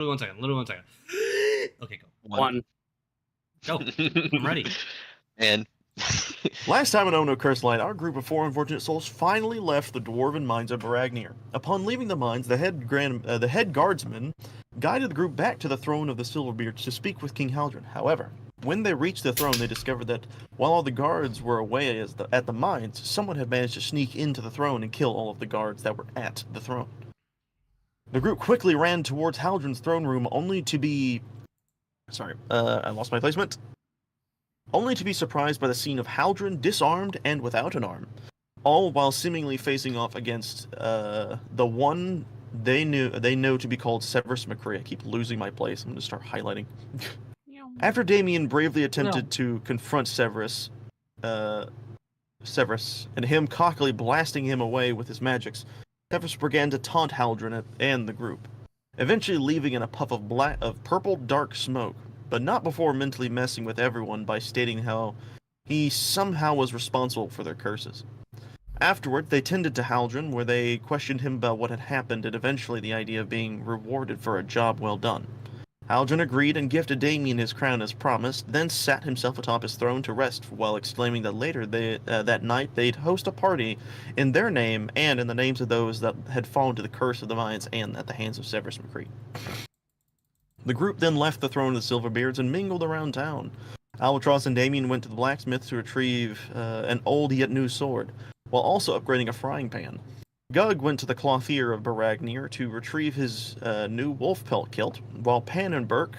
Literally 1 second. Okay, go. One. Go. I'm ready. And Last time in Ono Curse Light, our group of 4 unfortunate souls finally left the dwarven mines of Baragnir. Upon leaving the mines, the head guardsman guided the group back to the throne of the Silverbeards to speak with King Haldren. However, when they reached the throne, they discovered that while all the guards were away at the mines, someone had managed to sneak into the throne and kill all of the guards that were at the throne. The group quickly ran towards Haldren's throne room, only to be... Sorry, I lost my placement. Only to be surprised by the scene of Haldren disarmed and without an arm, all while seemingly facing off against the one they know to be called Severus McCree. I keep losing my place. I'm going to start highlighting. After Damien bravely attempted to confront Severus, and him cockily blasting him away with his magics, Severus began to taunt Haldren and the group, eventually leaving in a puff of purple dark smoke, but not before mentally messing with everyone by stating how he somehow was responsible for their curses. Afterward, they tended to Haldren, where they questioned him about what had happened and eventually the idea of being rewarded for a job well done. Haldren agreed and gifted Damien his crown as promised, then sat himself atop his throne to rest, while exclaiming that later that night they'd host a party in their name and in the names of those that had fallen to the curse of the mines and at the hands of Severus McCree. The group then left the throne of the Silverbeards and mingled around town. Albatross and Damien went to the blacksmith to retrieve an old yet new sword, while also upgrading a frying pan. Gug went to the clothier of Baragnir to retrieve his new wolf pelt kilt, while Pan and Burke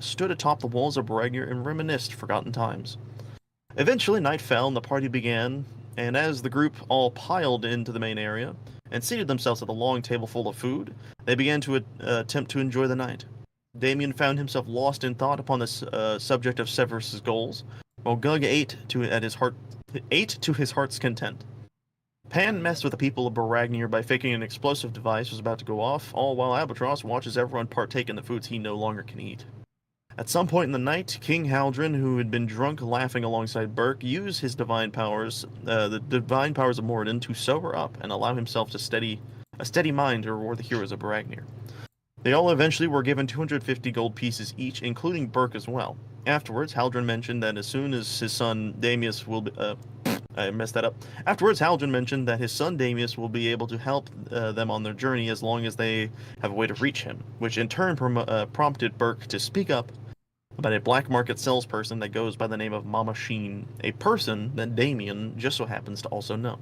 stood atop the walls of Baragnir and reminisced forgotten times. Eventually, night fell and the party began, and as the group all piled into the main area and seated themselves at the long table full of food, they began to attempt to enjoy the night. Damien found himself lost in thought upon the subject of Severus's goals, while Gug ate to his heart's content. Pan messed with the people of Baragnir by faking an explosive device was about to go off, all while Albatross watches everyone partake in the foods he no longer can eat. At some point in the night, King Haldren, who had been drunk laughing alongside Burke, used his divine powers, the divine powers of Moradin, to sober up and allow himself a steady mind to reward the heroes of Baragnir. They all eventually were given 250 gold pieces each, including Burke as well. Afterwards, Haldren mentioned that as soon as his son Damius will be... I messed that up. Afterwards, Haldren mentioned that his son Damius will be able to help them on their journey as long as they have a way to reach him, which in turn prompted Burke to speak up about a black market salesperson that goes by the name of Mama Sheen, a person that Damien just so happens to also know.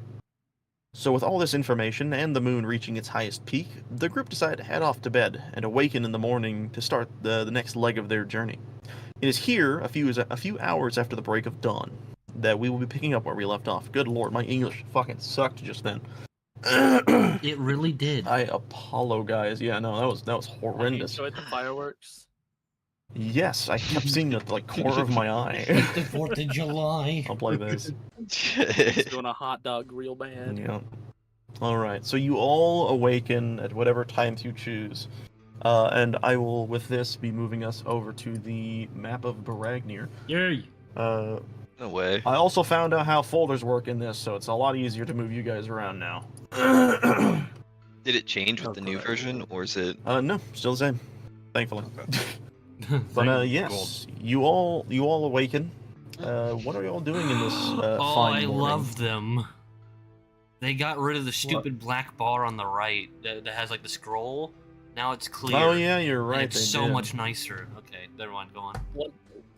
So with all this information and the moon reaching its highest peak, the group decided to head off to bed and awaken in the morning to start the next leg of their journey. It is here, a few hours after the break of dawn, that we will be picking up where we left off. Good lord, my English fucking sucked just then. It really did. I apologize. Yeah, no, that was horrendous. You enjoyed the fireworks? Yes, I kept seeing the corner of my eye. The 4th of July. I'll play this. He's doing a hot dog real bad. Yeah. Alright, so you all awaken at whatever times you choose. And I will, with this, be moving us over to the map of Baragnir. Yay. no way. I also found out how folders work in this, so it's a lot easier to move you guys around now. Did it change with the new version, or is it? No, still the same. Thankfully. Okay. But yes, you all awaken. What are y'all doing in this oh, fine I morning? love them. They got rid of the stupid black bar on the right that has like the scroll. Now it's clear. Oh yeah, you're right. And it's they so did. much nicer. Okay, never mind. Go on.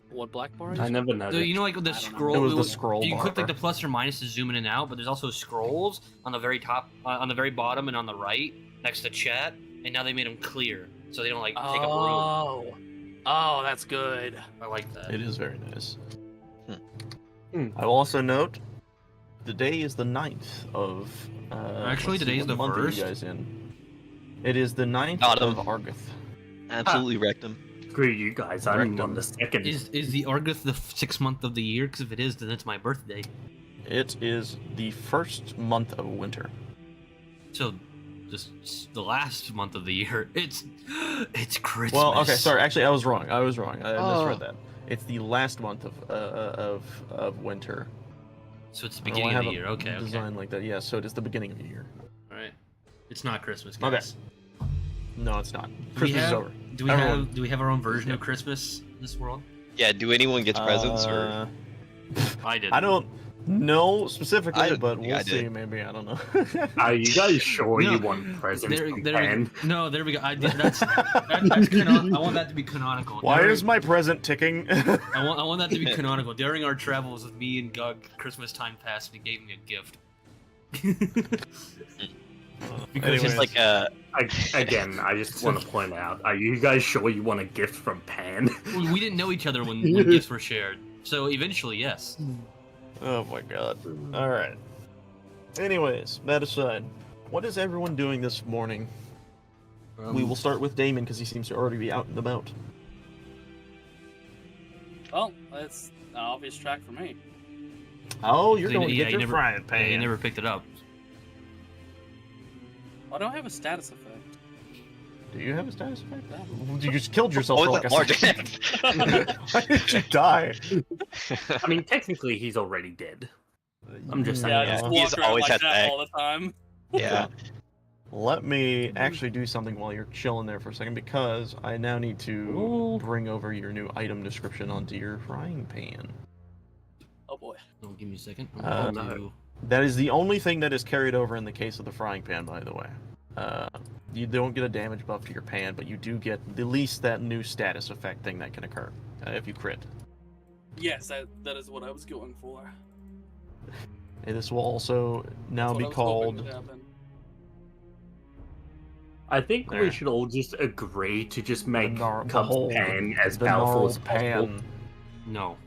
What black bar is I it? never noticed. You know, like the scroll. It was the scroll You bar. click like the plus or minus to zoom in and out, but there's also scrolls on the very top, on the very bottom, and on the right next to chat. And now they made them clear, so they don't like take up room. Oh, that's good. I like that. It is very nice. Hmm. I will also note the day is the 9th of. Actually, let's see, today's what the month are you 1st. guys in? It is the 9th Got of him. Argath. Absolutely wrecked him. Screw you guys, I'm on the second. Is the Argath the 6th month of the year? Because if it is, then it's my birthday. It is the first month of winter. So, just the last month of the year. It's Christmas. Well, okay, sorry. Actually, I was wrong. I misread that. It's the last month of winter. So it's the I beginning have of the a year. Okay. design like that. Yeah, so it is the beginning of the year. All right. It's not Christmas, Okay. guys. No, it's not. We Christmas is have over. Do we Everyone. have our own version of Christmas in this world? Yeah, do anyone get presents or? I did. I don't know specifically, I don't but think we'll I see. did. Maybe I don't know. Are you guys sure No, you want presents from Pan? No, there we go. That's I want that to be canonical. Why During- is my present ticking? I want that to be canonical. During our travels with me and Gug, Christmas time passed and he gave me a gift. Because Anyways. Just like Again, I just want to point out: are you guys sure you want a gift from Pan? we didn't know each other when gifts were shared. So eventually, yes. Oh my god. Alright. Anyways, that aside, what is everyone doing this morning? We will start with Damon because he seems to already be out and about. Well, that's an obvious track for me. Oh, you're So going to yeah, get you your never- frying Yeah, pan. you never picked it up. I don't have a status effect. Do you have a status effect? Yeah. You just killed yourself what for was like that large a hand? second. Why did you die? I mean, technically, he's already dead. I'm just saying. Yeah, I Yeah. just He's walk around always like had that that. all the time. Yeah. Let me actually do something while you're chilling there for a second because I now need to bring over your new item description onto your frying pan. Oh boy. Oh, give me a second. Uh, No. That is the only thing that is carried over in the case of the frying pan, by the way. You don't get a damage buff to your pan, but you do get at least that new status effect thing that can occur if you crit. Yes, that is what I was going for. And this will also now That's be what I was hoping called. would happen. I think There. we should all just agree to just make the Cub's whole- Pan as the powerful gnarled as possible. pan. No.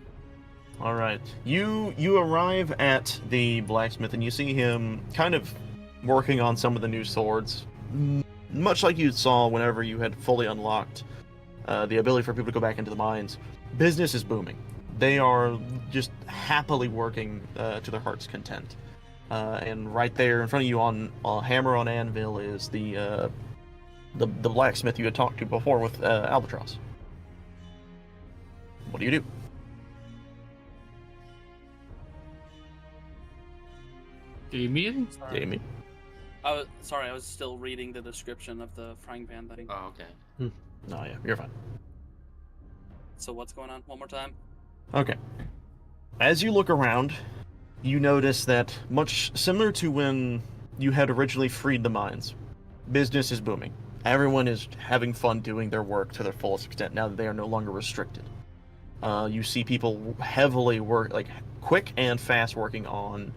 All right, you arrive at the blacksmith and you see him kind of working on some of the new swords, much like you saw whenever you had fully unlocked the ability for people to go back into the mines. Business is booming. They are just happily working to their heart's content. And right there in front of you on hammer on anvil is the blacksmith you had talked to before with Albatross. What do you do? Damien? Sorry. Damien? I was still reading the description of the frying pan thing. Oh, okay. Oh yeah, you're fine. So what's going on? One more time. Okay. As you look around, you notice that much similar to when you had originally freed the mines, business is booming. Everyone is having fun doing their work to their fullest extent now that they are no longer restricted. You see people heavily work, like quick and fast working on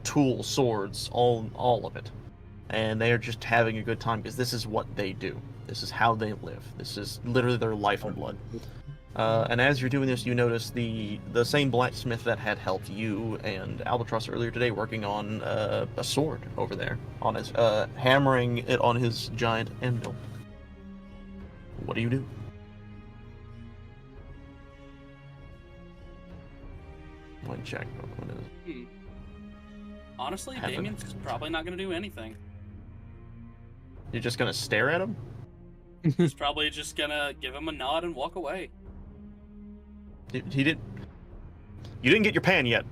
tools, swords, all of it. And they are just having a good time because this is what they do. This is how they live. This is literally their life and blood. And as you're doing this, you notice the same blacksmith that had helped you and Albatross earlier today working on a sword over there, on his hammering it on his giant anvil. What do you do? One check. What is it? Honestly, Haven't. Damien's probably not going to do anything. You're just gonna stare at him? He's probably just going to give him a nod and walk away. He did. You didn't get your pan yet.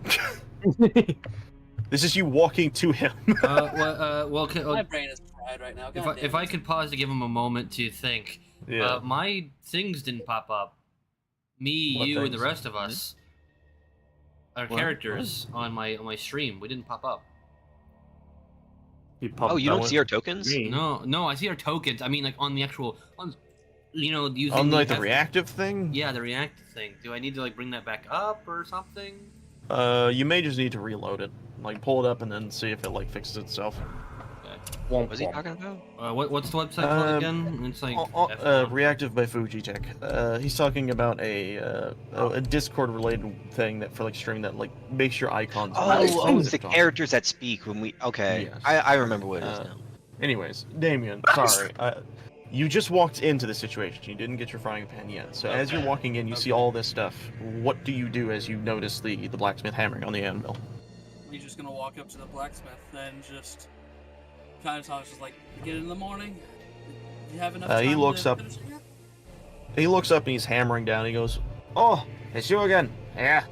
This is you walking to him. Well, My brain is fried right now. God damn if I it. could pause to give him a moment to think. Yeah. My things didn't pop up. Me, What you, and the things? rest of us. Our What? characters on my stream, we didn't pop up. Oh, you don't see our tokens? Me. No, I see our tokens. I mean, like on the actual, using On like the F- reactive thing? Yeah, the reactive thing. Do I need to like bring that back up or something? You may just need to reload it. Like pull it up and then see if it like fixes itself. Womp What's he womp. talking about? What's the website called Um, again? It's like F1. Reactive by Fujitech. He's talking about a Discord related thing that for like streaming that like makes your icons. Oh, it's the talk. characters that speak when we. Okay, Yes. I remember what it is Uh, now. Anyways, Damien, sorry. You just walked into the situation. You didn't get your frying pan yet. So as you're walking in, you see all this stuff. What do you do as you notice the blacksmith hammering on the anvil? He's just going to walk up to the blacksmith and just kind of talks, just like, "You get in the morning? You have enough time He looks to up. finish it yet?" He looks up and he's hammering down. He goes, "Oh, it's you again. Yeah.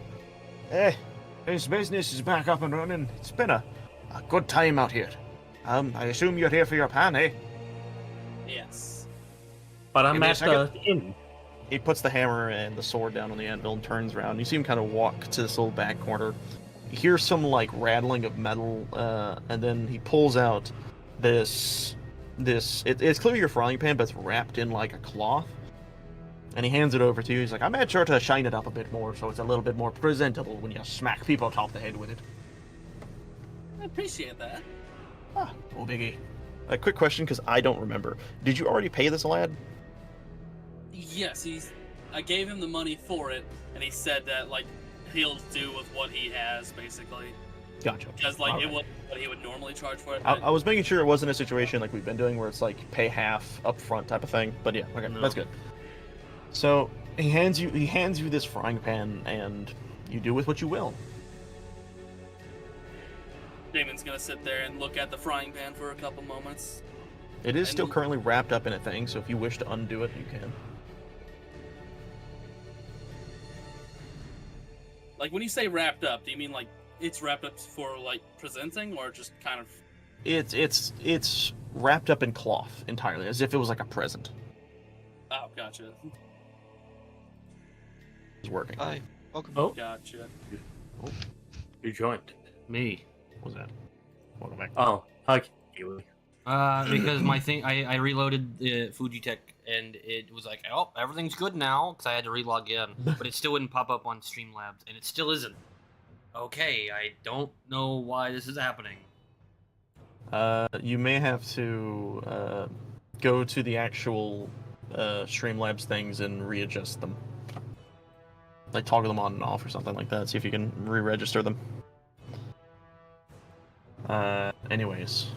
His business is back up and running. It's been a good time out here. I assume you're here for your pan, eh?" Yes. But I'm Give me a at second. the inn. He puts the hammer and the sword down on the anvil and turns around. You see him kind of walk to this little back corner. You hear some like rattling of metal, and then he pulls out this. It's clearly your frying pan, but it's wrapped in like a cloth. And he hands it over to you. He's like, I made sure to shine it up a bit more so it's a little bit more presentable when you smack people atop the head with it. I appreciate that. Ah, no biggie. A quick question, because I don't remember. Did you already pay this lad? Yes, I gave him the money for it, and he said that like he'll do with what he has, basically. Gotcha. Because like Alright. it was what he would normally charge for it. I was making sure it wasn't a situation like we've been doing where it's like pay half up front type of thing. But yeah, okay, No. that's good. So he hands you this frying pan, and you do with what you will. Damon's gonna sit there and look at the frying pan for a couple moments. It is And- still currently wrapped up in a thing, so if you wish to undo it, you can. Like when you say wrapped up, do you mean like it's wrapped up for like presenting, or just kind of? It's wrapped up in cloth entirely, as if it was like a present. Oh, gotcha, It's working. Hi. Welcome. Oh, gotcha. you joined. Me. What was that? Welcome back. Oh, hi, Keely. Because my thing, I reloaded the Fujitech and it was like, oh, everything's good now because I had to relog in, but it still wouldn't pop up on Streamlabs, and it still isn't. Okay, I don't know why this is happening. You may have to go to the actual Streamlabs things and readjust them. Like toggle them on and off or something like that. See if you can re-register them. Anyways.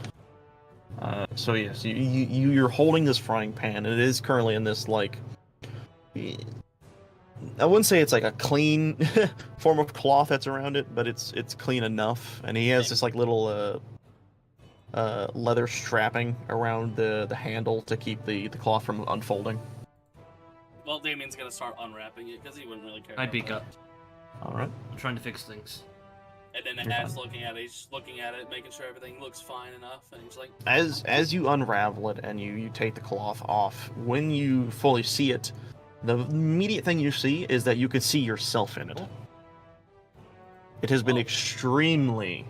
So yes, you're holding this frying pan. It is currently in this like, I wouldn't say it's like a clean form of cloth that's around it, but it's clean enough. And he has this like little leather strapping around the handle to keep the cloth from unfolding. Well, Damien's gonna start unwrapping it because he wouldn't really care. I about peek that. up. All right. I'm trying to fix things. And then You're as fine. looking at it, he's just looking at it, making sure everything looks fine enough, and he's like, As you unravel it and you take the cloth off, when you fully see it, the immediate thing you see is that you could see yourself in it. It has been Oh. extremely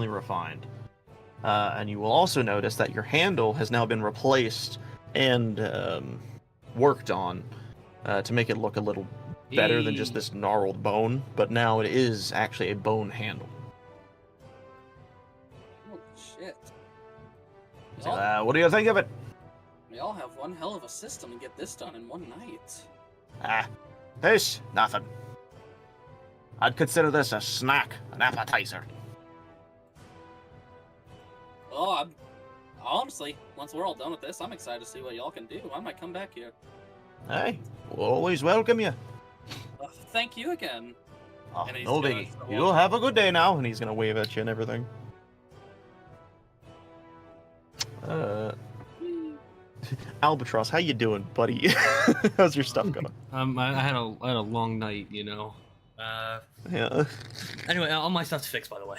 refined. And you will also notice that your handle has now been replaced and worked on to make it look a little better than just this gnarled bone, but now it is actually a bone handle. "Oh shit! We So, all, what do you think of it? we all have one hell of a system to get this done in one night." This? Nothing. I'd consider this a snack, an appetizer. Oh, honestly, once we're all done with this, I'm excited to see what y'all can do. I might come back here. Hey, we'll always welcome you. Thank you again. Oh, And he's no gonna biggie. show You'll up. have a good day now. And he's gonna wave at you and everything. Albatross, how you doing, buddy? How's your stuff going? I had a long night, you know. Yeah. Anyway, all my stuff's fixed, by the way.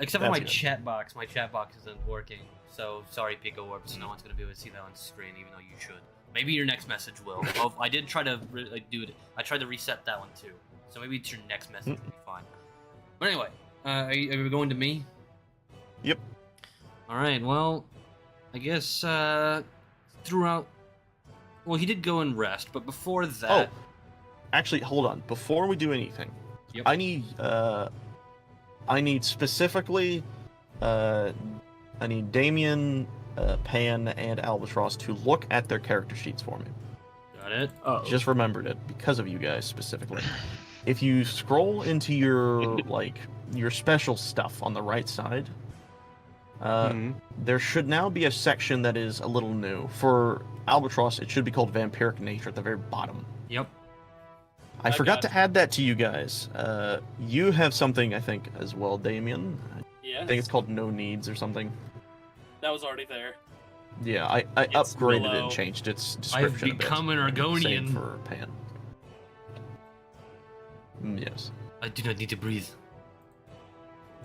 Except for That's my good. chat box. My chat box isn't working. So sorry, Pico Orbs. No one's gonna be able to see that on screen, even though you should. Maybe your next message will. Well, I did try to do it. I tried to reset that one too. So maybe it's your next message will be fine. But anyway, are you going to me? Yep. All right. Well, I guess throughout. Well, he did go and rest, but before that. Oh, actually, hold on. Before we do anything, Yep. I need specifically, I need Damien, Pan, and Albatross to look at their character sheets for me. Got it. Oh, Just remembered it because of you guys specifically. If you scroll into your your special stuff on the right side, there should now be a section that is a little new. For Albatross, it should be called Vampiric Nature at the very bottom. Yep. I I forgot got to add that to you guys. You have something, I think, as well, Damien. Yeah, I think it's called No Needs or something. that was already there. Yeah, I It's upgraded it below. and changed its I've description a bit. become an Argonian. Same for Pan. Yes. I do not need to breathe.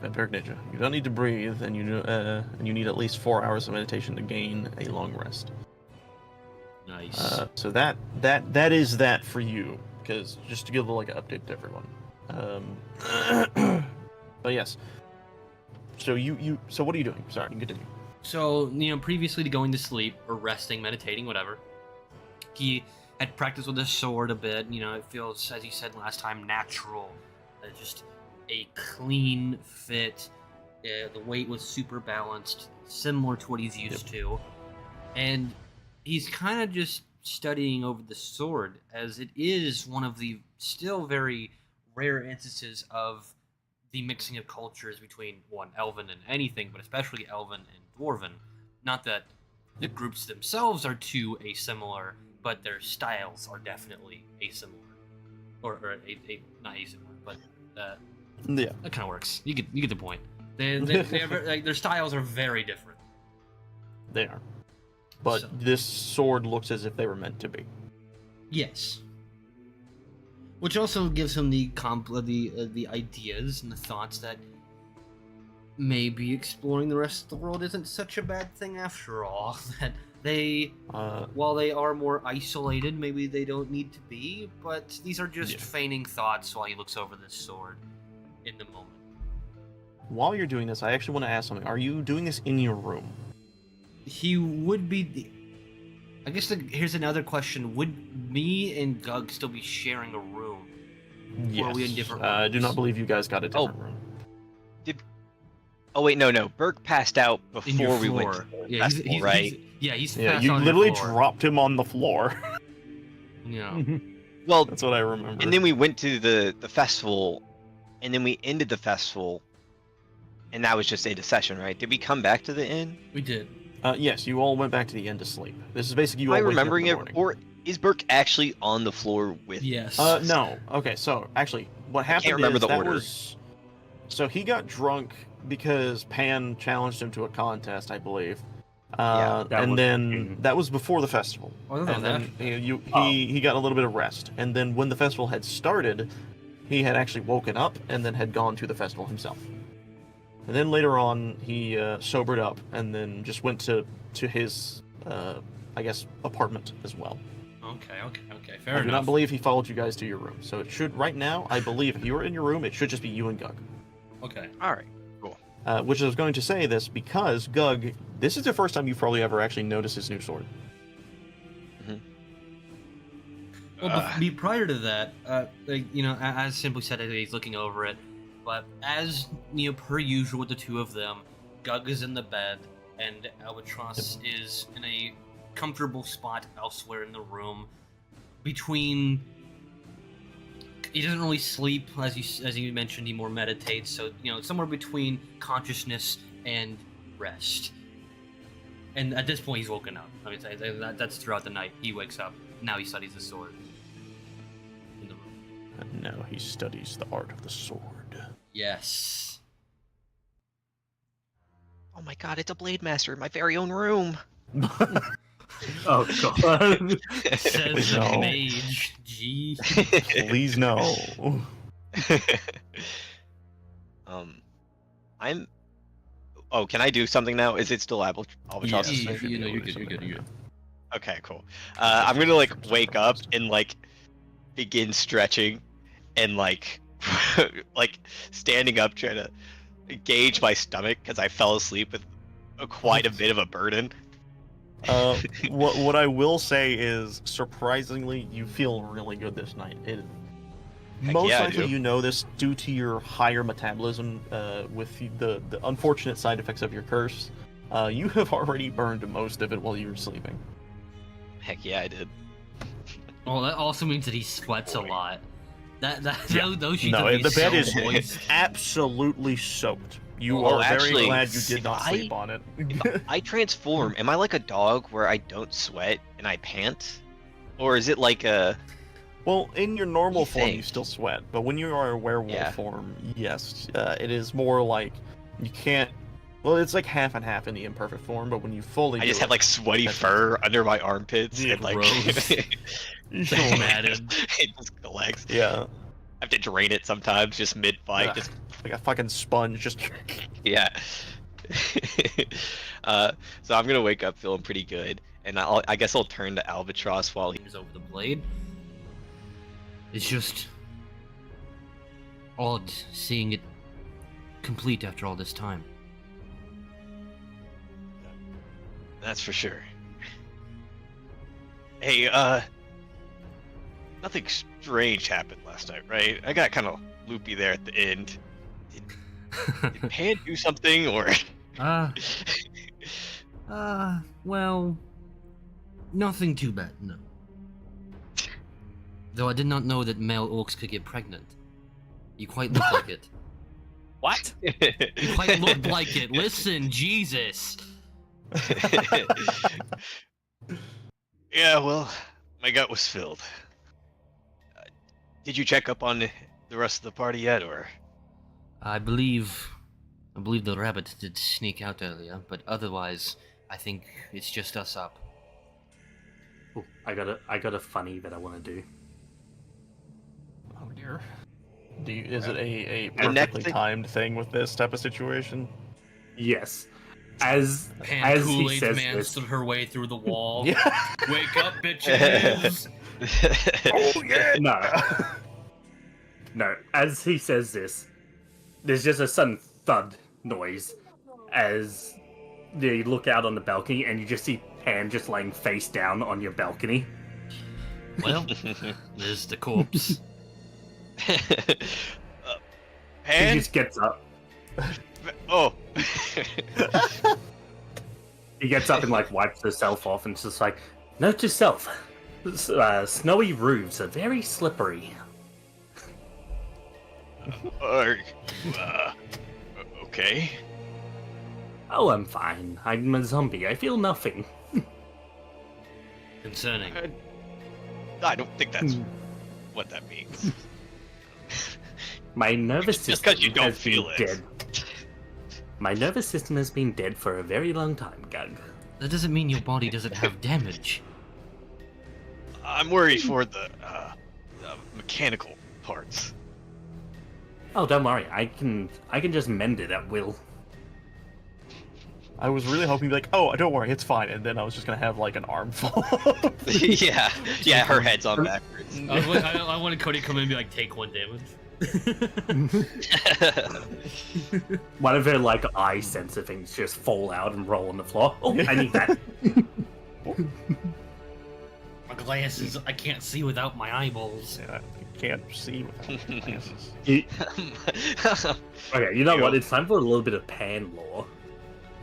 Vampiric Nature. You don't need to breathe, and you need at least 4 hours of meditation to gain a long rest. Nice. So that is that for you, because just to give a like an update to everyone. But yes. So so what are you doing? Sorry, you can continue. So, previously to going to sleep or resting, meditating, whatever, he had practiced with his sword a bit. It feels, as you said last time, natural. Just a clean fit. The weight was super balanced, similar to what he's used to. And he's kind of just studying over the sword, as it is one of the still very rare instances of the mixing of cultures between Elven and anything, but especially Elven and Dwarven. Not that the groups themselves are too asimilar, but their styles are definitely asimilar, or not asimilar, but Yeah. that kind of works. You get the point. They have, their styles are very different. They are. But So- this sword looks as if they were meant to be. Yes. Which also gives him the ideas and the thoughts that maybe exploring the rest of the world isn't such a bad thing after all. That they, while they are more isolated, maybe they don't need to be. But these are just feigning thoughts while he looks over this sword in the moment. While you're doing this, I actually want to ask something. Are you doing this in your room? He would be. I guess here's another question: would me and Gug still be sharing a room? Yes. Or are we in different I do rooms? not believe you guys got a different room. Oh wait, no. Burke passed out In your before we went floor. to the festival, right? He's Yeah, passed you on literally your floor. dropped him on the floor. Yeah. Well, That's what I remember. and then we went to the festival, and then we ended the festival, and that was just a session, right? Did we come back to the inn? We did. Yes, you all went back to the inn to sleep. This is basically you Am I all waking up in remembering the it, morning. or is Burke actually on the floor with? Yes. No. Okay, so actually, what happened remember is the that order. was. So he got drunk because Pan challenged him to a contest, I believe. that And was- then that was before the festival. Oh, that was And then after. he got a little bit of rest. And then when the festival had started, he had actually woken up and then had gone to the festival himself. And then later on, he sobered up and then just went to his, I guess, apartment as well. Okay. Fair I do enough. not believe he followed you guys to your room. So it should, right now, I believe if you were in your room, it should just be you and Gug. Okay. All right. Which I was going to say this because Gug, this is the first time you've probably ever actually noticed his new sword. Well, prior to that, as Simply said, he's looking over it. But as per usual with the two of them, Gug is in the bed, and Albatross is in a comfortable spot elsewhere in the room. Between, he doesn't really sleep, as you mentioned. He more meditates, so somewhere between consciousness and rest. And at this point, he's woken up. I mean, that's throughout the night. He wakes up. Now he studies the sword. In the room. And now he studies the art of the sword. Yes. Oh my God, it's a Blade Master in my very own room. Oh god. Says the No. mage. Gee. Please no. I'm. Oh, can I do something now? Is it still Albatross? Yes. You're good. Okay, cool. I'm gonna wake up and begin stretching, and standing up, trying to gauge my stomach because I fell asleep with quite a bit of a burden. What I will say is, surprisingly, you feel really good this night. Most yeah, I likely, do. you know this due to your higher metabolism, with the unfortunate side effects of your curse. You have already burned most of it while you were sleeping. Heck yeah, I did. Well, that also means that he sweats a lot. Those sheets No, would be the bed so is moist. absolutely soaked. You Well, are very actually, glad you did if not I- sleep on it. If I transform, am I like a dog where I don't sweat and I pant? Or is it like a... Well, in your normal You form, you think? still sweat, but when you are a werewolf Yeah. form, yes, it is more like you can't. Well, it's like half and half in the imperfect form, but when you fully, I do just have it, sweaty that's- fur under my armpits Yeah, and gross. you So feel matted. it just collects. Yeah, I have to drain it sometimes, just mid-fight. Ugh. Just like a fucking sponge. Just yeah. So I'm gonna wake up feeling pretty good, And I guess I'll turn to Albatross while He's over the blade. It's just odd seeing it complete after all this time. That's for sure. Hey, nothing strange happened last night, right? I got kind of loopy there at the end. Did Pan do something, or? Well, nothing too bad, no. Though I did not know that male orcs could get pregnant. You quite look like it. What? You quite looked like it. Listen, Jesus. Yeah, well, my gut was filled. Did you check up on the rest of the party yet, or? I believe the rabbit did sneak out earlier, but otherwise, I think it's just us up. Ooh, I got a funny that I want to do. Oh dear. Is it a And next perfectly thing- timed thing with this type of situation? Yes. As Pan he Kool-Aid says man this, stood her way through the wall. Yeah. Wake up, bitches! Oh yeah. no. As he says this, there's just a sudden thud noise as you look out on the balcony and you just see Pan just laying face down on your balcony. Well, there's the corpse. He Pan? just gets up. Oh. He gets up and like wipes herself off and it's just like, note to self, snowy roofs are very slippery. Okay. Oh, I'm fine. I'm a zombie. I feel nothing. Concerning. I don't think that's what that means. My nervous Just system 'cause you don't has been feel it. dead. My nervous system has been dead for a very long time, Gug. That doesn't mean your body doesn't have damage. I'm worried for the mechanical parts. Oh, don't worry. I can just mend it at will. I was really hoping to be like, oh, don't worry, it's fine, and then I was just gonna have like an arm fall. Yeah, her head's on backwards. I wanted Cody to come in and be like, take 1 damage. One of her like eye sensor things just fall out and roll on the floor. Oh, I need that. My glasses, I can't see without my eyeballs. Yeah, I can't see without my glasses. Okay, you know what? It's time for a little bit of Pan lore.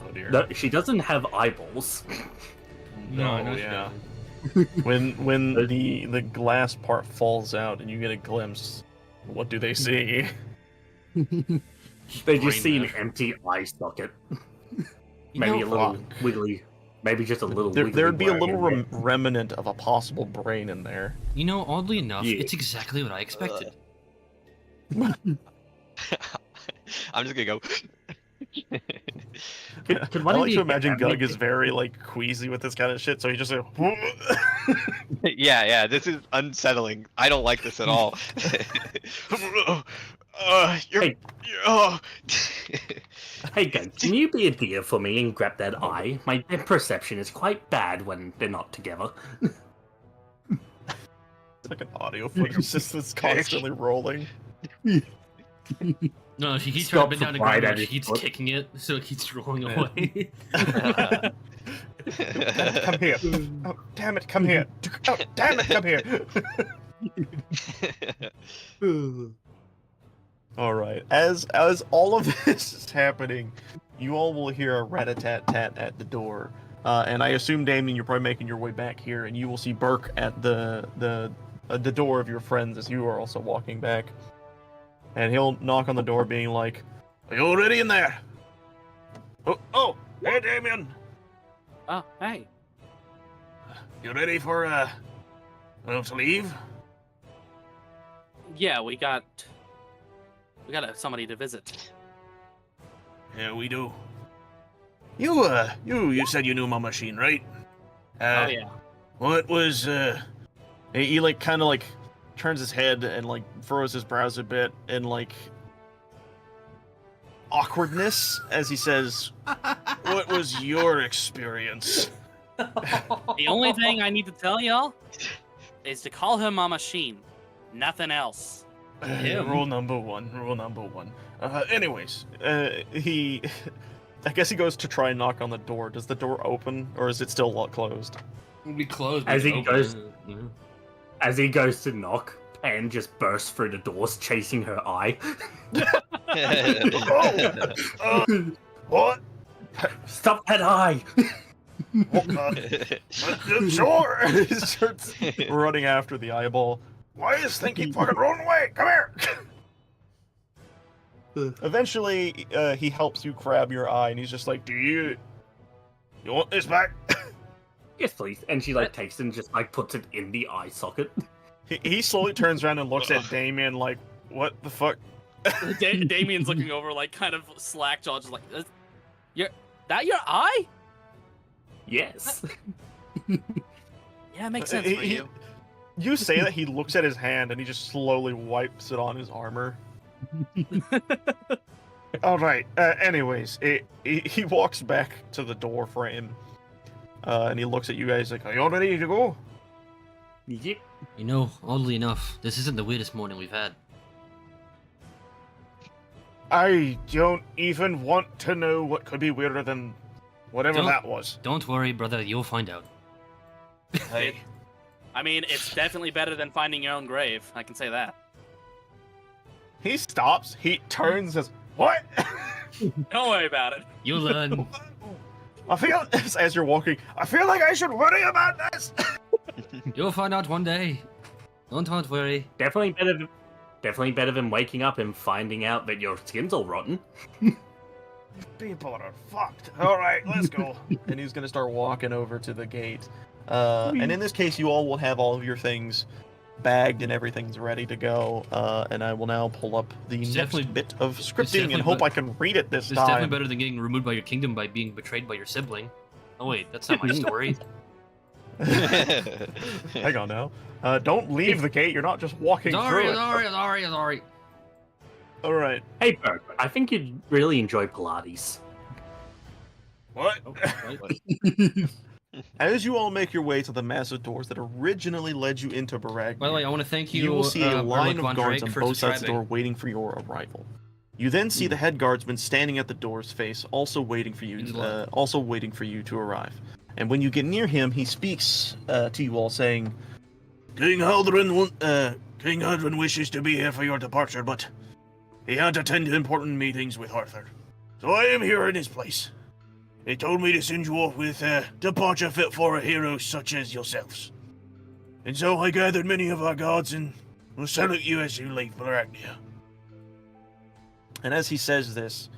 Oh dear. No, she doesn't have eyeballs. No, yeah. When the glass part falls out and you get a glimpse, what do they see? They just see an matter. empty eye socket. You Maybe know, a little fuck. wiggly. Maybe just a little wiggly. There'd be a worm little in there. remnant of a possible brain in there. You know, oddly enough, Yeah. it's exactly what I expected. I'm just gonna go. Could I one of like you to imagine get that? Gug is very like queasy with this kind of shit, so he just like, Yeah, this is unsettling. I don't like this at all. Hey. Oh. Hey, Gug, can you be a deer for me and grab that eye? My depth perception is quite bad when they're not together. it's like an audio footage just that's constantly rolling. No, she keeps trying to bend down and Stop grab right it, at and she his keeps foot. kicking it, so it keeps rolling Yeah. away. Come here. Oh, damn it, come here. Oh, damn it, come here. All right. As all of this is happening, you all will hear a rat-a-tat-tat at the door. And I assume, Damien, you're probably making your way back here, and you will see Burke at the door of your friends as you are also walking back. And he'll knock on the door, being like, "Are you already in there?" Oh, hey, Damien. Oh, hey. You ready for to leave? Yeah, we got somebody to visit. Yeah, we do. You said you knew my machine, right? Oh yeah. What was he like kind of like turns his head and like furrows his brows a bit in like awkwardness as he says, "What was your experience?" The only thing I need to tell y'all is to call him a machine. Nothing else. Him? Rule number one. Rule number one. Anyways, he. I guess he goes to try and knock on the door. Does the door open, or is it still closed? It'll be closed. As he goes- Yeah. As he goes to knock, Pan just bursts through the doors, chasing her eye. What? Stop that eye! Sure. He starts running after the eyeball. Why is thinking fucking running away? Come here. Eventually, he helps you grab your eye, and he's just like, you want this back?" Yes, please. And she like takes it and just like puts it in the eye socket. He slowly turns around and looks at Damien like, "What the fuck?" Damien's looking over, like, kind of slack-jawed, just like, that your eye? Yes. Yeah, it makes sense for you. You say that, he looks at his hand and he just slowly wipes it on his armor. All right. Anyways, he walks back to the door frame, and he looks at you guys like, "Are you all ready to go?" Yep. You know, oddly enough, this isn't the weirdest morning we've had. I don't even want to know what could be weirder than whatever Don't- that was. Don't worry, brother, you'll find out. Hey. I mean, it's definitely better than finding your own grave. I can say that. He stops. He turns. Says, "What?" Don't worry about it. You'll learn. I feel as you're walking. I feel like I should worry about this. You'll find out one day. Don't worry. Definitely better than waking up and finding out that your skin's all rotten. People are fucked. All right, let's go. And he's gonna start walking over to the gate. And in this case, you all will have all of your things bagged and everything's ready to go. And I will now pull up the It's next definitely- bit of scripting and definitely hope bet- I can read it this It's definitely time. better than getting removed by your kingdom by being betrayed by your sibling. Oh wait, that's not my story. Hang on now. Don't leave the gate. You're not just walking Sorry, through it. sorry. All right. Hey, Bert, I think you'd really enjoy Pilates. What? Oh, right. As you all make your way to the massive doors that originally led you into Barag, By the way, I want to thank you. you will see a line Erlich of von guards Drake, on for both sides of the subscribing. door waiting for your arrival. You then see the head guardsman standing at the door's face, also waiting for you to arrive. And when you get near him, he speaks to you all, saying, King Haldren wishes to be here for your departure, but he had to attend to important meetings with Arthur. So I am here in his place. He told me to send you off with a departure fit for a hero such as yourselves. And so I gathered many of our guards and will salute you as you leave Baragnia. And as he says this,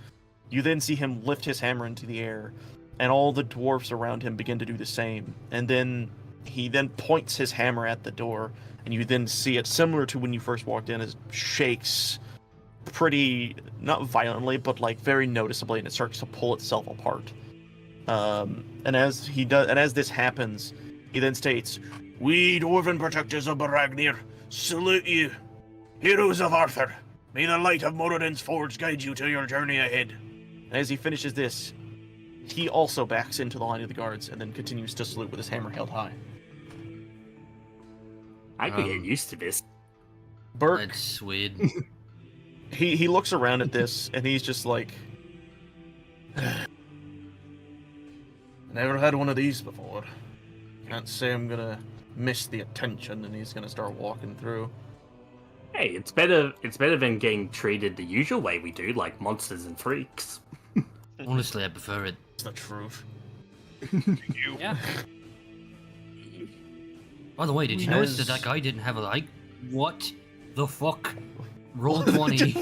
you then see him lift his hammer into the air, and all the dwarfs around him begin to do the same. And then he then points his hammer at the door, and you then see it, similar to when you first walked in, it shakes pretty, not violently, but like very noticeably, and it starts to pull itself apart. And as this happens, he then states, "We dwarven protectors of Baragnir salute you, heroes of Arthur. May the light of Moradin's forge guide you to your journey ahead." And as he finishes this, he also backs into the line of the guards and then continues to salute with his hammer held high. I could get used to this. Burke, That's weird. he looks around at this and he's just like, "Never had one of these before. Can't say I'm gonna miss the attention." And he's gonna start walking through. Hey, it's better than getting treated the usual way we do, like monsters and freaks. Honestly, I prefer it. It's the truth. Yeah. By the way, did you notice that As- that guy didn't have a like? What the fuck? Roll 20.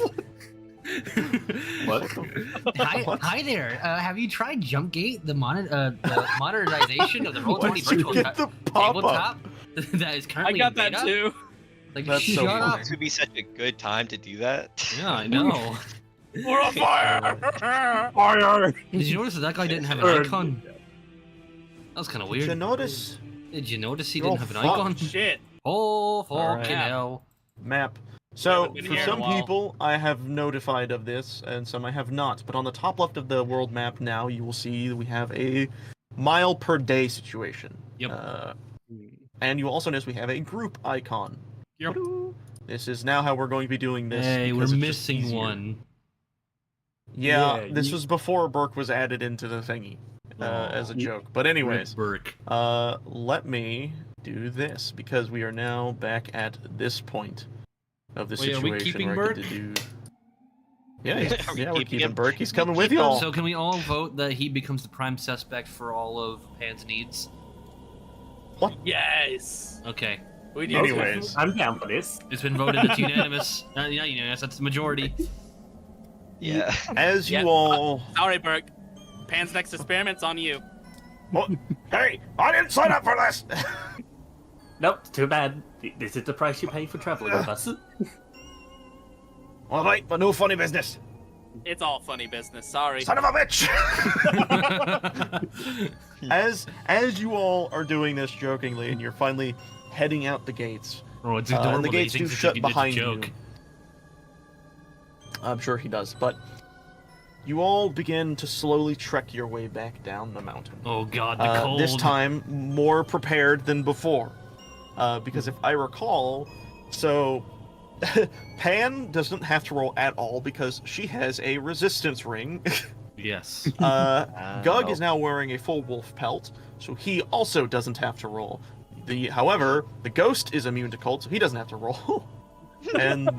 What? Hi there. Have you tried Jumpgate, the modernization of the Roll 20 Once you virtual get the pop-up, tabletop that is I currently got in that beta? too. Like, That's so shut up. funny. This would be such a good time to do that. Yeah, I know. We're on fire! Fire! Did you notice that guy didn't have an icon? That was kind of did you weird. notice? Did you notice he You're didn't have an fucked. icon? Shit. Oh, Alright. fucking hell. Map. So, haven't been for here in a some while. people, I have notified of this, and some I have not. But on the top left of the world map now, you will see we have a mile per day situation. Yep. And you also notice we have a group icon. Yep. This is now how we're going to be doing this. Hey, we're because it's just missing easier. one. Yeah, Yeah, this you- was before Burke was added into the thingy as a joke. But anyways, Burke. let me do this because we are now back at this point of the Wait, are situation we keeping where I get Burke? to do. Yeah, Are we we're keeping keeping him? Burke. He's We coming with keep him? y'all. So can we all vote that he becomes the prime suspect for all of Pan's needs? Yes. Okay. We do. Anyways. I'm down for this. It's been voted. It's unanimous. Not unanimous. That's the majority. Yeah. As you Yeah. all. Sorry, Burke. Pan's next experiment's on you. Oh, hey, I didn't sign up for this. Nope, too bad. This is the price you pay for traveling with us. All right, but no funny business. It's all funny business. Sorry. Son of a bitch. as you all are doing this jokingly, and you're finally heading out the gates, Oh, it's and adorable. the that he gates do thinks it's shut a behind you. joke. I'm sure he does, but you all begin to slowly trek your way back down the mountain. Oh god, the cold. This time, more prepared than before. Because if I recall, so Pan doesn't have to roll at all because she has a resistance ring. Yes. Gug is now wearing a full wolf pelt, so he also doesn't have to roll. However, the ghost is immune to cold, so he doesn't have to roll. and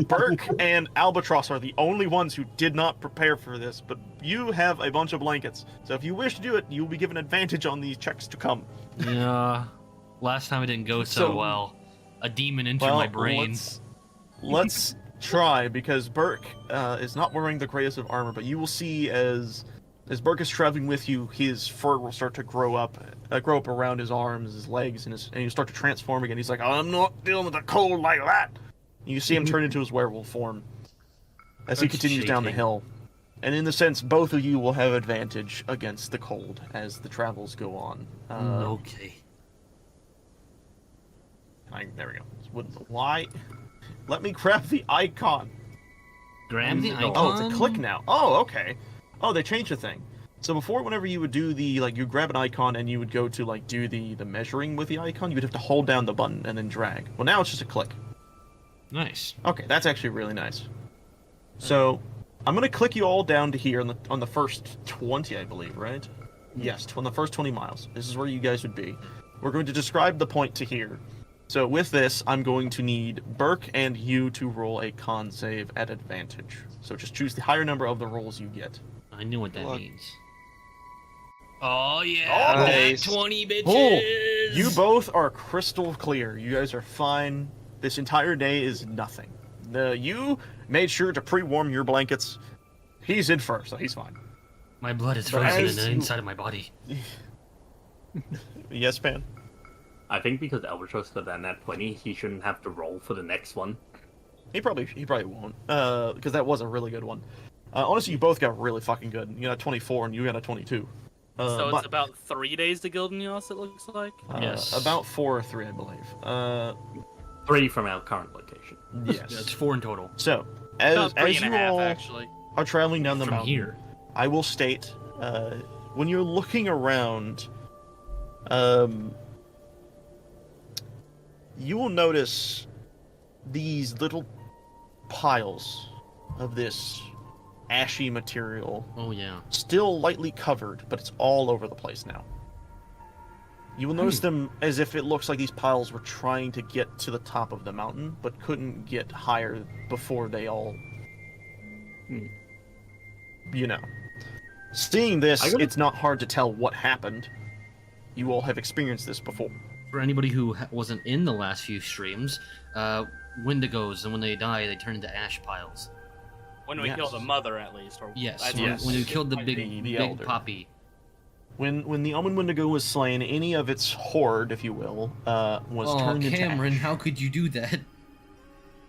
Burke and Albatross are the only ones who did not prepare for this, but you have a bunch of blankets. So if you wish to do it, you will be given advantage on these checks to come. Yeah. Last time it didn't go so So- well. A demon entered Well, my brain. let's try, because Burke is not wearing the greatest of armor, but you will see as Burke is traveling with you, his fur will start to grow up around his arms, his legs, and he'll start to transform again. He's like, I'm not dealing with the cold like that. And you see him turn into his werewolf form as he That's continues down the shaking. hill. And in the sense, both of you will have advantage against the cold as the travels go on. Okay. There we go. Why? Let me grab the icon. Grab the icon. Oh, it's a click now. Oh, okay. Oh, they changed the thing. So before, whenever you would do you grab an icon and you would go to do the measuring with the icon, you would have to hold down the button and then drag. Well, now it's just a click. Nice. Okay, that's actually really nice. So I'm gonna click you all down to here on the first 20, I believe, right? Yes, on the first 20 miles. This is where you guys would be. We're going to describe the point to here. So with this, I'm going to need Burke and you to roll a con save at advantage. So just choose the higher number of the rolls you get. I knew what that Look. means. Oh yeah, Oh, that nice. 20 bitches. Oh, you both are crystal clear. You guys are fine. This entire day is nothing. You made sure to pre-warm your blankets. He's in first, so he's fine. My blood is But frozen as in the you- inside of my body. Yes, Pan? I think because Albatross got that nat 20, he shouldn't have to roll for the next one. He probably won't, because that was a really good one. Honestly, you both got really fucking good. You got a 24 and you got a 22. So it's but, about 3 days to Gildennios, it looks like. Yes. About 4 or 3, I believe. 3 from our current location. Yes. Yeah, it's 4 in total. So, About as you 3.5, all actually. are traveling down the From mountain, here. I will state, when you're looking around, you will notice these little piles of this ashy material, Oh yeah. still lightly covered, but it's all over the place now. You will notice them as if it looks like these piles were trying to get to the top of the mountain, but couldn't get higher before they all, Seeing this, I gotta- it's not hard to tell what happened. You all have experienced this before. For anybody who wasn't in the last few streams, Wendigos, and when they die, they turn into ash piles. When we Yes. kill the mother, at least. Or Yes. that's When, what- when you killed the The big elder. poppy. When the Omen Wendigo was slain, any of its horde, if you will, was Oh, turned Cameron, into ash. how could you do that?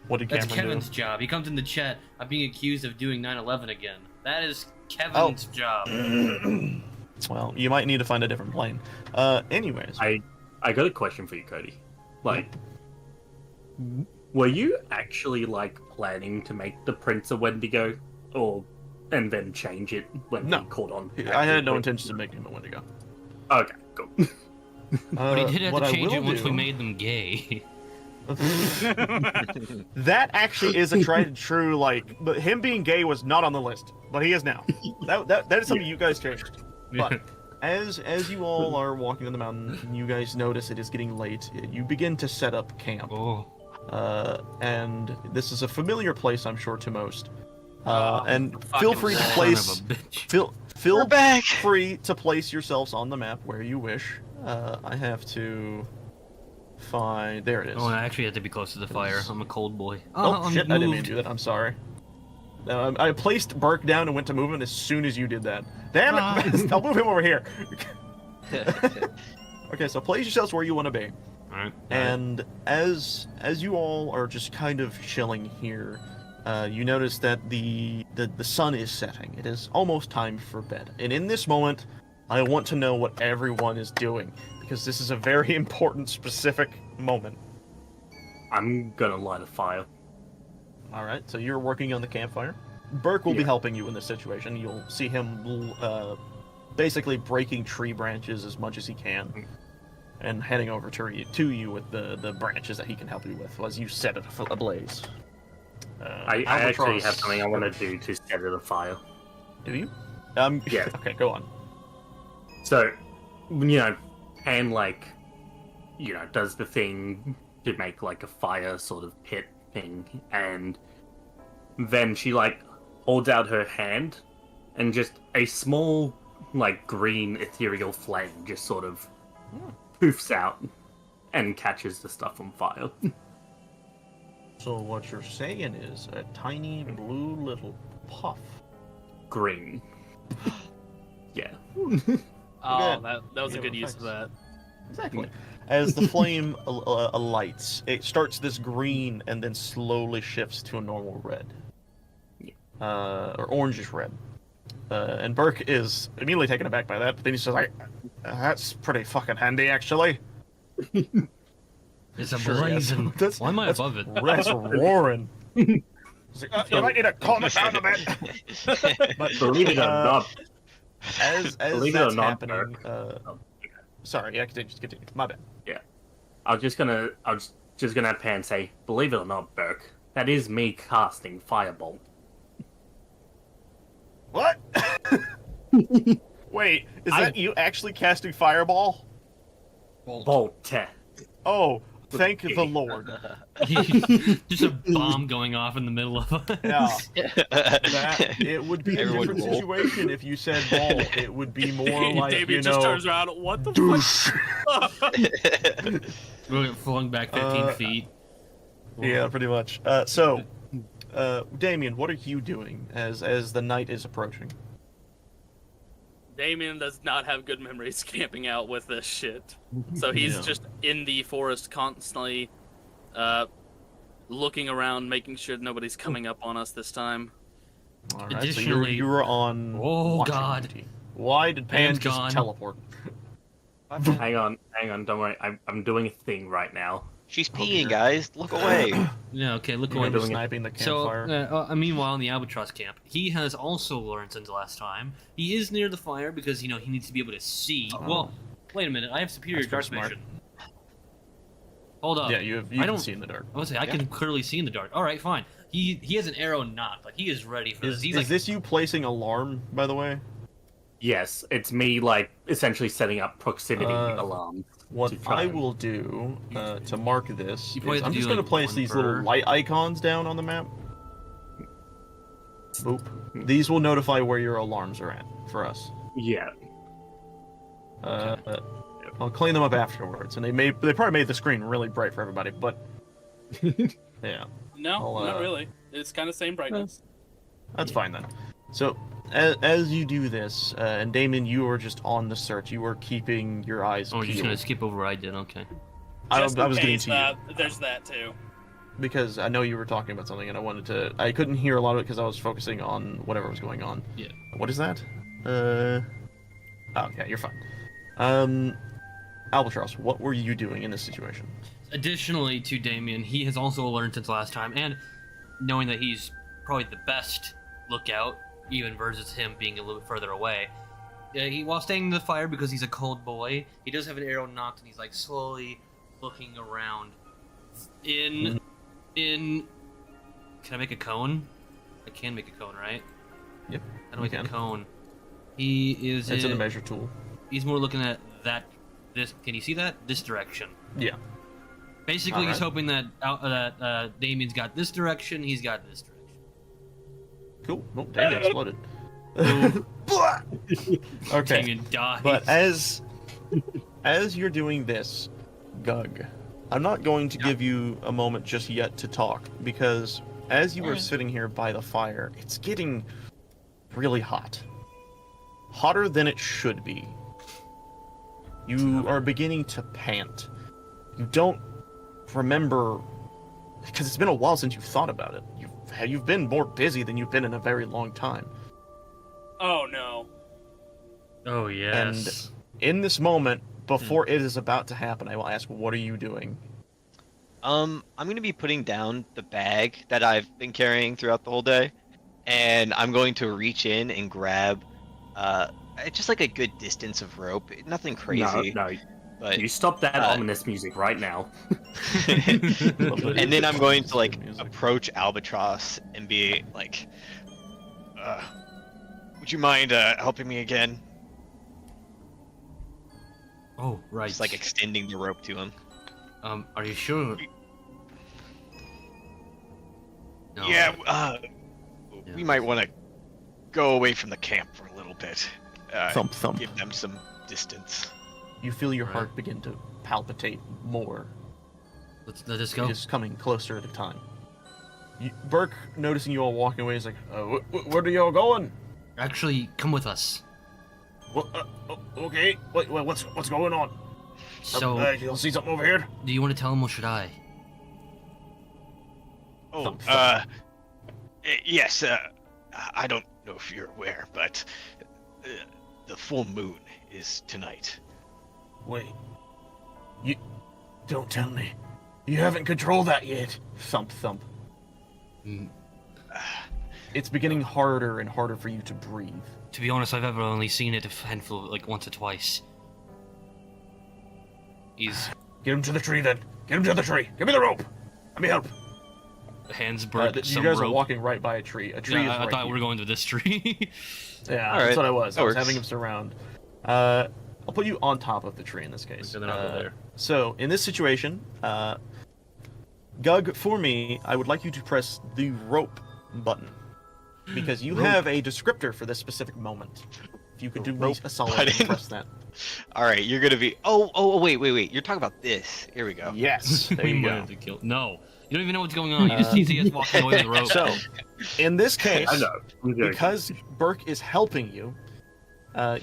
What did That's Cameron Kevin's job. He comes in the chat. I'm being accused of doing 9/11 again. That is Kevin's job. do? Well, you might need to find a different plane. Anyways. I got a question for you, Cody. Were you actually planning to make the Prince a Wendigo, and then change it when No. he caught on? I had no intentions of making him a Wendigo. Okay, cool. But he did have what to I change will it once we do- made them gay. That actually is a tried and true, like, but him being gay was not on the list, but he is now. That is something you guys changed. But as you all are walking on the mountain, and you guys notice it is getting late, you begin to set up camp. Oh. And this is a familiar place, I'm sure, to most. Oh, And fucking feel free to son of a place, feel We're back. free to place yourselves on the map where you wish. I have to find. There it is. Oh, I actually had to be close to the fire. I'm a cold boy. Oh I'm shit! I didn't mean moved. to do that. I'm sorry. I placed Burke down and went to move him as soon as you did that. Damn it! I'll move him over here. Okay, so place yourselves where you want to be. Alright. And as you all are just kind of chilling here, you notice that the sun is setting. It is almost time for bed. And in this moment, I want to know what everyone is doing because this is a very important, specific moment. I'm gonna light a fire. All right, so you're working on the campfire. Burke will be Yeah. helping you in this situation. You'll see him basically breaking tree branches as much as he can, and heading over to you with the branches that he can help you with as you set it ablaze. I actually have something I want to do. do to set it afire. Do you? Yeah. Okay, go on. So, you know, Pan, like, you know, does the thing to make, like, a fire sort of pit thing, and then she, like, holds out her hand, and just a small, like, green ethereal flame just sort of poofs out and catches the stuff on fire. So what you're saying is a tiny blue little puff. Green. Yeah. Oh, Good. that was a Yeah, good use of thanks. that. Exactly. As the flame alights, it starts this green and then slowly shifts to a normal red. Or orangish red. And Burke is immediately taken aback by that, but then he says, that's pretty fucking handy, actually. It's a Sure, yes. blazing. That's- Why am I that's- above it? That's roaring. He's like, you might need to calm it down a bit. But, Believe it or not, as believe it that's or not, happening, sorry, yeah, continue. My bad. I was just gonna have Pan say, believe it or not, Burke, that is me casting Firebolt. What? Wait, is that you actually casting Fireball? Bolt. Oh, thank the Lord. Just a bomb going off in the middle of it. Yeah, that it would be a Everyone different roll. situation if you said ball. It would be more like, Damien you just know, turns around. What the fuck? We'll get flung back 15 feet. yeah, pretty much. Damien, what are you doing as the night is approaching? Damien does not have good memories camping out with this shit. So he's Yeah. just in the forest constantly looking around, making sure nobody's coming up on us this time. All right, so Additionally- you were on. Oh, watching God. duty. Why did Pan Pan's just gone. teleport? Hang on, don't worry, I'm doing a thing right now. She's peeing, guys. Look away. Yeah, okay, look You're away. gonna be doing it. sniping the So, campfire. meanwhile, in the Albatross camp, he has also learned since the last time. He is near the fire because, he needs to be able to see. Oh. Well, wait a minute, I have superior That's dark pretty smart. vision. Hold up. Yeah, you I can don't- see in the dark. I was say I can clearly see in the dark. All right, fine. He has an arrow knocked. Like, he is ready for this. Is, He's is like, this you placing alarm, by the way? Yes, it's me, like, essentially setting up proximity alarms. What To try I and- will do to mark this You probably is have I'm to just do, going to like, place one these per- little light icons down on the map. Boop. Hmm. These will notify where your alarms are at for us. Yeah. I'll clean them up afterwards, and they probably made the screen really bright for everybody, but yeah, No, I'll, not really. It's kind of same brightness. that's fine then. So as you do this, and Damon, you are just on the search. You are keeping your eyes oh, you're just going peeled. to skip over what I did. Okay. I Just was in getting case to you. there's that too. Because I know you were talking about something, and I couldn't hear a lot of it because I was focusing on whatever was going on. Yeah. What is that? Oh, yeah, you're fine. Albatross, what were you doing in this situation? Additionally to Damien, he has also learned since last time, and knowing that he's probably the best lookout, even versus him being a little bit further away, while staying in the fire because he's a cold boy, he does have an arrow knocked, and he's like slowly looking around. In, can I make a cone? I can make a cone, right? Yep. How do I make a cone? He is. It's in the measure tool. He's more looking at that. This. Can you see that? This direction. Yeah. Basically, he's hoping that Damien's got this direction. He's got this direction. Cool. Oh, Damien exploded. Okay. Damien dies. But as you're doing this, Gug, I'm not going to give you a moment just yet to talk, because as you are sitting here by the fire, it's getting really hot. Hotter than it should be. You are beginning to pant. You don't remember, because it's been a while since you've thought about it. You've been more busy than you've been in a very long time. Oh no. Oh yes. And in this moment, before it is about to happen, I will ask, what are you doing? I'm gonna be putting down the bag that I've been carrying throughout the whole day, and I'm going to reach in and grab, just like a good distance of rope. Nothing crazy. No, but you stop that ominous music right now. and then I'm going to like approach Albatross and be like, would you mind helping me again? Oh right. Just like extending the rope to him. Are you sure? No. Yeah, we might want to go away from the camp for a little bit. Thump, thump. Give them some distance. You feel your heart begin to palpitate more. Let us go. It is coming closer at a time. Burke, noticing you all walking away, is like, where are y'all going? Actually, come with us. Okay. What's going on? So, You'll see something over here? do you want to tell him or should I? Oh, yes, I don't know if you're aware, but the full moon is tonight. Wait. You... Don't tell me. You haven't controlled that yet. Thump, thump. Mm. It's beginning harder and harder for you to breathe. To be honest, I've ever only seen it a handful, like once or twice. He's Get him to the tree, then. Get him to the tree. Give me the rope. Let me help. hands broke. You some guys rope. are walking right by a tree. A tree Yeah, is I right thought we here. were going to this tree. Yeah, All right. that's what I was. That I was works. having him surround. I'll put you on top of the tree in this case. So then I'll go there. So, in this situation, Gug, for me, I would like you to press the rope button. Because you have a descriptor for this specific moment. If you could do me rope a solid button? and press that. All right, you're gonna be. Oh, wait. You're talking about this. Here we go. Yes, there We you might go. have to kill. No, you don't even know what's going on. You just see us walking away with the rope. So, in this case, I know. because Burke is helping you,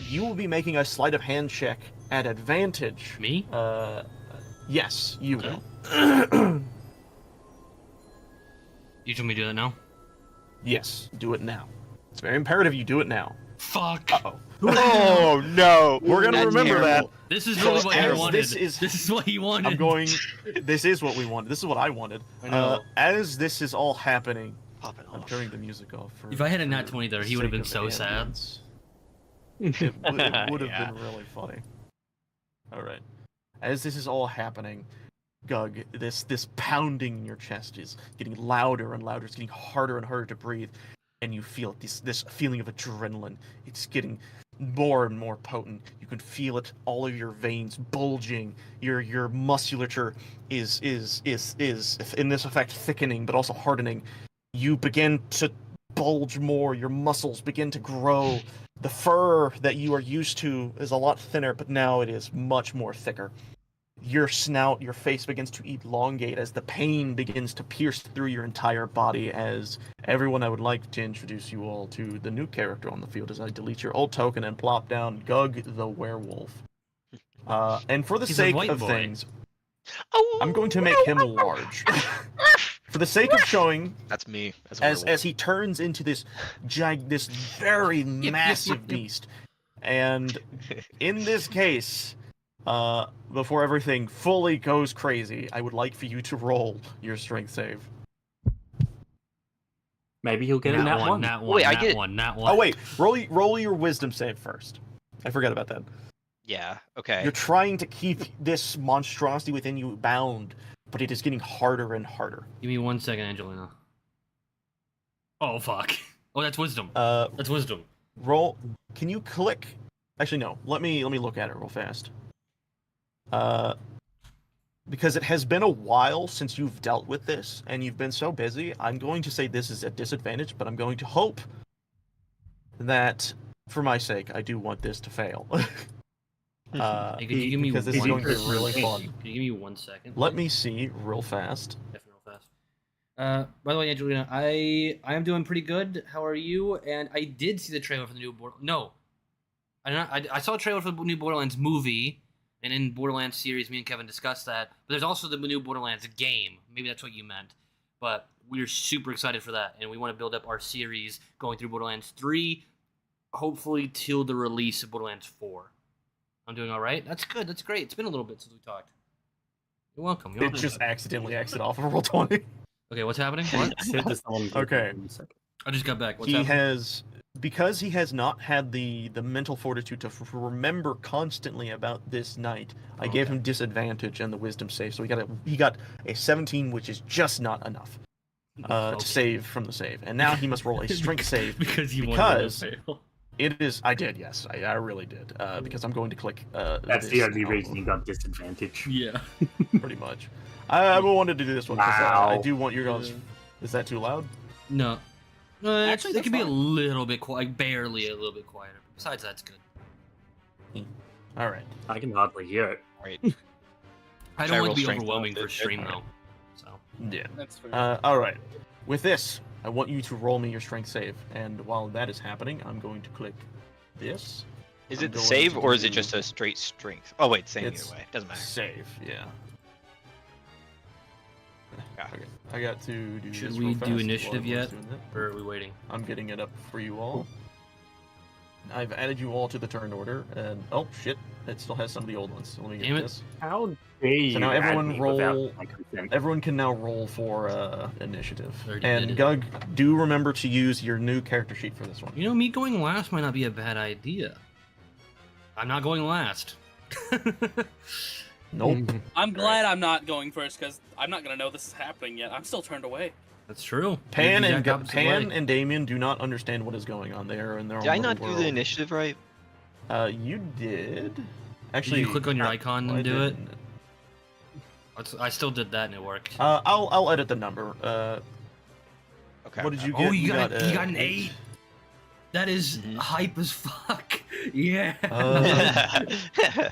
you will be making a sleight of hand check at advantage. Me? Yes, you will. You told me to do that now? Yes, do it now. It's very imperative you do it now. Fuck. Uh-oh. Oh no! We're gonna That's remember terrible. This is really what as you wanted. this is- This is what you wanted. I'm going. This is what we wanted. This is what I wanted. I know. As this is all happening, Pop it I'm off. turning the music off. For, If I had a nat for 20 there, the he would have sake been so of sad. ambience. It would have Yeah. been really funny. All right. As this is all happening, Gug, this pounding in your chest is getting louder and louder. It's getting harder and harder to breathe, and you feel this feeling of adrenaline. It's getting more and more potent. You can feel it. All of your veins bulging. Your musculature is in this effect thickening, but also hardening. You begin to bulge more. Your muscles begin to grow. The fur that you are used to is a lot thinner, but now it is much more thicker. Your snout, your face begins to elongate as the pain begins to pierce through your entire body. As everyone, I would like to introduce you all to the new character on the field as I delete your old token and plop down Gug the Werewolf. And for the He's a sake white of boy. things, Oh, I'm going to make him large. For the sake of showing, That's me. As, a as werewolf. he turns into this this very massive beast. And in this case, before everything fully goes crazy, I would like for you to roll your strength save. Maybe he'll get a Nat nat one, one. nat one, Wait, I nat get- one, nat one. Oh wait, roll your wisdom save first. I forgot about that. Yeah. Okay. You're trying to keep this monstrosity within you bound, but it is getting harder and harder. Give me 1 second, Angelina. Oh fuck. Oh, that's wisdom. Uh, That's wisdom. roll. Can you click? Actually, no. Let me look at it real fast. Because it has been a while since you've dealt with this, and you've been so busy, I'm going to say this is a disadvantage, but I'm going to hope that, for my sake, I do want this to fail. Hey, could you give me because this is one going to be really second? fun. Could you give me 1 second? Let me see real fast. Definitely real fast. By the way, Angelina, I am doing pretty good. How are you? And I did see the trailer for the new No, I saw a trailer for the new Borderlands movie, and in Borderlands series, me and Kevin discussed that. But there's also the new Borderlands game. Maybe that's what you meant. But we're super excited for that, and we want to build up our series going through Borderlands 3, hopefully till the release of Borderlands 4. I'm doing all right. That's good. That's great. It's been a little bit since we talked. You're welcome. You're It welcome. just accidentally exited off of Roll20. Okay, what's happening? What? Okay. I just got back. What's He happening? has, because he has not had the mental fortitude to remember constantly about this night. I gave Okay. him disadvantage and the wisdom save, so he got a 17, which is just not enough Okay. to save from the save, and now he must roll a strength save. because you because- wanted to fail. It is. I did. Yes, I really did. Because I'm going to click. That's this the only now, reason you got disadvantage. Yeah. Pretty much. I wanted to do this one because I Wow. do want your guys. Is that too loud? No. Actually, Actually, it that's can be a fine. little bit quiet, barely a little bit quieter. Besides, that's good. All right. I can hardly hear it. Right. I Should I don't want roll to be strength overwhelming on for it? stream Alright. though. So Yeah. That's fair. All right. With this, I want you to roll me your strength save, and while that is happening, I'm going to click this. Is I'm it the going save to or is it do- just a straight strength? Oh wait, same It's either way. Doesn't matter. Save. Yeah. Yeah. Okay. I got to do. Should this we real do fast while initiative everyone's yet? doing that. or are we waiting? I'm getting it up for you all. I've added you all to the turn order, and oh shit, it still has some of the old ones. So let me get Damn it. this. How dare you? now add everyone me roll- without my consent? Everyone can now roll for initiative. Already And did it. Gug, do remember to use your new character sheet for this one. You know, me going last might not be a bad idea. I'm not going last. Nope. I'm glad I'm not going first because I'm not gonna know this is happening yet. I'm still turned away. That's true. Pan Maybe and Jack opposite Pan way. and Damien do not understand what is going on there in their own Did I little not do world. the initiative right? You did. Did Actually, you click on your icon I and do it? didn't. I still did that and it worked. I'll edit the number. Okay. What did you Oh, get? you got an 8. 8. That is Mhm. hype as fuck. Yeah.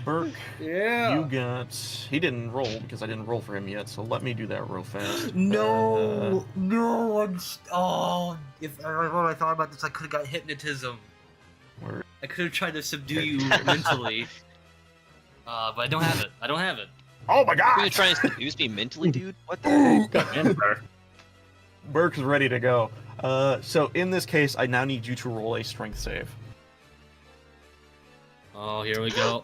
Burke, yeah. you got. He didn't roll because I didn't roll for him yet. So let me do that real fast. No, no, oh, if I thought about this, I could have got hypnotism. Where- I could have tried to subdue you mentally. But I don't have it. I don't have it. Oh my You're gonna god! try and seduce me mentally, dude? What the heck? Remember, Burke's ready to go. So in this case, I now need you to roll a strength save. Oh, here we go.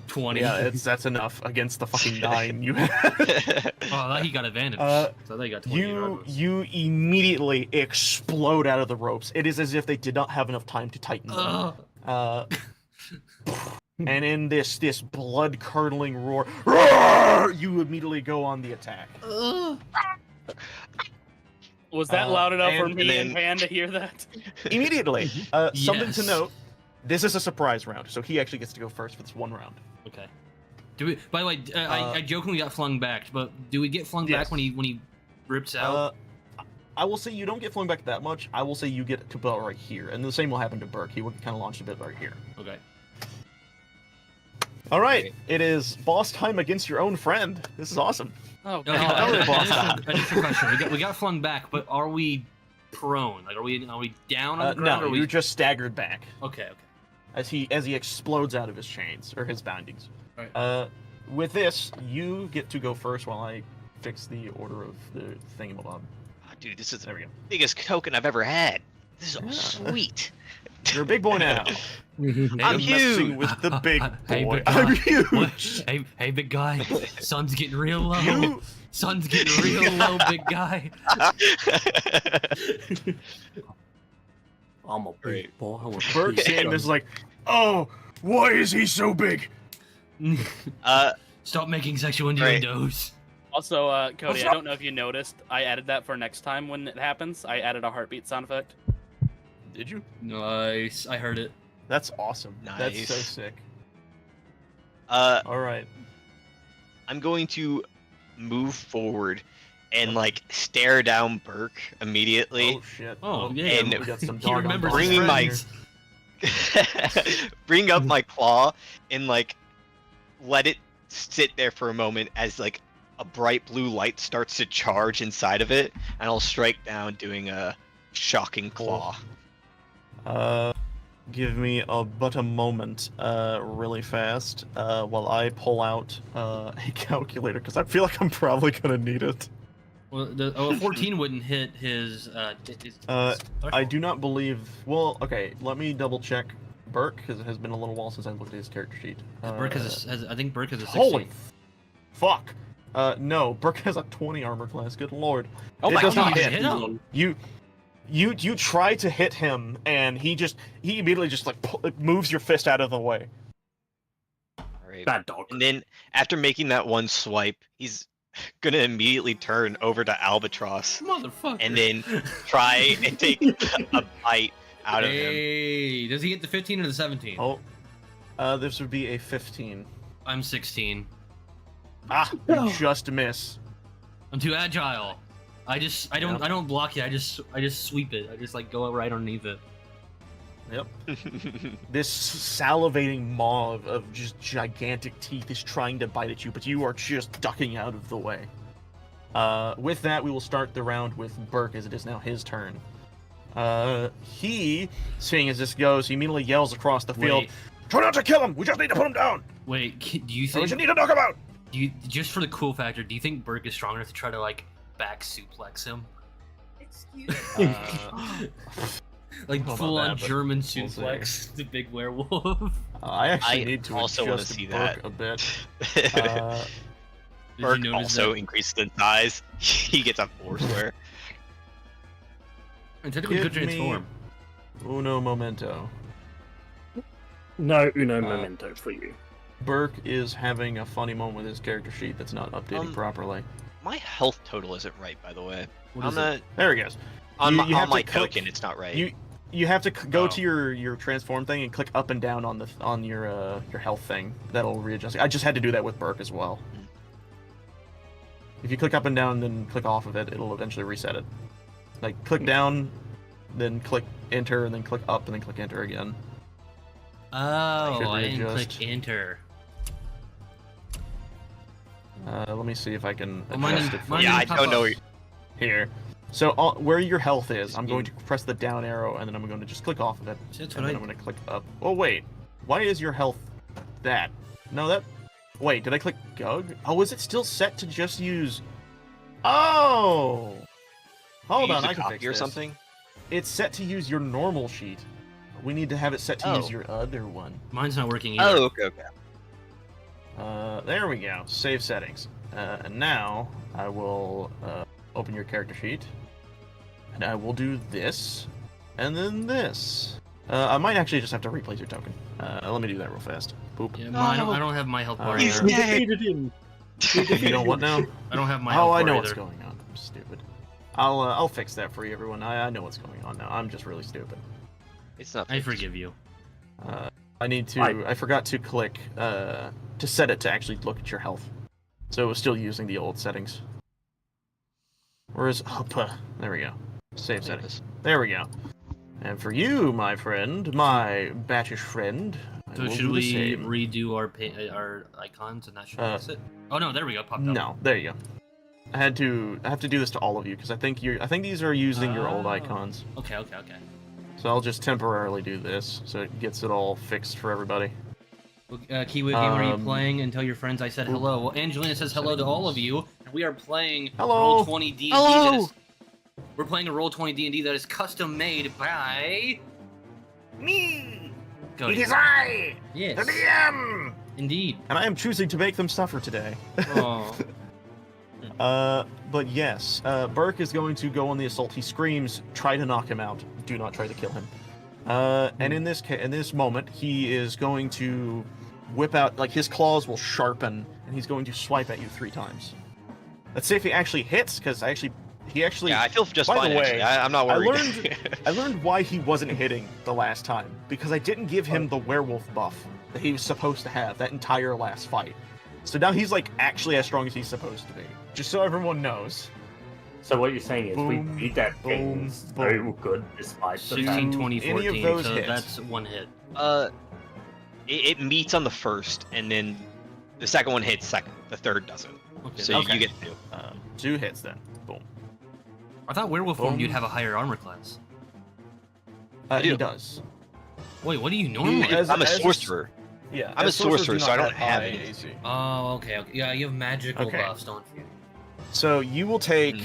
20. Yeah, that's enough against the fucking 9 you had. Oh, that he got advantage. Uh, So they got 20 regardless. you immediately explode out of the ropes. It is as if they did not have enough time to tighten them. Ugh. And in this blood curdling roar, roar, you immediately go on the attack. Ugh. Was that loud enough for and me then- and Pan to hear that? Immediately. Something to Yes. note: this is a surprise round, so he actually gets to go first for this one round. Okay. Do we? By the way, I jokingly got flung back, but do we get flung Yes. back when he rips out? I will say you don't get flung back that much. I will say you get to about right here, and the same will happen to Burke. He would kind of launch a bit right here. Okay. All right, Okay. it is boss time against your own friend. This is awesome. Oh No, god. really boss time. Initial question. We got flung back, but are we prone? Like, are we down on the ground? No, or are we... you're just staggered back Okay. as he explodes out of his chains or his bindings. Alright. With this, you get to go first while I fix the order of the thingamabob. Oh, dude, this is the There we go. biggest token I've ever had. This is Yeah. sweet. You're a big boy now. Hey, I'm huge. messing with the big Hey, boy. big I'm guy. huge. Hey, big guy. Sun's getting real low. You, Sun's getting real low, big guy. I'm a Great. big boy. Burke's game is like, oh, Why is he so big? Stop making sexual Right. innuendos. Also, Cody, What's I up? don't know if you noticed, I added that for next time when it happens. I added a heartbeat sound effect. Did you? Nice. I heard it. That's awesome. That's so Nice. sick. Uh, All right. I'm going to move forward and like stare down Burke immediately, Oh shit. Oh, yeah. and we got some He doggone remembers bosses bringing his my- friends. bring up my claw and like let it sit there for a moment as like a bright blue light starts to charge inside of it, and I'll strike down doing a shocking claw. Give me but a moment, really fast, while I pull out a calculator, because I feel like I'm probably gonna need it. Well, a 14 wouldn't hit his. I threshold. do not believe. Well, okay, let me double check Burke, because it has been a little while since I looked at his character sheet. Burke has I think Burke has a 16. Holy fuck! No, Burke has a 20 armor class. Good lord. Oh It my does god! not you hit. hit him. You try to hit him, and he immediately just like moves your fist out of the way. Alright. Bad dog. And then after making that one swipe, he's gonna immediately turn over to Albatross Motherfucker. and then try and take a bite out of him. Hey, does he get the 15 or the 17? Oh, this would be a 15. I'm 16. Ah, you just miss. I'm too agile. I don't Yep. I don't block it. I just sweep it. I just like go right underneath it. Yep. This salivating maw of just gigantic teeth is trying to bite at you, but you are just ducking out of the way. With that, we will start the round with Burke, as it is now his turn. He, seeing as this goes, he immediately yells across the field, Wait, "Try not to kill him! We just need to put him down! wait. Do you We think just need to knock him out!" just for the cool factor? Do you think Burke is strong enough to try to like back suplex him? Excuse me. Like I don't know full about on that, but German we'll see. suplex the big werewolf. I actually I need to also wanna adjust see Burke that. a bit. Did Burke you notice also that? increases in size. He gets a four square. And technically could Give me- transform. Uno momento. No Uno memento for you. Burke is having a funny moment with his character sheet that's not updating properly. My health total isn't right, by the way. What On is the it? There he goes. on You- my, you on have my to click- token, it's not right. You have to go Oh. to your transform thing and click up and down on your health thing. That'll readjust. I just had to do that with Burke as well. If you click up and down, then click off of it, it'll eventually reset it. Like click down, then click enter, and then click up, and then click enter again. Oh, should I didn't readjust. click enter. Let me see if I can Well, mine adjust didn't- it for mine you. Yeah, I didn't pop don't know. up. where you- Here. So where your health is, I'm going to press the down arrow, and then I'm going to just click off of it. See, that's And what then I. I'm going to click up. Oh wait, why is your health that? No, that. Wait, did I click Gug? Oh, is it still set to just use? Oh. Hold you on, use a I can copy fix or this. something. It's set to use your normal sheet. We need to have it set to use Oh. your other one. Mine's not working either. Oh, okay. There we go. Save settings. And now I will open your character sheet, and I will do this, and then this. I might actually just have to replace your token. Let me do that real fast. Boop. Yeah, mine, I don't have my health bar He's either. We defeated him. You don't what now? I don't have my Oh, health I bar know what's either. going on. I'm stupid. I'll fix that for you, everyone. I know what's going on now. I'm just really stupid. It's not. I forgive you. I need to. I forgot to click to set it to actually look at your health. So it was still using the old settings. Whereas there we go. Save settings. There we go. And for you, my friend, my batchish friend, I So will should do the we same. redo our icons and that should fix it? Oh no, there we go. Popped up. No, there you go. I have to do this to all of you because I think these are using your old Oh. icons. Okay. So I'll just temporarily do this so it gets it all fixed for everybody. Kiwi, what game are you Um, playing? And tell your friends I said hello. Well, Angelina says hello to all of you, and we are playing Hello. Roll 20 D&D. Hello. We're playing a Roll 20 D&D that is custom made by Me! Go. It is I, Yes, the DM! indeed. And I am choosing to make them suffer today. Oh. But yes, Burke is going to go on the assault. He screams, try to knock him out. Do not try to kill him. And in this moment, he is going to whip out, like, his claws will sharpen, and he's going to swipe at you 3 times. Let's see if he actually hits, because he actually. Yeah, I feel just By fine. the way, Actually, I'm not worried. I learned why he wasn't hitting the last time, because I didn't give him the werewolf buff that he was supposed to have that entire last fight. So now he's like actually as strong as he's supposed to be. Just so everyone knows. So what you're saying is we Boom, beat that boom, thing so boom. good despite the 16, fact. 20, Any of 14, those so hits. that's 1 hit. It meets on the first, and then the second one hits second. The third doesn't. Okay, So Okay. you get 2. 2 hits then. Boom. I thought werewolf form Boom. you'd have a higher armor class. He do. does. Wait, what do you normally? As- I'm a as- sorcerer. Yeah. I'm a as sorcerers sorcerer, do so I not don't have high any. AC. Oh, okay. Yeah, you have magical Okay. buffs, don't you? So you will take,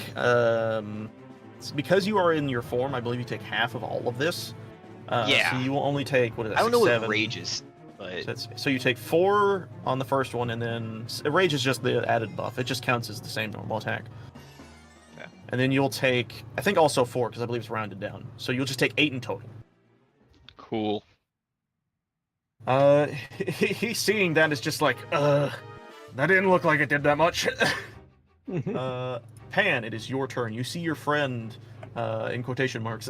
because you are in your form, I believe you take half of all of this. Yeah. So you will only take, what is that, I don't know 7? what rage is, but So you take 4 on the first one, and then rage is just the added buff. It just counts as the same normal attack. Okay. And then you'll take, I think also 4, because I believe it's rounded down. So you'll just take 8 in total. cool. He's seeing that as just like, that didn't look like it did that much. Pan, it is your turn. You see your friend, in quotation marks,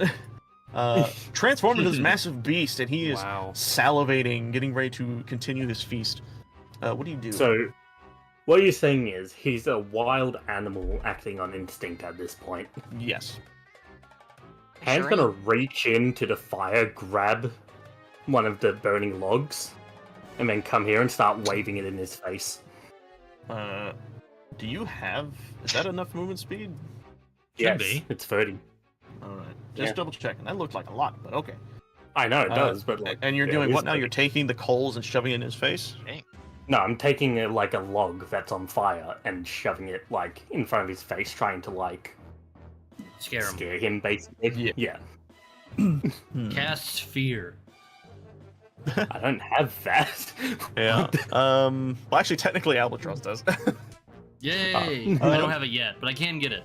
transform into this massive beast, and he is Wow. salivating, getting ready to continue his feast. What do you do? So what you're saying is he's a wild animal acting on instinct at this point. Yes. Hand's Sure. gonna reach into the fire, grab one of the burning logs, and then come here and start waving it in his face. Do you have? Is that enough movement speed? Yes, be. it's 30. All right. Just Yeah. double checking. That looked like a lot, but okay. I know it does, but like, And you're yeah, doing it what is now? 30. You're taking the coals and shoving it in his face? No, I'm taking like a log that's on fire and shoving it like in front of his face, trying to like Scare him. scare him, basically. Yeah. Cast fear. I don't have that. Yeah. Well, actually, technically, Albatross does. Yay! Uh, I don't have it yet, but I can get it.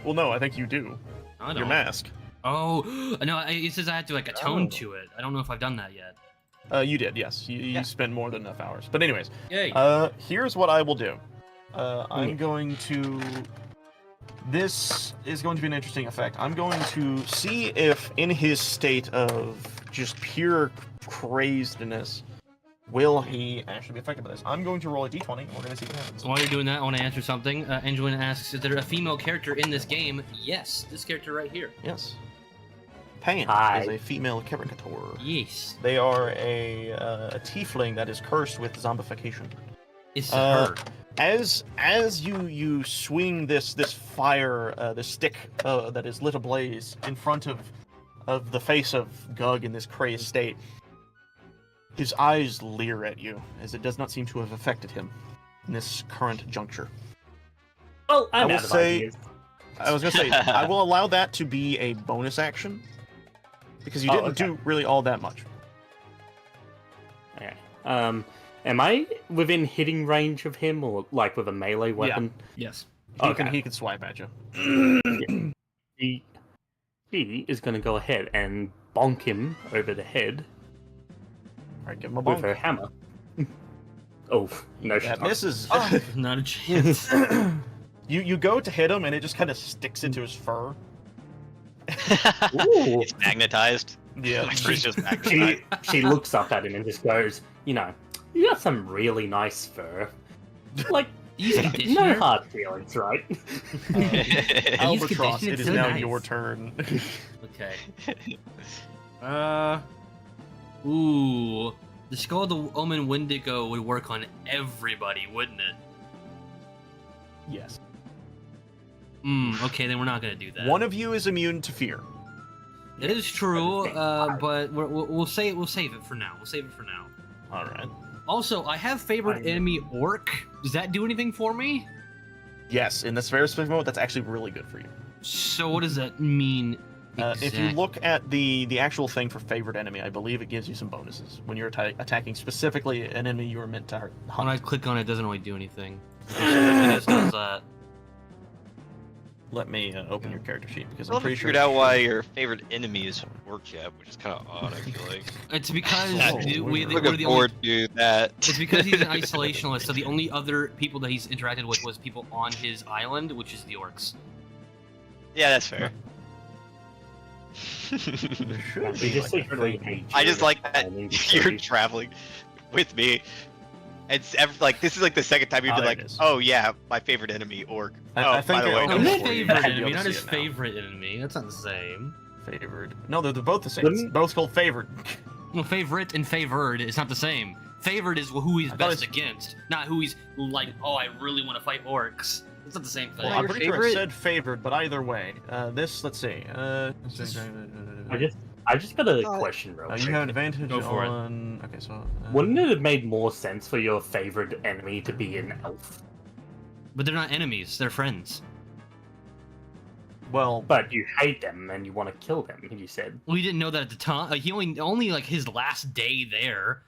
Well, no, I think you do. I don't. Your mask. Oh, no, it says I have to like atone Oh. to it. I don't know if I've done that yet. You did, yes. You Yeah. spent more than enough hours. But anyways, Yay. here's what I will do. I'm going to. This is going to be an interesting effect. I'm going to see if, in his state of just pure crazedness, will he actually be affected by this. I'm going to roll a d20, and we're going to see what happens. While you're doing that, I want to answer something. Angelina asks, is there a female character in this game? Yes, this character right here. Yes. Pan Hi. is a female caricature. Yes. They are a tiefling that is cursed with zombification. It's Uh, her. As you swing this fire, this stick that is lit ablaze in front of the face of Gug in this crazed state, his eyes leer at you, as it does not seem to have affected him in this current juncture. Well, I I'm will out of say- ideas. I was gonna say I will allow that to be a bonus action because you Oh, didn't okay. do really all that much. Okay. Am I within hitting range of him, or like with a melee weapon? Yes. Okay. He can swipe at you. He is going to go ahead and bonk him over the head All right, give him a with bonk. her hammer. Oh no! That misses. Not a chance. You go to hit him, and it just kind of sticks into his fur. Ooh. It's magnetized. Yeah. My fur's just magnetized. she looks up at him and just goes, you got some really nice fur. Like, Use no conditioner. hard feelings, right? Albatross, conditioner, it is so now nice. your turn. Okay. Ooh. The Skull of the Omen Wendigo would work on everybody, wouldn't it? Yes. Okay, then we're not gonna do that. One of you is immune to fear. It is true, Alright. but we'll save it for now. We'll save it for now. All right. Also, I have favorite Fine. enemy Orc. Does that do anything for me? Yes, in this very specific moment, that's actually really good for you. So what does that mean? If you look at the actual thing for favorite enemy, I believe it gives you some bonuses when you're attacking specifically an enemy you were meant to When I hunt. click on it, it doesn't really do anything. It just does that. let me open your character sheet because I I'm haven't pretty sure. figured out why your favorite enemy is orc yet, which is kind of odd. I feel like. It's because Oh, we're weird. the Looking only. forward to that. It's because he's an isolationist, so the only other people that he's interacted with was people on his island, which is the orcs. Yeah, that's fair. There should We be just like a secretly thing. hate I you just like that and you're traveling with me. It's like this is like the second time you've been there like, it is. oh yeah, my favorite enemy, orc. I oh, think by the I way, opened No, it his for you. favorite You should be enemy, able not to his see it now. favorite enemy. That's not the same. Favored. No, they're both the same. Wouldn't- It's both called favored. Well, favorite and favored is not the same. Favored is who he's I thought best it's- against, not who he's like. Oh, I really want to fight orcs. It's not the same thing. Well, Well, I'm your pretty sure favorite- it said favored, but either way, let's see. I just got a Oh. question, real quick. You have an advantage Go for it. on. Okay, so. Wouldn't it have made more sense for your favorite enemy to be an elf? But they're not enemies; they're friends. Well, But you hate them and you want to kill them, you said. We didn't know that at the time. He only like his last day there.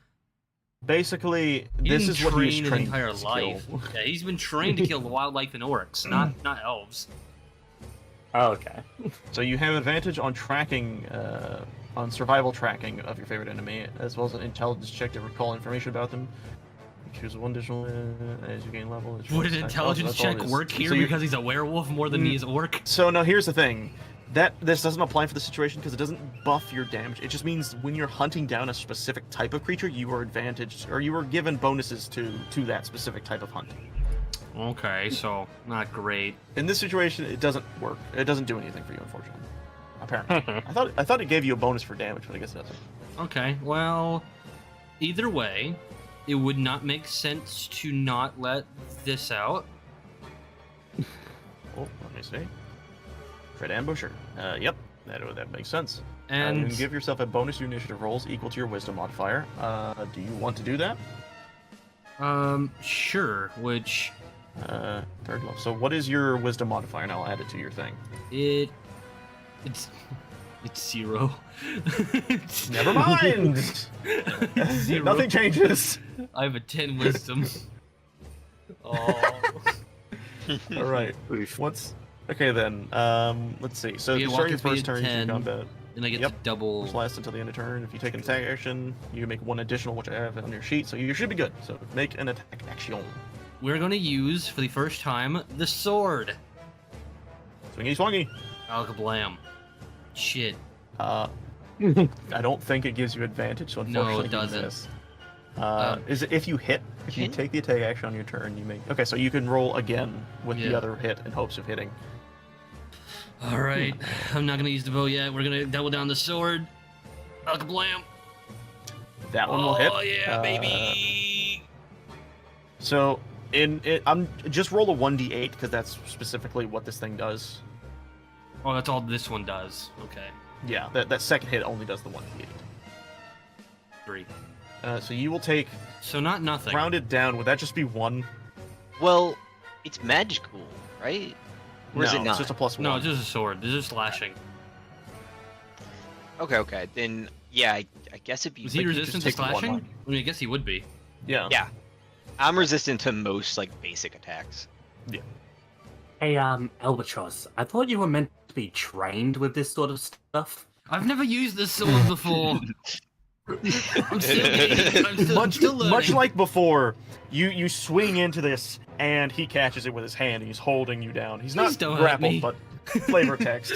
basically, He this didn't is what train he's his trained entire to life. kill. Yeah, he's been trained to kill wildlife and orcs, not elves. Oh, okay. So you have advantage on tracking, on survival tracking of your favorite enemy, as well as an intelligence check to recall information about them. You choose one additional as you gain level. Would an intelligence That's all it check is. work here So you- because he's a werewolf more than he is orc? So now here's the thing. This doesn't apply for the situation because it doesn't buff your damage. It just means when you're hunting down a specific type of creature, you are advantaged or you are given bonuses to that specific type of hunting. Okay, so not great. In this situation, it doesn't work. It doesn't do anything for you, unfortunately. Apparently, I thought it gave you a bonus for damage, but I guess it doesn't. Okay, well, either way, it would not make sense to not let this out. Oh, let me see. Crit ambusher. Yep, that makes sense. You And can give yourself a bonus to your initiative rolls equal to your wisdom modifier. Do you want to do that? sure, which Third level. So what is your wisdom modifier? And I'll add it to your thing. it's 0. Never mind. It's 0. Nothing changes. I have a 10 wisdom. Oh. All right. What's okay then? Let's see. So You you get start your walking first speed, turn, you 10. shoot combat. And I get Yep. to double. Which lasts until the end of turn. If you take an attack action, you make one additional, which I have on your sheet. So you should be good. So make an attack action. We're gonna use for the first time the sword. Swingy swingy. Alkablam. Shit. I don't think it gives you advantage, so No, it unfortunately you doesn't. miss. Uh, Is it if you hit? If you Can- take the attack action on your turn, you make. Okay, so you can roll again with the Yeah. other hit in hopes of hitting. All right. I'm not gonna use the bow yet. We're gonna double down the sword. Alkablam. That one will hit. Oh yeah, baby. So I'm just roll a 1d8 because that's specifically what this thing does. Oh, that's all this one does. Okay. Yeah, that second hit only does the 1d8. 3. So you will take So not nothing. rounded down. Would that just be one? Well, it's magical, right? Or is no, it not? it's just a plus No, one. it's just a sword. It's just slashing. Okay. Then yeah, I guess it'd be. Is he you resistant to just take one slashing? line. I mean, I guess he would be. Yeah. Yeah. I'm resistant to most like basic attacks. Hey, Albatross, I thought you were meant to be trained with this sort of stuff. I've never used this sword before. I'm still learning. Much like before, you swing into this and he catches it with his hand and he's holding you down. He's Please not don't hurt me. grappled, but flavor text.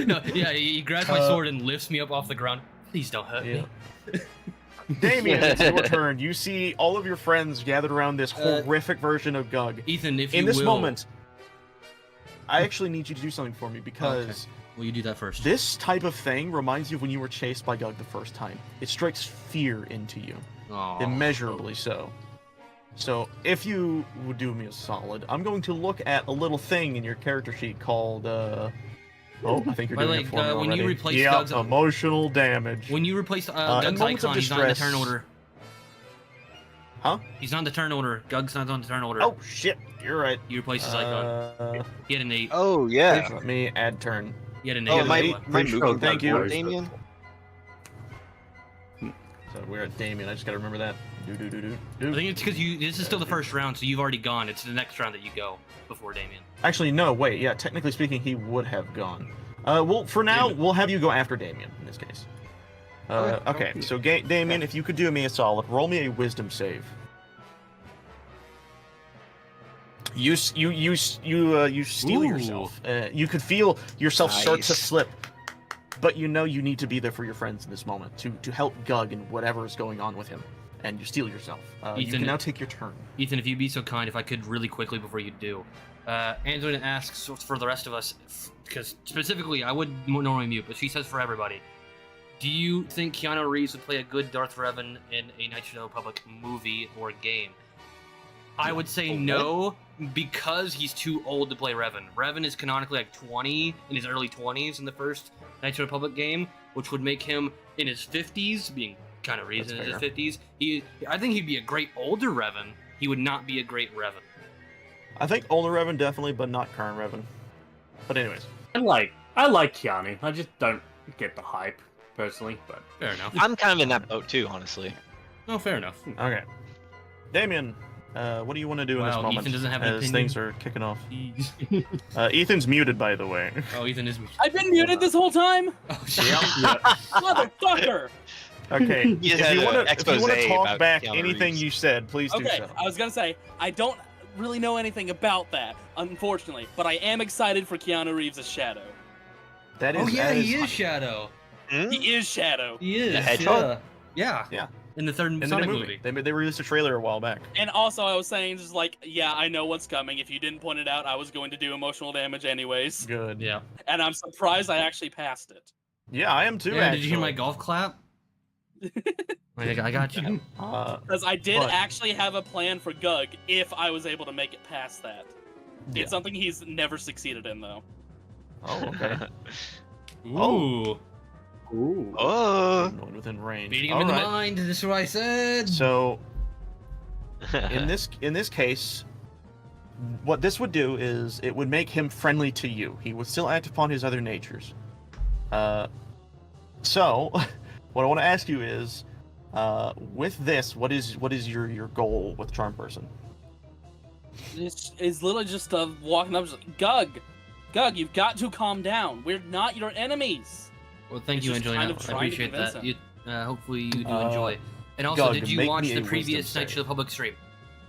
No, yeah, he grabs my sword and lifts me up off the ground. Please don't hurt me. Damien, it's your turn. You see all of your friends gathered around this horrific version of Gug. Ethan, if you In this will, moment, I actually need you to do something for me because will you do that first? this type of thing reminds you of when you were chased by Gug the first time. It strikes fear into you, Aw. immeasurably so. So, if you would do me a solid, I'm going to look at a little thing in your character sheet called, Oh, I think you're By the doing way, it for me when you already. replace Yeah, Gug's- emotional damage. When you replace in Gug's moments of icon, he's not in the distress- turn order. Huh? He's not in the turn order. Gug's not on the turn order. Oh, shit, you're right. You replace his icon. He had an 8. Oh yeah. Let me add turn. He had an 8. Oh, Yeah, am I eight. moving sure thank forward, you. Damien? So we're at Damien, I just gotta remember that. I think it's because this is still the first round, so you've already gone. It's the next round that you go before Damien. Actually, no, wait. Yeah, technically speaking, he would have gone. Well, for now, Damien. we'll have you go after Damien in this case. Okay, so Damien, if you could do me a solid, roll me a wisdom save. You steal yourself. You could feel yourself start to Nice. slip, but you know you need to be there for your friends in this moment to help Gug and whatever is going on with him, and you steal yourself. You Ethan- can now take your turn. Ethan, if you'd be so kind, if I could really quickly before you do. Angelina asks for the rest of us, because specifically I would normally mute, but she says for everybody. Do you think Keanu Reeves would play a good Darth Revan in a Knights of the Old Republic movie or game? I would say no, because he's too old to play Revan. Revan is canonically like 20, in his early 20s in the first Knights of the Republic game, which would make him in his 50s, being kind of Reeves in his 50s. I think he'd be a great older Revan. He would not be a great Revan. I think older Revan definitely, but not current Revan. But anyways, I like Keanu. I just don't get the hype personally, but Fair enough. I'm kind of in that boat too, honestly. No, fair enough. okay. Damien, what do you want to do in this Wow, moment Ethan doesn't have an as opinion? things are kicking off? Ethan's muted, by the way. Oh, Ethan is. I've been muted this whole time. Oh shit. Motherfucker. Okay, You if had you an want to expose talk about back Keanu anything Reeves. you said, please do Okay, so. I was gonna say I don't really know anything about that, unfortunately, but I am excited for Keanu Reeves' Shadow. That is, Oh yeah, that he is Shadow. Hmm? He is Shadow. He is. The hedgehog? Yeah. Yeah. In the third in the Sonic new movie. movie. They released a trailer a while back. And also, I was saying, just like, yeah, I know what's coming. If you didn't point it out, I was going to do emotional damage anyways. Good. Yeah. And I'm surprised I actually passed it. Yeah, I am too. Yeah, actually. did you hear my golf clap? I got you. Because I did But- actually have a plan for Gug if I was able to make it past that. Yeah. It's something he's never succeeded in, though. Oh, okay. Ooh. ooh. Oh. No one within range. Beating him in Alright. the mind. This is what I said. So in this case, what this would do is it would make him friendly to you. He would still act upon his other natures. So what I want to ask you is, with this, what is your goal with Charm Person? It's literally just walking up, just like, Gug, you've got to calm down. We're not your enemies. Well, thank It's you, just Angelina. kind of I trying to appreciate convince that. him. Hopefully you do Uh, enjoy. And also, Gug, did you make watch me the a previous wisdom Knights of save. the Public stream?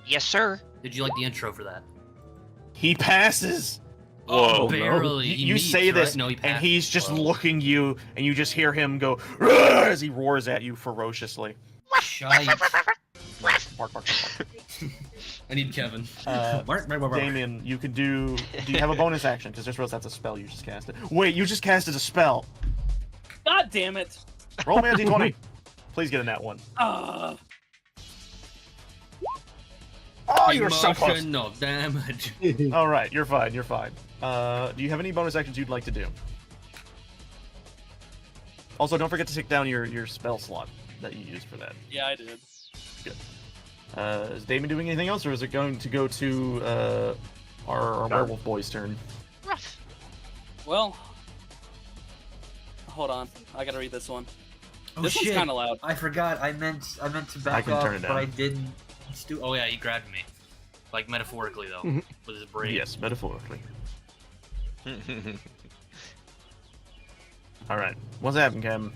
Yes, sir. Did you like the intro for that? He passes. Whoa. Barely. He You meets, say this, right? No, he and passed. he's just Whoa. looking you, and you just hear him go "Roar!" as he roars at you ferociously. Shite. Bark, bark, bark. I need Kevin. Bark, Damien, you can do. Do you have a bonus action? Because just realized that's a spell you just casted. Wait, you just casted a spell. God damn it. Roll me a d20. Please get in that one. Oh, you're so close. Emotional damage. All right, you're fine. You're fine. Do you have any bonus actions you'd like to do? Also, don't forget to take down your spell slot that you used for that. Yeah, I did. Is Damon doing anything else, or is it going to go to our werewolf boy's turn? Well, hold on. I gotta read this one. Oh This one's shit! kind of loud. I forgot. I meant to back can off, turn it but down. I didn't. Oh yeah, he grabbed me, like metaphorically though, with his brain. Yes, metaphorically. All right, what's happening, Cam?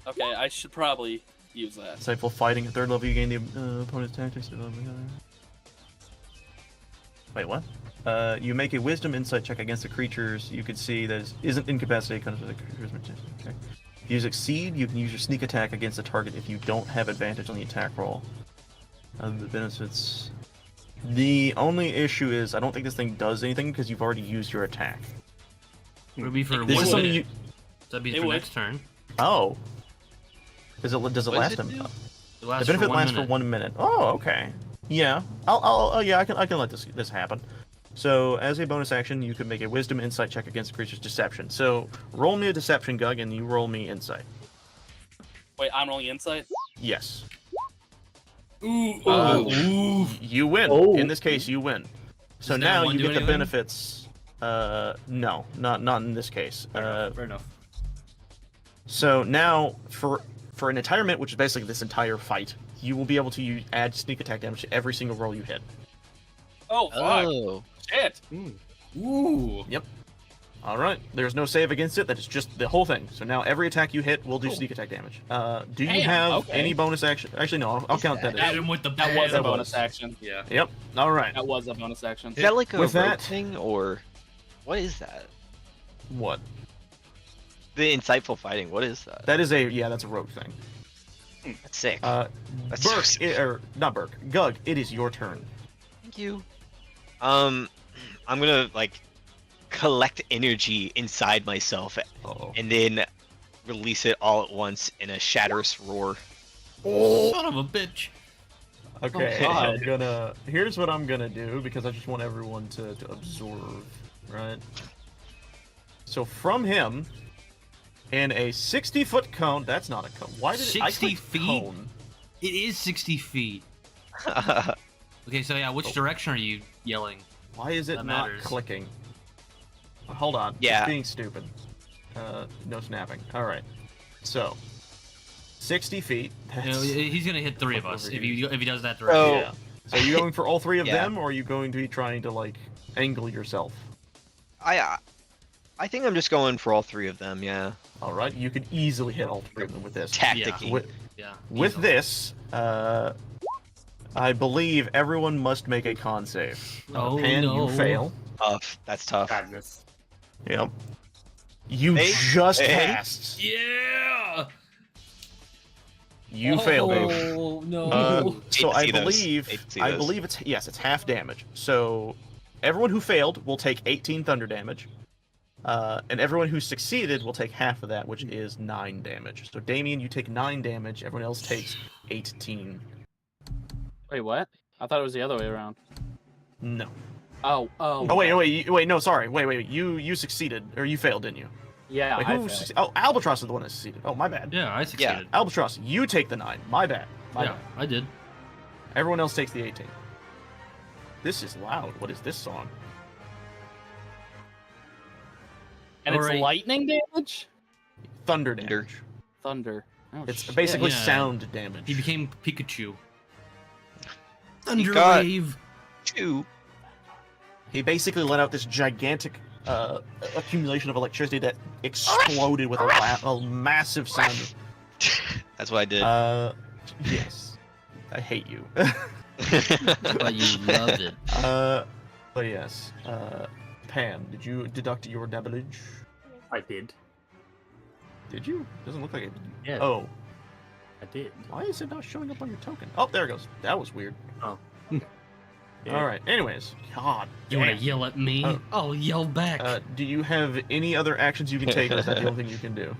Okay, I should probably use that. Insightful fighting at third level, you gain the opponent's tactics. Wait, what? You make a wisdom insight check against the creatures you can see that isn't incapacitated. Comes with the creature's okay. If you succeed, you can use your sneak attack against the target if you don't have advantage on the attack roll. The benefits. The only issue is I don't think this thing does anything because you've already used your attack. It would be for This 1 is something minute. you. That'd be It for would. next turn. Oh. Does it What last does it him? do? It lasts The benefit for 1 lasts minute. for 1 minute. Oh, okay. Yeah. I can let this happen. So, as a bonus action, you could make a Wisdom Insight check against the creature's Deception. So, roll me a Deception, Gug, and you roll me Insight. Wait, I'm rolling insight? Yes. Ooh, Uh, You win. Oh. In this case, you win. So Does that now one you do get the anything? benefits. No, not in this case. Fair enough. So now for an entire minute, which is basically this entire fight, you will be able to add sneak attack damage to every single roll you hit. Oh, fuck. Oh. Shit. Ooh. All right. There's no save against it. That is just the whole thing. So now every attack you hit will do sneak attack damage. Do you Damn, have okay. any bonus action? Actually, no. I'll count that Hit as. him with the That was a bam. bonus action. Yeah. Yep. All right. That was a bonus action. Is that like a With rope that- thing, or what is that? What? The insightful fighting. What is that? That is that's a rogue thing. That's sick. That's Burke, so sick. or not Burke, Gug, it is your turn. Thank you. I'm gonna like collect energy inside myself Uh-oh. and then release it all at once in a shatterous roar. Son of a bitch. Okay, Oh, God. I'm gonna. Here's what I'm gonna do because I just want everyone to absorb, right? So from him, in a 60-foot cone. That's not a cone. Why did I 60 click feet? Cone? It is 60 feet. Okay, so yeah, which direction are you yelling? Why is it That not matters. clicking? Hold on. Yeah. It's being stupid. No snapping. All right. So, 60 feet. You know, That's... he's gonna hit three of us Over if here. he does that So- direction. Yeah. So are you going for all three of Yeah. them, or are you going to be trying to like angle yourself? I think I'm just going for all three of them. Yeah. All right. You could easily hit all three of them with this. Tacticking. With, Yeah. with easily. this, I believe everyone must make a con save. Oh, Pan, no. you fail. Tough. That's tough. Sadness. Yep. You Hey, just hey. passed. Yeah. You failed, Dave. Oh no. So Hate to I see those. believe Hate to see I those. believe it's half damage. So everyone who failed will take 18 thunder damage. And everyone who succeeded will take half of that, which is 9 damage. So Damien, you take 9 damage, everyone else takes 18. Wait, what? I thought it was the other way around. No. Oh. Oh wait, no, sorry. Wait. You succeeded or you failed, didn't you? Yeah, Wait, I who failed. Oh, Albatross is the one that succeeded. Oh, my bad. Yeah, I succeeded. Albatross, you take the 9. My bad. My Yeah, bad. I did. Everyone else takes the 18. This is loud. What is this song? And it's Alright. lightning damage? Thunder Thunder. damage. Thunder. Oh, It's shit. basically yeah. sound damage. He became Pikachu. Thunder got- wave. 2. He basically let out this gigantic accumulation of electricity that exploded with a massive sound. That's what I did. Yes. I hate you. But you love it. But yes. Pam, did you deduct your damage? I did. Did you? Doesn't look like it. Yeah. Oh. I did. Why is it not showing up on your token? Oh, there it goes. That was weird. Oh. All right. Anyways, God. You want damn. to yell at me? Oh. I'll yell back. Do you have any other actions you can take, or is that the only thing you can do?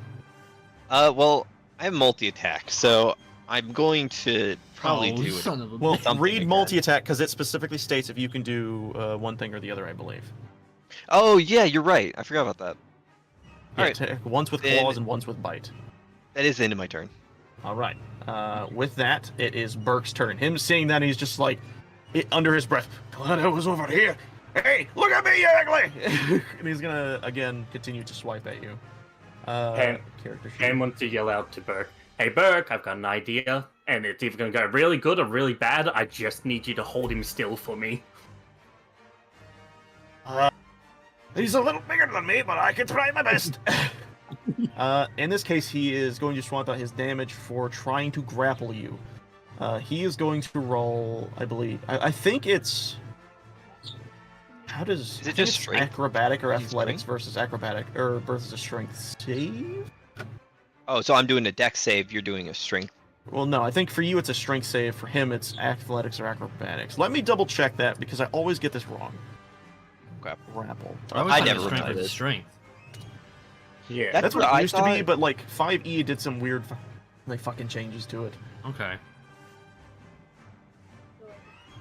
Well, I have multi-attack, so I'm going to probably do it. son of a Well, bitch. Something read like multi-attack because it specifically states if you can do one thing or the other, I believe. Oh, yeah, you're right. I forgot about that. Yeah, Alright. ta- once with Then- claws and once with bite. That is the end of my turn. All right. With that, it is Burke's turn. Him seeing that, he's just like, under his breath, glad I was over here. Hey, look at me, you ugly! And he's gonna again continue to swipe at you. Character sheet. And wants to yell out to Burke, "Hey Burke, I've got an idea, and it's either gonna go really good or really bad. I just need you to hold him still for me." He's a little bigger than me, but I can try my best. In this case, he is going to swap out his damage for trying to grapple you. He is going to roll, I believe. I think it's. How does? Is it I think just it's strength? acrobatic or He's athletics doing? versus acrobatic or versus a strength save? Oh, so I'm doing a dex save, you're doing a strength. Well, no, I think for you it's a strength save. For him, it's athletics or acrobatics. Let me double check that because I always get this wrong. Grapple. I always I thought never it was strength remembered with it. strength. Yeah. That's what it I used to be, thought. but like 5e did some weird, fucking changes to it. Okay.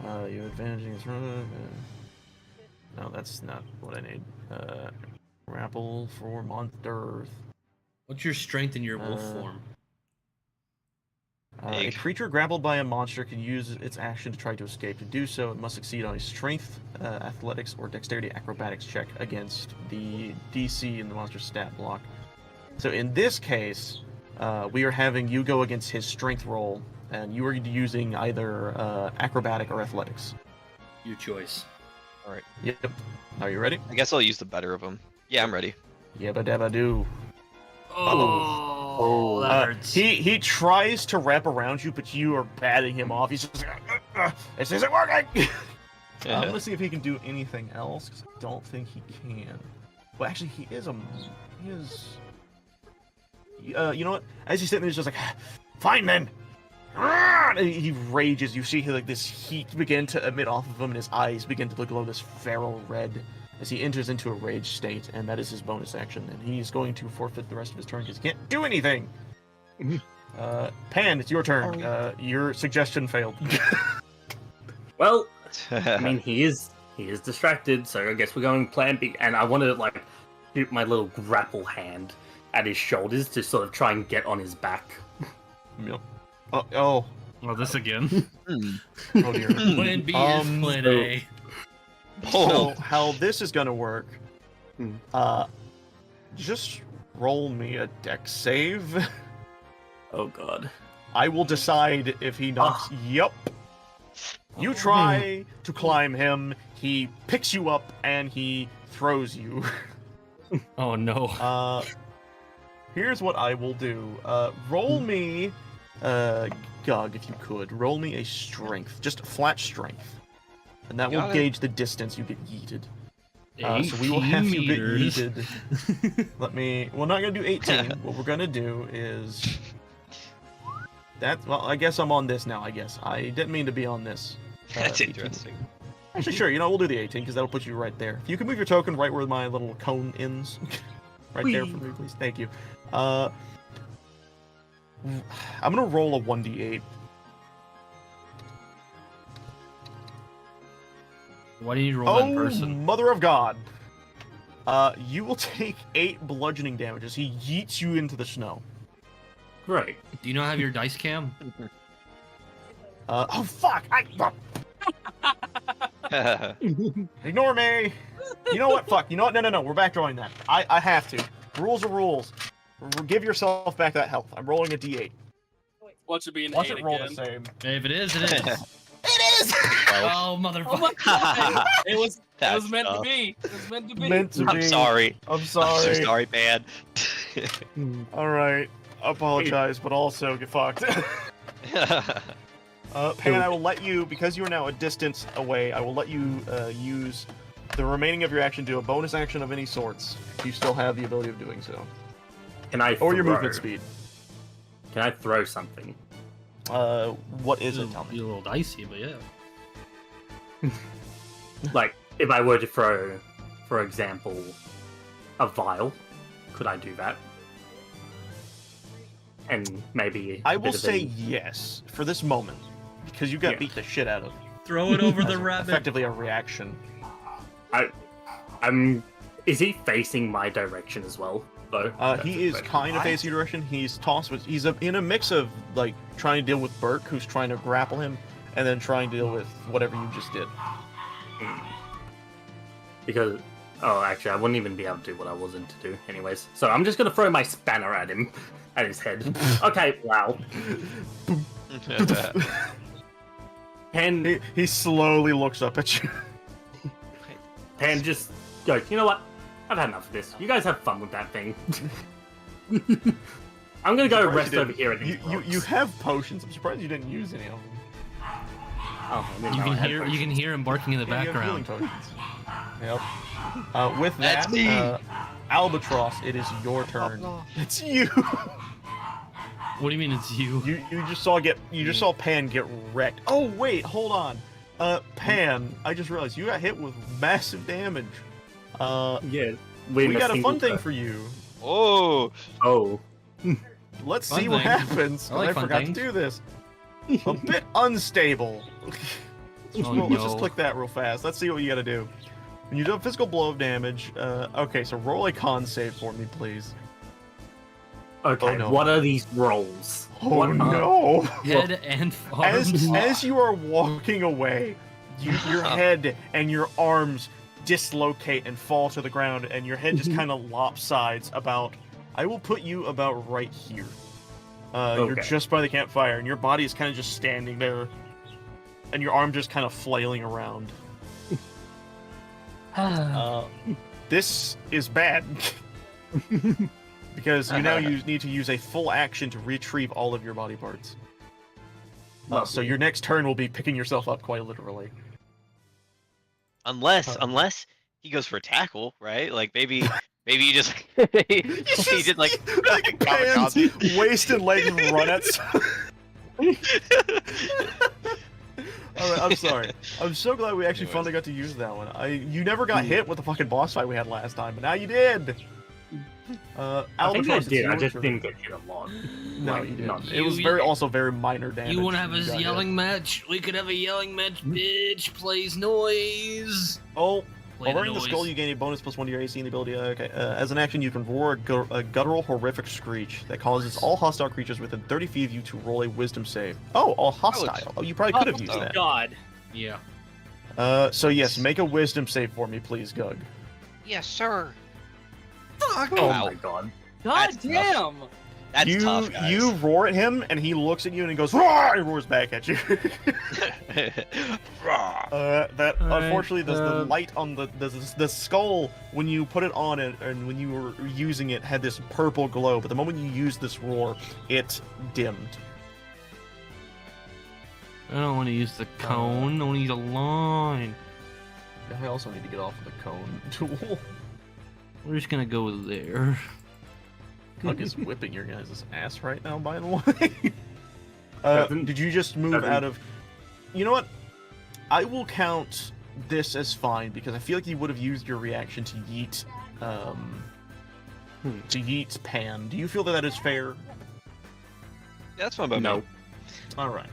You advantage against. No, that's not what I need. Grapple for monsters. What's your strength in your wolf Uh, form? A Big. creature grappled by a monster can use its action to try to escape. To do so, it must succeed on a strength, athletics, or dexterity acrobatics check against the DC in the monster's stat block. So in this case, we are having you go against his strength roll and you are using either acrobatic or athletics. Your choice. Yep. Are you ready? I guess I'll use the better of them. Yeah, I'm ready. Yabba dabba do. Oh, that hurts. He tries to wrap around you, but you are batting him off. He's just like, this isn't working. I'm gonna see if he can do anything else, because I don't think he can. Well, actually, he is. You know what? As he's sitting there, he's just like, fine then. And he rages. You see like this heat begin to emit off of him, and his eyes begin to glow this feral red as he enters into a rage state, and that is his bonus action. And he's going to forfeit the rest of his turn because he can't do anything. Pan, it's your turn. Your suggestion failed. Well, I mean, he is distracted, so I guess we're going Plan B. And I want to like shoot my little grapple hand at his shoulders to sort of try and get on his back. Yep. Oh, this again. oh dear. Plan B is Plan A. So how this is gonna work? Just roll me a dex save. Oh god. I will decide if he knocks. Yup. You try to climb him. He picks you up and he throws you. Oh no. Here's what I will do. Roll me, Gug, if you could. Roll me a strength, just flat strength, and that will gauge the distance you get yeeted. So we will have you get yeeted. We're not gonna do 18. What we're gonna do is well, I guess I'm on this now. I guess I didn't mean to be on this. That's 18. interesting. Actually, sure. We'll do the 18 because that'll put you right there. If you can move your token right where my little cone ends, right there for me, please. Thank you. I'm gonna roll a 1d8. Why do you roll that in Oh, person? mother of God! You will take 8 bludgeoning damage as he yeets you into the snow. Great. Do you not have your dice cam? Oh fuck! Ignore me. You know what? Fuck. You know what? No. We're backdrawing that. I have to. Rules are rules. Give yourself back that health. I'm rolling a d8. Watch it be an Watch 8 it roll again. the same. If it is, it is. It is. Oh, Oh my motherfucker. god! It was That's meant to tough. be. It was meant to be. Meant to I'm be. sorry. I'm I'm sorry. so sorry, man. All right. Apologize, but also get fucked. Pan, I will let you, because you are now a distance away, I will let you use the remaining of your action to do a bonus action of any sorts. You still have the ability of doing so. Can I Or your throw? movement speed. Can I throw something? What is it? Tell Be me. a little dicey, but yeah. Like, if I were to throw, for example, a vial, could I do that? And maybe I a will bit of say a- yes for this moment, because you got Yeah. beat the shit out of. Throw it over As the rabbit. effectively a reaction. I'm. Is he facing my direction as well, though? That's He the is question. kind of facing your direction. He's tossed with. He's in a mix of like trying to deal with Burke, who's trying to grapple him, and then trying to deal with whatever you just did. Because, oh, actually, I wouldn't even be able to do what I wasn't to do, anyways. So I'm just gonna throw my spanner at him, at his head. Okay, wow. Pan, He slowly looks up at you. Pan just goes, you know what? I've had enough of this. You guys have fun with that thing. I'm gonna go Surprised rest you over didn't- here at these You rocks. have potions. I'm surprised you didn't use any of them. Oh, I didn't You know I can had hear potions. him barking in the Yeah, you have healing background. potions. Yep. With That's that, me. Albatross, it is your turn. It's you. What do you mean it's you? You just saw Pan get wrecked. Oh wait, hold on. Pan, I just realized you got hit with massive damage. Yeah. We got a fun thing for you. Oh, Oh. Let's Fun see what thing. happens. I like I fun forgot things. to do this. A bit unstable. Oh, Let's just no. click that real fast. Let's see what you got to do. When you do a physical blow of damage, okay, so roll a con save for me, please. Okay, Oh, no. what are these rolls? Oh What are- no! Head and arms. As you are walking away, your head and your arms dislocate and fall to the ground, and your head just kind of lopsides about. I will put you about right here. You're Okay. just by the campfire, and your body is kind of just standing there, and your arm just kind of flailing around. This is bad. Because you now need to use a full action to retrieve all of your body parts. So your next turn will be picking yourself up, quite literally. Unless he goes for a tackle, right? Like maybe you just he did like Hands, kamikaze. waist and legs run at. Alright, I'm sorry. I'm so glad we actually Anyways. finally got to use that one. You never got hit with the fucking boss fight we had last time, but now you did. I think I Albatross, it's did. I your just turn. didn't get hit a lot. No, Like, you didn't. not- It was also very minor damage. You want to have a You got hit. yelling match? We could have a yelling match, bitch. Plays noise. Oh, Play while wearing the noise. skull, you gain a bonus +1 to your AC and the ability. Okay. As an action, you can roar a guttural, horrific screech that causes all hostile creatures within 30 feet of you to roll a Wisdom save. Oh, all hostile. Oh, you probably could have used Oh, that. God. Yeah. So yes, make a Wisdom save for me, please, Gug. Yes, sir. Oh Wow. my god. God That's damn. That's tough, guys. You roar at him, and he looks at you and he goes, roar, and roars back at you. That unfortunately, the light on the skull when you put it on it and when you were using it had this purple glow, but the moment you used this roar, it dimmed. I don't want to use the cone. I want to use a line. I also need to get off of the cone tool. We're just gonna go there. Gug is whipping your guys' ass right now, by the way. Did you just move out of? You know what? I will count this as fine because I feel like you would have used your reaction to yeet, to yeet Pan. Do you feel that is fair? That's fine by No. me. All right.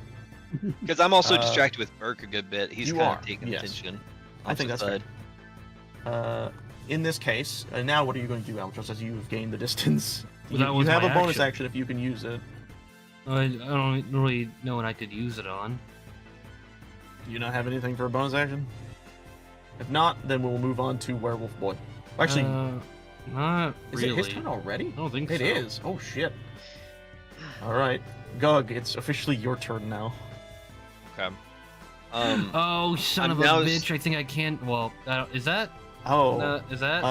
Because I'm also Uh, distracted with Burke a good bit. He's you kind are, of taking yes. attention. I think off that's the fair. side. In this case, now what are you going to do, Albatross, as you've gained the distance? Well, that you was have my a bonus action. action if you can use it. I don't really know what I could use it on. Do you not have anything for a bonus action? If not, then we'll move on to Werewolf Boy. Actually, Not is really. it his turn already? I don't think It so. is. Oh shit. All right, Gug, it's officially your turn now. Okay. Oh, son of a now bitch! I think I can. Well, is that? Oh, Is that?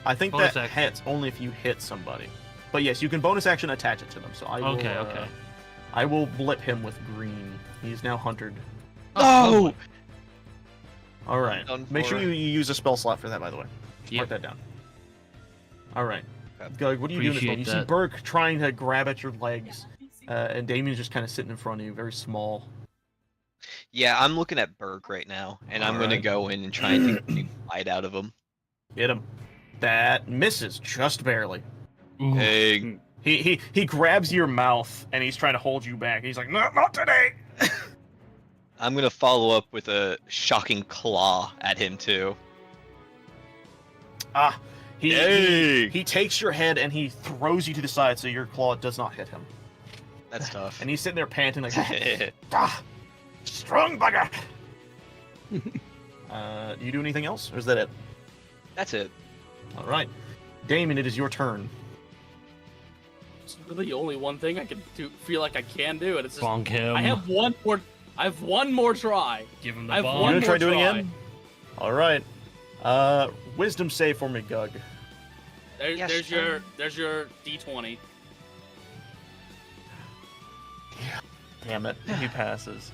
I think bonus that action. hits only if you hit somebody. But yes, you can bonus action attach it to them. So I will. Okay, okay. I will blip him with green. He's now hunted. Oh! All right. Done Make sure for. you use a spell slot for that, by the way. Yep. Mark that down. All right. Okay. Gug, what are you doing this Appreciate moment? You see that. Burke trying to grab at your legs, and Damien's just kind of sitting in front of you, very small. Yeah, I'm looking at Burke right now, and I'm gonna Alright. go in and try and take a big bite out of him. Hit him. That misses just barely. Ooh. Hey, He grabs your mouth and he's trying to hold you back. He's like, no, not today. I'm gonna follow up with a shocking claw at him too. He Hey! he takes your head and he throws you to the side so your claw does not hit him. That's tough. And he's sitting there panting like, ah, strong bugger. Do you do anything else, or is that it? That's it. All right, Damien, it is your turn. It's really only one thing I can do. Feel like I can do it. It's just Bonk him. I have one more. I have one more try. Give him the I have bonk. You one gonna try more doing it try. again? All right. Wisdom save for me, Gug. Yes, There's your D20. Damn it, he passes.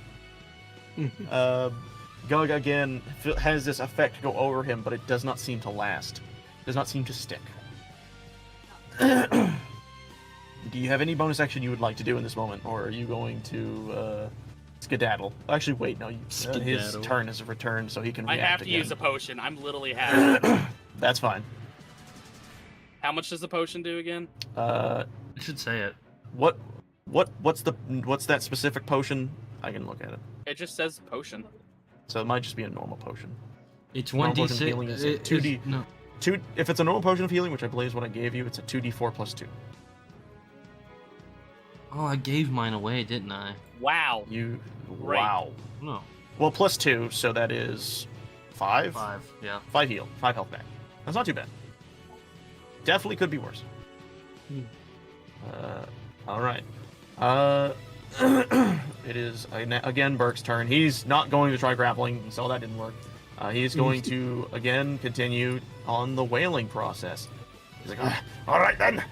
Gug again has this effect go over him, but it does not seem to last. Does not seem to stick. Do you have any bonus action you would like to do in this moment, or are you going to skedaddle? Actually, wait, no. His Skedaddle. turn is returned, so he can I react have to again. use a potion. I'm literally half. That's fine. How much does the potion do again? I should say it. What's that specific potion? I can look at it. It just says potion. So it might just be a normal potion. It's Normal 1d6. potion healing is it- 2d. No. If it's a normal potion of healing, which I believe is what I gave you, it's a 2d4 plus 2. Oh, I gave mine away, didn't I? Wow. Right. Wow. No. Well, plus 2, so that is 5? 5. Yeah. 5 heal. 5 health back. That's not too bad. Definitely could be worse. Alright. It is again Burke's turn. He's not going to try grappling. He saw that didn't work. He's going to again continue on the whaling process. He's like, all right then,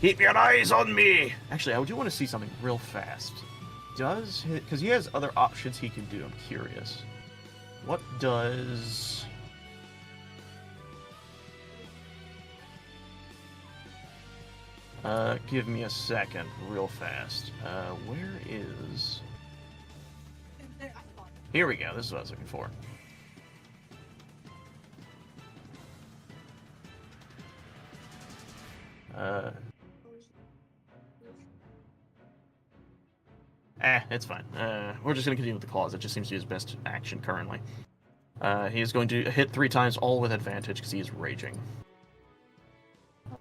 keep your eyes on me. Actually, I do want to see something real fast. Because he has other options he can do. I'm curious. What does? Give me a second, real fast. Where is? Here we go. This is what I was looking for. It's fine. We're just gonna continue with the claws. It just seems to be his best action currently. He is going to hit 3 times, all with advantage, because he is raging.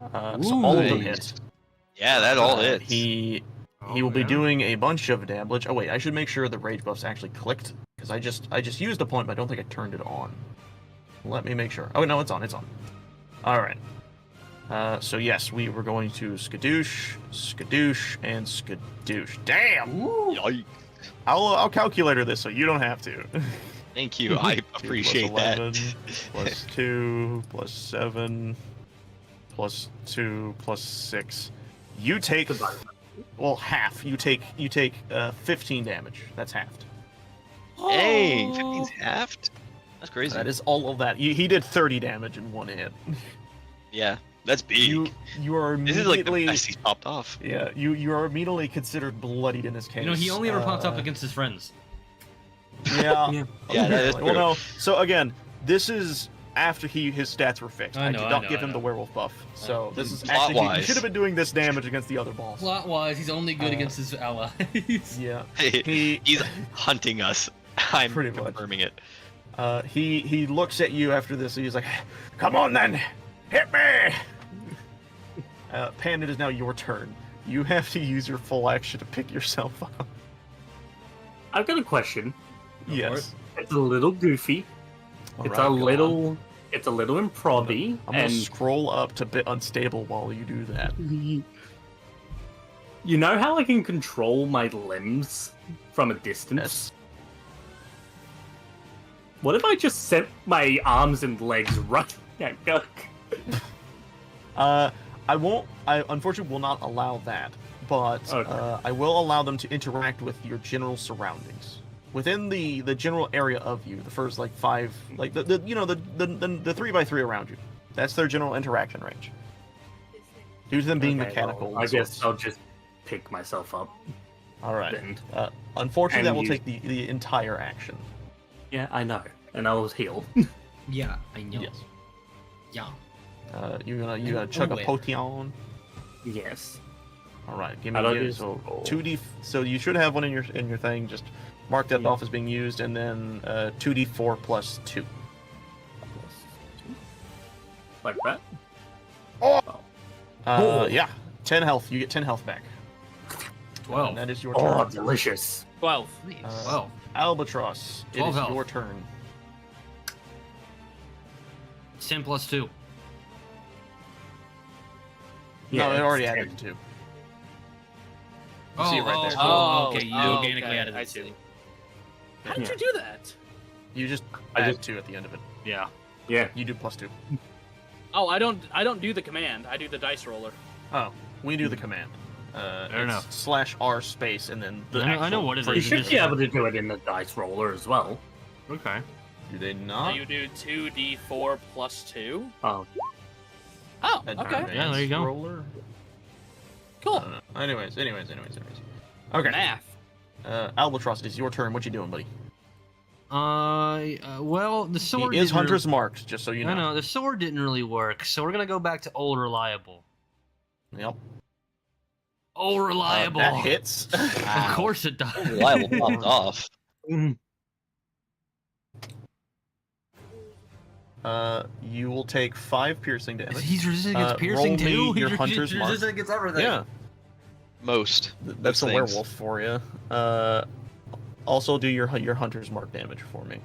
So all of them hit. Yeah, that all hits. He will be doing a bunch of damage. Oh wait, I should make sure the rage buff's actually clicked, because I just used a point, but I don't think I turned it on. Let me make sure. Oh no, it's on. It's on. All right. So yes, we were going to skadoosh, skadoosh, and skadoosh. Damn! Yikes. I'll calculator this so you don't have to. Thank you. I 2 appreciate plus 11, that. plus 2, plus 7, plus 2, plus 6. You take half. You take 15 damage. That's halved. Hey, 15's halved? That's crazy. That is all of that. He did 30 damage in 1 hit. Yeah, that's big. You are This is like immediately the best he's popped off. yeah. You are immediately considered bloodied in this case. You know, he only ever popped up against his friends. Yeah. Yeah, that is Well, true. no. So again, this is after his stats were fixed. I I know, did I not know, give I him know. the werewolf buff. So this is Plot actually he wise. should have been doing this damage against the other boss. Plot-wise, he's only good against his allies. Yeah. He's hunting us. I'm Pretty much. confirming it. He looks at you after this and he's like, "Come on then, hit me!" Pan, it is now your turn. You have to use your full action to pick yourself up. I've got a question. Yes. It's a little goofy. It's a little improv-y. I'm gonna And scroll up to bit unstable while you do that. you know how I can control my limbs from a distance? Yes. What if I just set my arms and legs right at Gurk? I unfortunately will not allow that, but Okay. I will allow them to interact with your general surroundings. Within the general area of you, the first like 5, like the 3x3 around you. That's their general interaction range. Due to them being Okay, mechanical. well, I guess I'll just pick myself up. All right. then. Unfortunately, that And will use- take the entire action. Yeah, I know. And I was healed. Yeah, I know. Yes. Yeah. You gonna chug a wait. potion. Yes. All right. Give How do I me do so roll? 2d. So you should have one in your thing. Just mark that Yeah. off as being used, and then 2d4 plus 2. Like that? Yeah. 10 health. You get 10 health back. 12. And that is your Oh, turn. delicious. 12. Uh, 12. Albatross, it 12 is health. your turn. 10 plus 2. No, it it's already 10. added 2. You Oh, see it right there. Oh, okay. You Oh, organically okay, added I it too. see. How did Yeah. you do that? You just I add just- 2 at the end of it. Yeah. Yeah. You do plus 2. Oh, I don't do the command. I do the dice roller. Oh, we do the command. Fair It's enough. /r space and then the I know actual what it is. You phrase. should be able to do it in the dice roller as well. Okay. Do they So not? you do 2d4 plus 2. Oh, Oh, Advanced okay. Yeah, there you go. Roller? I Cool. don't know. Anyways. Okay. Math. Albatross, it is your turn. What you doing, buddy? Well, the sword He is didn't Hunter's marked, just so you know. I know the sword didn't really work, so we're gonna go back to old reliable. Yep. Old reliable. That hits. Of course it does. Reliable popped off. You will take 5 piercing damage. He's resistant against piercing roll me too. your He's hunter's mark. resistant against everything. Yeah, Most. that's a things. werewolf for you. Also do your hunter's mark damage for me.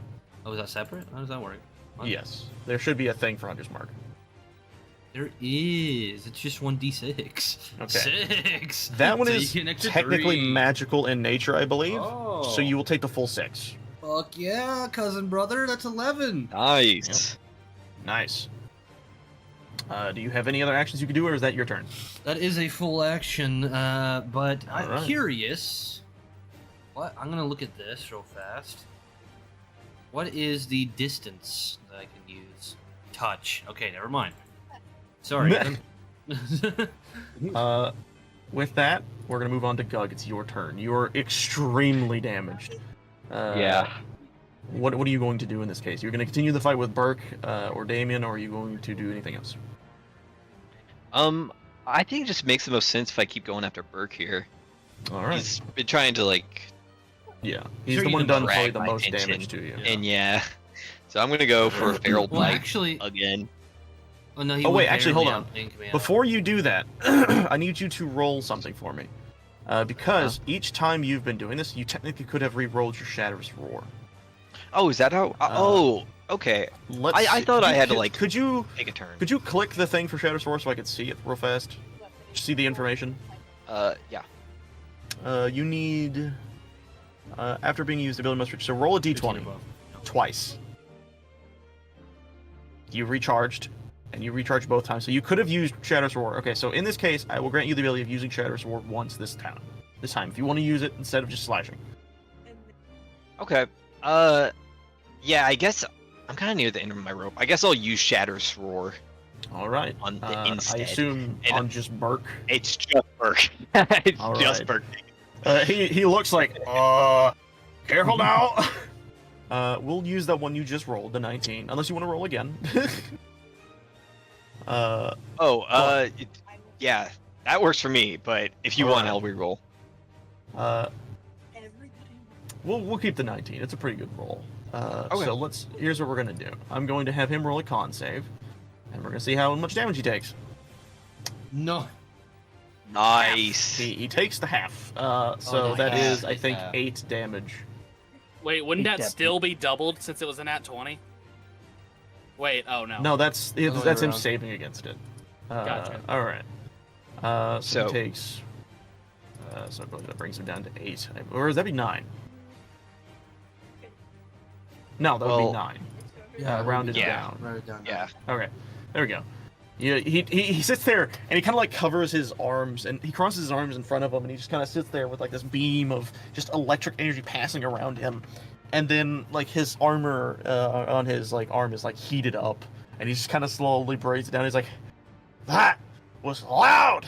Oh, is that separate? How does that work? What? Yes, there should be a thing for hunter's mark. There is. It's just 1d6. Okay. 6. That one So you is get an extra technically 3. magical in nature, I believe. Oh. So you will take the full 6. Fuck yeah, cousin brother. That's 11. Nice. Nice. Do you have any other actions you can do, or is that your turn? That is a full action, but I'm Alright. curious. What? I'm gonna look at this real fast. What is the distance that I can use? Touch. Okay, never mind. Sorry. With that, we're gonna move on to Gug. It's your turn. You're extremely damaged. Yeah. What are you going to do in this case? You're gonna continue the fight with Burke or Damien, or are you going to do anything else? I think it just makes the most sense if I keep going after Burke here. All right. He's been trying to Yeah, he's Sure, the you one can done probably drag the my most attention. damage to you. and yeah. So I'm gonna go for a feral Well, bite actually, again. oh no. He Oh, would wait, actually, hold barely on. outthink me. Before you do that, I need you to roll something for me. Because each time you've been doing this, you technically could have re-rolled your Shatter's Roar. Oh, is that how? Oh, okay. Let's I see- thought I had to, could- like, Could you Take a turn. click the thing for Shatter's Roar so I could see it real fast? See the information. Yeah. You need after being used, the ability must reach. So roll a 15 d20 above. twice. You recharged, and you recharged both times. So you could have used Shatter's Roar. Okay, so in this case, I will grant you the ability of using Shatter's Roar once this time. If you want to use it instead of just slashing. Okay. Yeah. I guess I'm kind of near the end of my rope. I guess I'll use Shatter's Roar All right. on the I instead. assume And- on just Burke. It's just Burke. It's All just right. Burke. He looks like careful now. We'll use that one you just rolled, the 19, unless you want to roll again. Yeah, that works for me. But if you All want, right. I'll reroll. We'll keep the 19. It's a pretty good roll. Okay. So here's what we're gonna do. I'm going to have him roll a con save, and we're gonna see how much damage he takes. No. Nice. He takes the half. So Oh, that half, is, I think, half. 8 damage. Wait, wouldn't that Definitely. still be doubled since it was a nat 20? Wait, oh no. No, that's Other way that's him around. saving against it. Gotcha. All right. So So- he takes. So I believe that brings him down to 8, or does that be 9? No, that would be Well, 9. Yeah, Rounded yeah. down. Write it down. Yeah. Okay, there we go. Yeah, he sits there and he kind of like covers his arms and he crosses his arms in front of him and he just kind of sits there with like this beam of just electric energy passing around him, and then like his armor on his like arm is like heated up and he just kind of slowly breaks it down. He's like, "That was loud."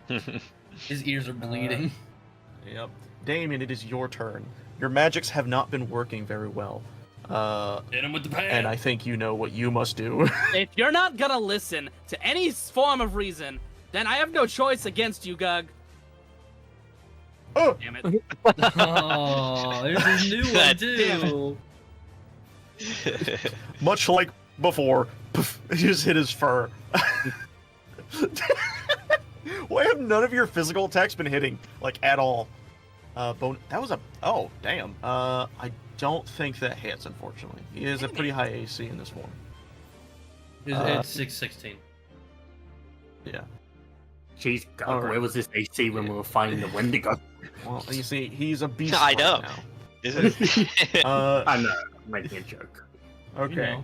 His ears are bleeding. Yep. Damien, it is your turn. Your magics have not been working very well. Hit him with the pan. And I think you know what you must do. If you're not gonna listen to any form of reason, then I have no choice against you, Gug. Oh! Damn it. Oh, there's a new one God too. Much like before, poof, he just hit his fur. Why have none of your physical attacks been hitting, like, at all? That was a... Oh, damn. I don't think that hits, unfortunately. He is a pretty high AC in this form. It's 616. Yeah. Jeez, God, Alright. where was this AC when we were fighting the Wendigo? Well, you see, he's a beast I right know. now. Isn't it? I know, I'm making a joke. Okay.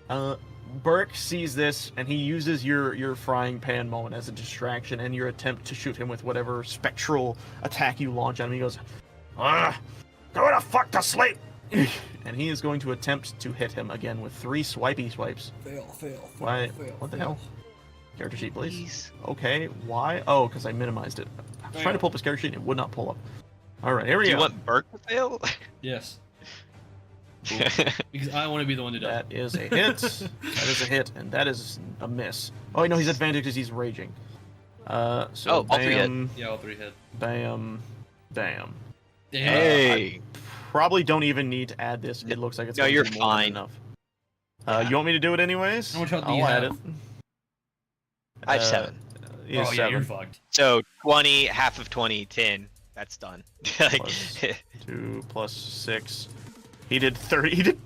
You Burke sees this, and he uses your frying pan moment as a distraction and your attempt to shoot him with whatever spectral attack you launch at him. He goes, go the fuck to sleep! And he is going to attempt to hit him again with 3 swipey swipes. Fail. Why? What the hell? Character sheet, please. Please. Okay, why? Oh, because I minimized it. I was trying to pull up his character sheet and it would not pull up. Alright, here we Do go. you want Burke to fail? Yes. Because I want to be the one to die. That is a hit. That is a hit, and that is a miss. Oh, no, he's advantage because he's raging. So Oh, all 3 hit. bam, Yeah, all 3 hit. bam, bam. Damn. Hey. Probably don't even need to add this. It looks like it's No, gonna you're be more than fine. enough. Yeah. You want me to do it anyways? How much health do you I'll add have? it. I have 7. Yeah, Oh yeah, you're 7. fucked. So 20, half of 20, 10. That's done. Like, Plus 2 plus 6. He did 30. He did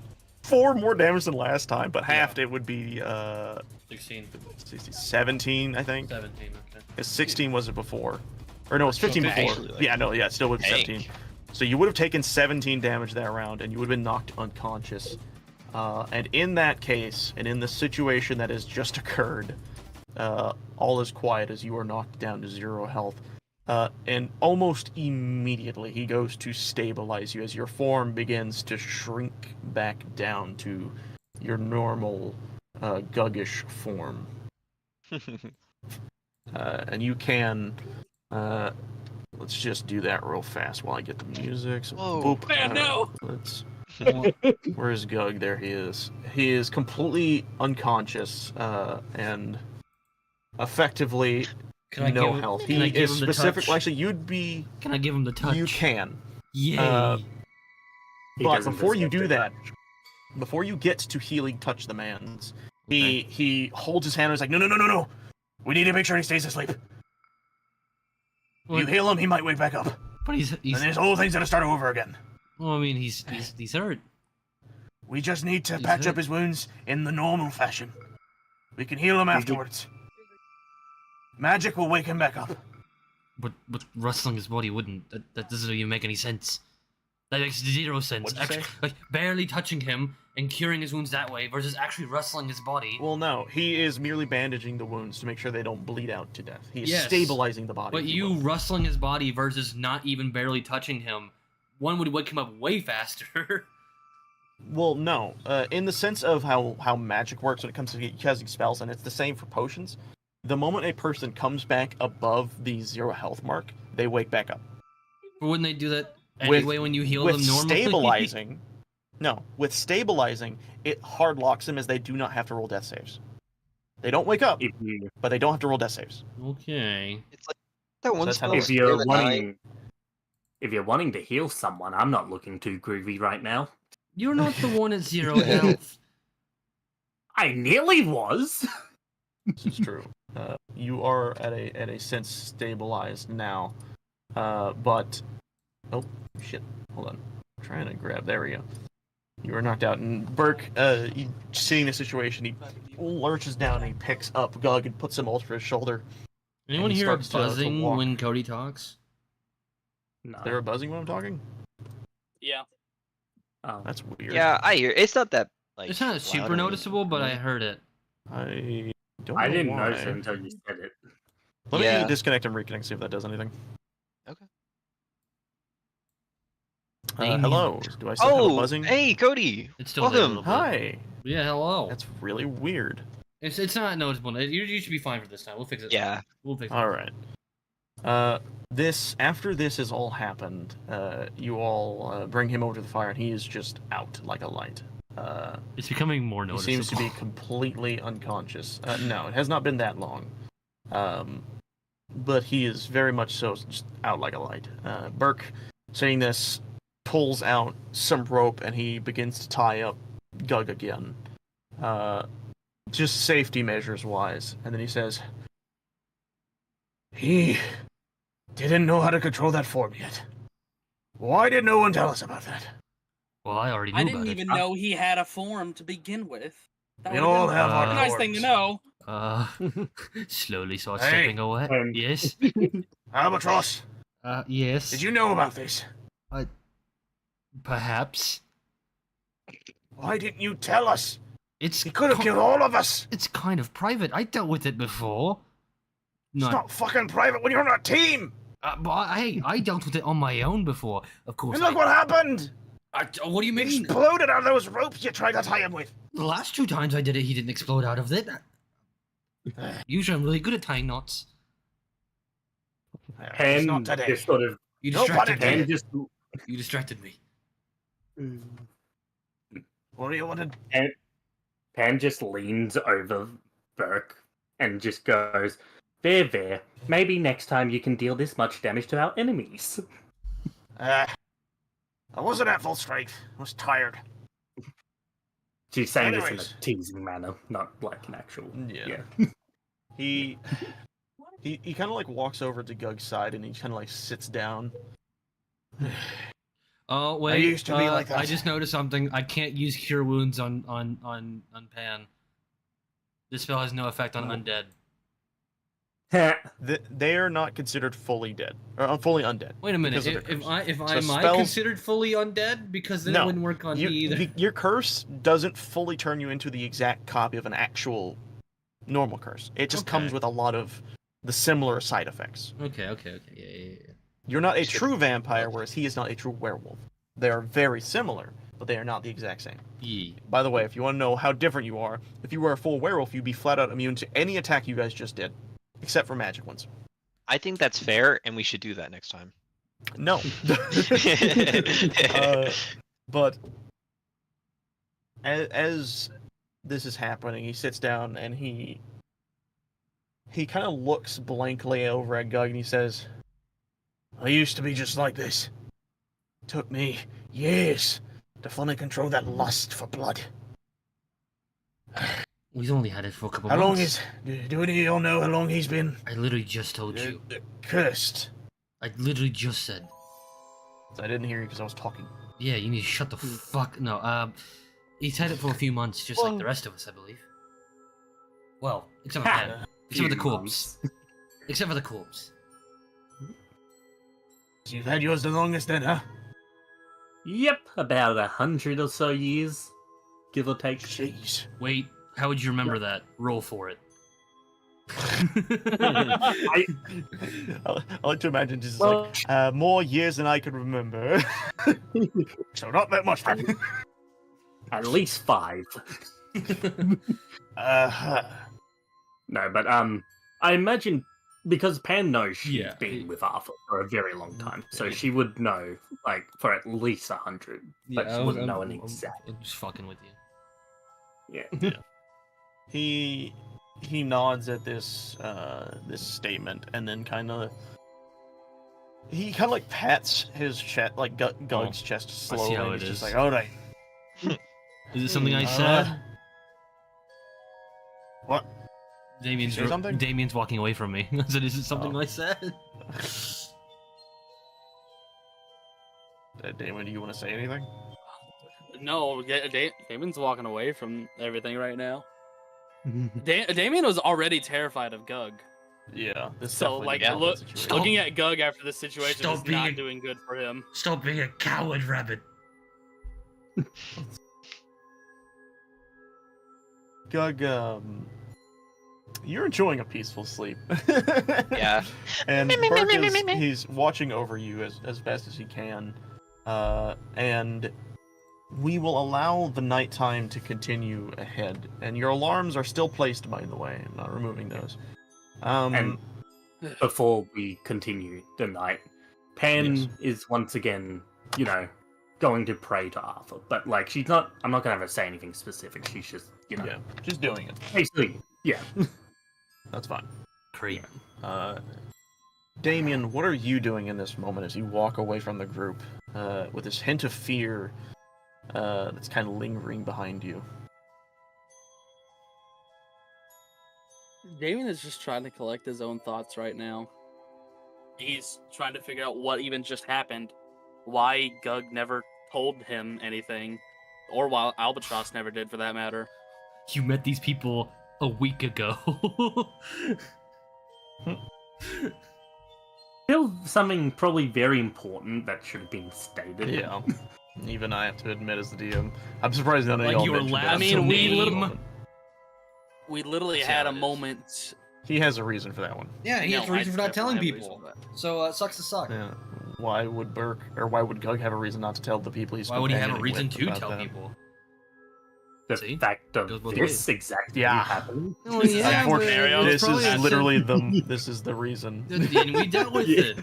4 more damage than last time, but Yeah. halved it would be 16. 17, I think. 17, okay. 'Cause 16 was it before, or no, it was 15 Okay. before. Actually, like, Yeah, no, yeah, it still would be tank. 17. So you would have taken 17 damage that round, and you would have been knocked unconscious. And in that case, and in the situation that has just occurred, all is quiet as you are knocked down to 0 health. And almost immediately he goes to stabilize you as your form begins to shrink back down to your normal Guggish form. And you can let's just do that real fast while I get the music. So, Whoa. boop. Man, no! Let's. Where's Gug? There he is. He is completely unconscious and effectively Can I no give, health. Can I He give is him the specific. touch? Actually, you'd be. Can I give him the touch? You can. Yay! He But doesn't before you deserve do it. that, before you get to healing touch the man's, Okay. he holds his hand and is like, no. We need to make sure he stays asleep. What? You heal him, he might wake back up. But he's And there's whole thing's gonna start over again. well, I mean, he's hurt. We just need to He's patch hurt. up his wounds in the normal fashion. We can heal him afterwards. Magic will wake him back up. But rustling his body wouldn't. That doesn't even make any sense. That makes 0 sense. What'd you say? Like barely touching him and curing his wounds that way versus actually rustling his body. Well, no, he is merely bandaging the wounds to make sure they don't bleed out to death. He is Yes. stabilizing the body. But if you will. rustling his body versus not even barely touching him, one would wake him up way faster. Well, no. In the sense of how magic works when it comes to casting spells, and it's the same for potions. The moment a person comes back above the 0 health mark, they wake back up. But wouldn't they do that With- anyway when you heal With them normally? stabilizing, no. With stabilizing, it hard locks them as they do not have to roll death saves. They don't wake up, If you but they don't have to roll death saves. Okay. It's like that one that's how spell. it if works. you're Spare the dying. wanting if you're wanting to heal someone, I'm not looking too groovy right now. You're not the one at 0 health. I nearly was. This is true. You are at a sense stabilized now, but oh shit! Hold on, I'm trying to grab. There we go. You were knocked out, and Burke, seeing the situation, he lurches down and he picks up Gug and puts him over his shoulder. Anyone he hear a starts to buzzing walk. when Cody talks? No. Is there a buzzing when I'm talking? Yeah. Oh. That's weird. Yeah, I hear. It's not that like. It's not loud super or noticeable, but I anything. heard it. I don't. I know didn't why. notice it until you said it. Let Yeah. me disconnect and reconnect. See if that does anything. Okay. Name Hello. Do I still have a Oh, buzzing? hey, Cody. It's still Welcome. there a little bit. Hi. Yeah, hello. That's really weird. It's not noticeable. You should be fine for this time. We'll fix it. Yeah. We'll fix it. All right. After this has all happened, you all bring him over to the fire, and he is just out like a light. It's becoming more He noticeable. seems to be completely unconscious. No, it has not been that long. But he is very much so just out like a light. Burke, seeing this, pulls out some rope and he begins to tie up Gug again. Just safety measures wise. And then he says, he didn't know how to control that form yet. Why did no one tell us about that? Well, I already knew I about didn't it. even know he had a form to begin with. That We would've all been have our a nice thing to forms. know. Slowly starts Hey. slipping away. Um, Yes. Albatross, Yes. did you know about this? Perhaps. Why didn't you tell us? It's He could have ki- killed all of us. It's kind of private. I dealt with it before. It's not fucking private when you're on a team. But I dealt with it on my own before. Of course. And look what happened. What do you He mean? exploded out of those ropes you tried to tie him with. The last 2 times I did it, he didn't explode out of it. Usually, I'm really good at tying knots. It's Pen not today. just sort of You No distracted pun me. Pen just You distracted me. What do you want to? Pan just leans over Burke and just goes, there. Maybe next time you can deal this much damage to our enemies. I wasn't at full strength. I was tired. She's saying this in Anyways. a teasing manner, not like an actual. Yeah. He kind of like walks over to Gug's side and he kind of like sits down. Oh wait, used to be like that. I just noticed something. I can't use cure wounds on Pan. This spell has no effect on undead. They are not considered fully dead or fully undead. Wait a minute. because of their If curse. I So am I spells- considered fully undead? Because then it wouldn't work on me either. Your curse doesn't fully turn you into the exact copy of an actual normal curse. It just comes Okay. with a lot of the similar side effects. Okay. Yeah. You're not a true vampire, whereas he is not a true werewolf. They are very similar, but they are not the exact same. Yeah. By the way, if you want to know how different you are, if you were a full werewolf, you'd be flat out immune to any attack you guys just did, except for magic ones. I think that's fair, and we should do that next time. No. But as this is happening, he sits down and he kind of looks blankly over at Gug and he says, "I used to be just like this. Took me years to finally control that lust for blood. We've only had it for a couple How long months. do any of y'all know how long he's been I literally just told you. cursed?" I literally just said. I didn't hear you because I was talking. Yeah, you need to shut the fuck. No, he's had it for a few months, just like the rest of us, I believe. Well, except for Pan. Except for the corpse. Except for the corpse. So you've had yours the longest then, huh? Yep, about 100 or so years, give or take. Jeez. Wait, how would you remember that? Roll for it. I, I like to imagine just well, like more years than I could remember. So not that much. at least 5. Uh, No, but I imagine because Pan knows she's Yeah. been with Arthur for a very long time, so she would know like for at least 100, but she wouldn't know an exact. I'm just fucking with you. Yeah. he nods at this this statement and then he kind of like pats his chest, like Gug's chest see slowly. how And it he's just is. like, "All right." Is it something I said? What? Damien's say something? Damien's walking away from me. I said, "Is it something I said?" Damon, do you want to say anything? No, Damon's walking away from everything right now. Damien was already terrified of Gug. Yeah. This So, definitely like, the look, situation. Stop. looking at Gug after this situation Stop is being not a- doing good for him. Stop being a coward, rabbit. Gug, you're enjoying a peaceful sleep. Yeah. And Burke he's watching over you as best as he can. And we will allow the nighttime to continue ahead. And your alarms are still placed, by the way. I'm not removing those. And before we continue the night, Pan Yes. is once again, going to pray to Arthur. But like, she's not. I'm not gonna have her say anything specific. She's just, yeah, just doing it. basically, yeah. That's fine. Creep. Damien, what are you doing in this moment as you walk away from the group with this hint of fear that's kind of lingering behind you? Damien is just trying to collect his own thoughts right now. He's trying to figure out what even just happened, why Gug never told him anything, or why Albatross never did, for that matter. You met these people a week ago. Still something probably very important that should have been stated. Yeah. Even I have to admit as the DM. I'm surprised none of Like y'all your mentioned last that. I mean, we name. literally- We literally That's had how a it is. moment. He has a reason for that one. Yeah, he has a No, reason for I not telling definitely have a people. reason for that. So it sucks to suck. Yeah. Why would Gug have a reason not to tell the people he's Why would he have a companioning reason with to about tell that? people? The See? fact of Goes both this ways. exactly Yeah. happening. Oh, This is yeah, Unfortunately, but it was this probably is a- literally this is the reason. And we dealt with Yeah. it.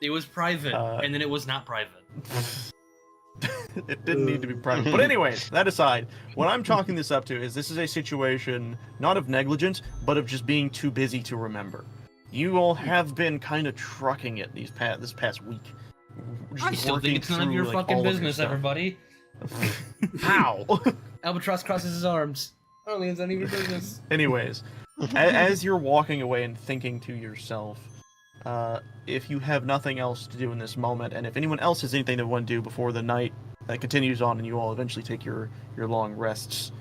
It was private, and then it was not private. It didn't need to be private. But anyways, that aside, what I'm chalking this up to is this is a situation not of negligence, but of just being too busy to remember. You all have been kind of trucking it this past week. Just I still working think it's none of through, your like, fucking all of your business, stuff. everybody. How? Albatross crosses his arms. I don't think it's any of your business. Anyways, as you're walking away and thinking to yourself, if you have nothing else to do in this moment, and if anyone else has anything they want to do before the night continues on and you all eventually take your long rests,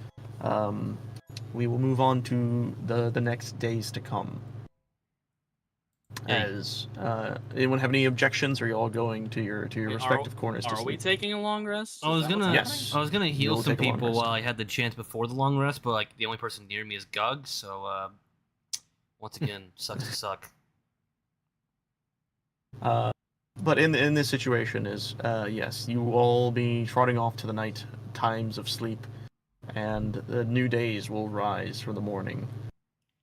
we will move on to the next days to come. As anyone have any objections, or are you all going to your respective corners to Are we sleep? taking a long rest? I was Is that what's gonna, happening? Yes. I was gonna heal will some take a long people rest. while I had the chance before the long rest, but like the only person near me is Gug, so once again, sucks to suck. But in this situation is yes, you will all be trotting off to the night times of sleep, and the new days will rise from the morning.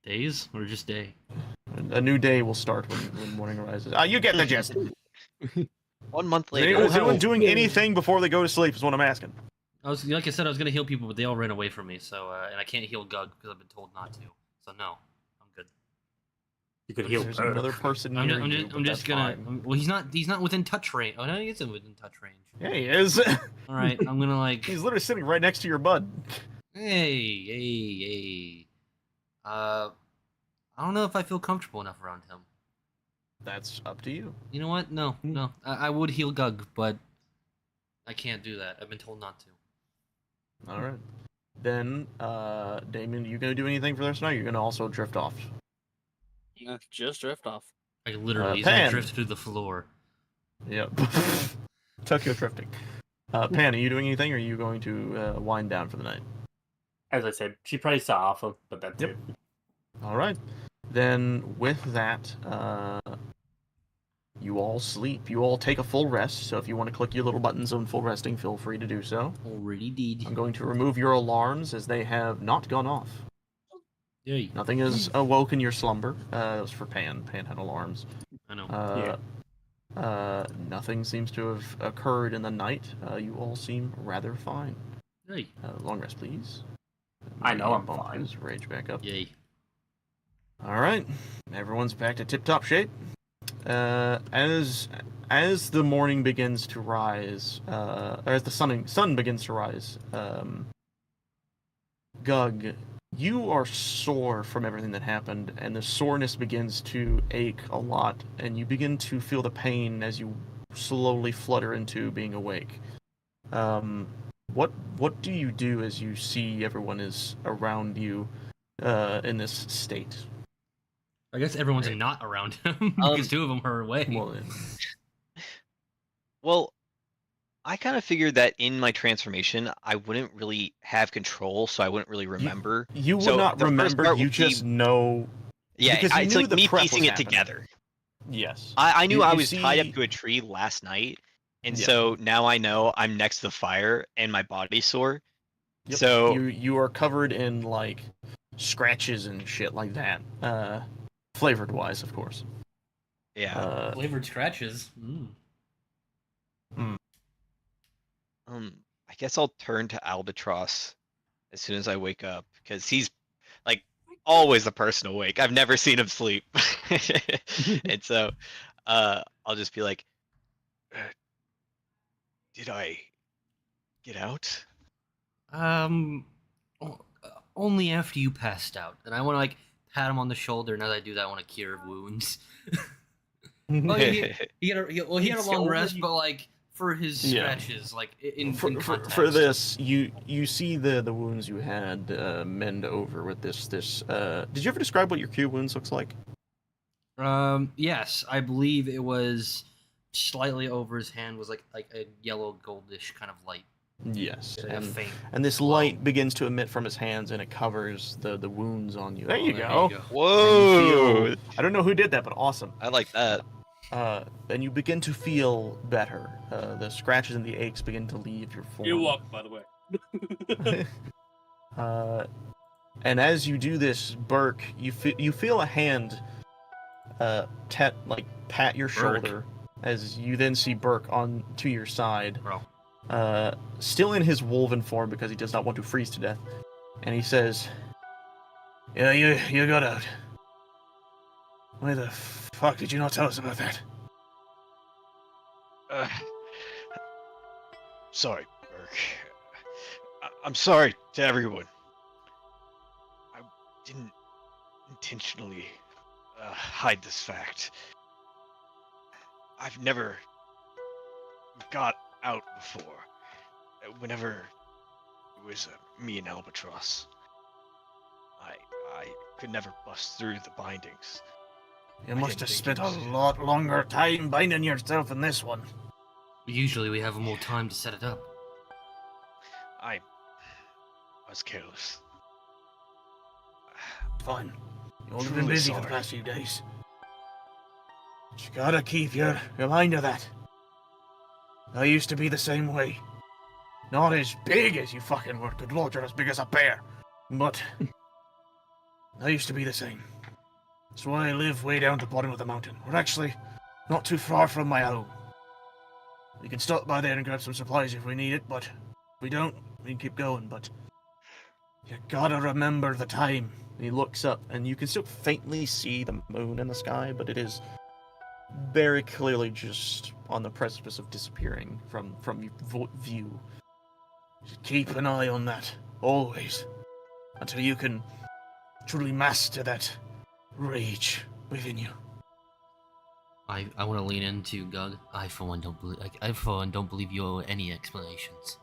Days or just day? A new day will start when morning rises. You get the gist. 1 month Is later. anyone doing anything before they go to sleep? Is what I'm asking. I was like I said, I was gonna heal people, but they all ran away from me. So and I can't heal Gug because I've been told not to. So no, I'm good. You could heal There's Burke. another person I'm near just, I'm you, just, but I'm just that's gonna. fine. Well, he's not within touch range. Oh no, he is within touch range. Yeah, he is. All right, I'm gonna like. He's literally sitting right next to your bud. Hey. I don't know if I feel comfortable enough around him. That's up to you. You know what? No. I would heal Gug, but I can't do that. I've been told not to. All right. Then, Damien, you gonna do anything for this night? You're gonna also drift off. Just drift off. Like literally, he's gonna Pan. drift through the floor. Yep. Tokyo drifting. Pan, are you doing anything, or are you going to wind down for the night? As I said, she probably saw off him, but that's Yep. it. All right. Then, with that, you all sleep. You all take a full rest. So if you want to click your little buttons on full resting, feel free to do so. Already did. I'm going to remove your alarms as they have not gone off. Yay. Nothing has awoken your slumber. That was for Pan. Pan had alarms. I know. Nothing seems to have occurred in the night. You all seem rather fine. Yay. Long rest, please. I know I'm Bump fine. his rage back up. Yay. All right, everyone's back to tip-top shape. As the morning begins to rise, or as the sun begins to rise, Gug, you are sore from everything that happened, and the soreness begins to ache a lot, and you begin to feel the pain as you slowly flutter into being awake. What do you do as you see everyone is around you in this state? I guess everyone's not around him because two of them are away. Well, I kind of figured that in my transformation, I wouldn't really have control, so I wouldn't really remember. You would So not the first remember. part You would just be- know. Yeah, because you it's knew like the me prep piecing was it happening. together. Yes. I knew You- I you was tied up see- to a tree last night, and Yeah. so now I know I'm next to the fire and my body's sore. Yep. So you are covered in like scratches and shit like that. Flavored wise, of course. yeah, Flavored scratches. I guess I'll turn to Albatross as soon as I wake up because he's like always the person awake. I've never seen him sleep, and so I'll just be like, "Did I get out?" Only after you passed out, and I want to like pat him on the shoulder, and as I do that, I want to cure wounds. Well, he had a long rest, but like for his Yeah. scratches, like in for context. this, you see the wounds you had mend over with this. Did you ever describe what your cure wounds looks like? Yes, I believe it was slightly over his hand was like a yellow goldish kind of light. Yes, Like a faint. and this light begins to emit from his hands, and it covers the wounds on you. There you There go. you go. Whoa! And I don't know who did that, but awesome. I like that. And you begin to feel better. The scratches and the aches begin to leave your form. You're welcome, by the way. And as you do this, Burke, you feel a hand pat your shoulder, as you then see Burke on to your side, Bro. still in his wolven form because he does not want to freeze to death. And he says, "Yeah, you got out. Why the fuck did you not tell us about that?" Sorry, Burke. I'm sorry to everyone. I didn't intentionally hide this fact. I've never got out before. Whenever it was me and Albatross, I could never bust through the bindings. You I must didn't have think spent it a was- lot longer time binding yourself in this one. Usually we have more time to set it up. I was careless. Fine. You've all been Truly busy for the sorry. past few days. But you gotta keep your mind of that. I used to be the same way. Not as big as you fucking were. Good lord, you're as big as a bear. But I used to be the same. That's why I live way down at the bottom of the mountain. We're actually not too far from my home. We can stop by there and grab some supplies if we need it, but if we don't, we can keep going. But you gotta remember the time. He looks up, and you can still faintly see the moon in the sky, but it is very clearly just on the precipice of disappearing from your view. Just keep an eye on that, always, until you can truly master that rage within you. I want to lean into Gug. I for one don't believe you owe any explanations.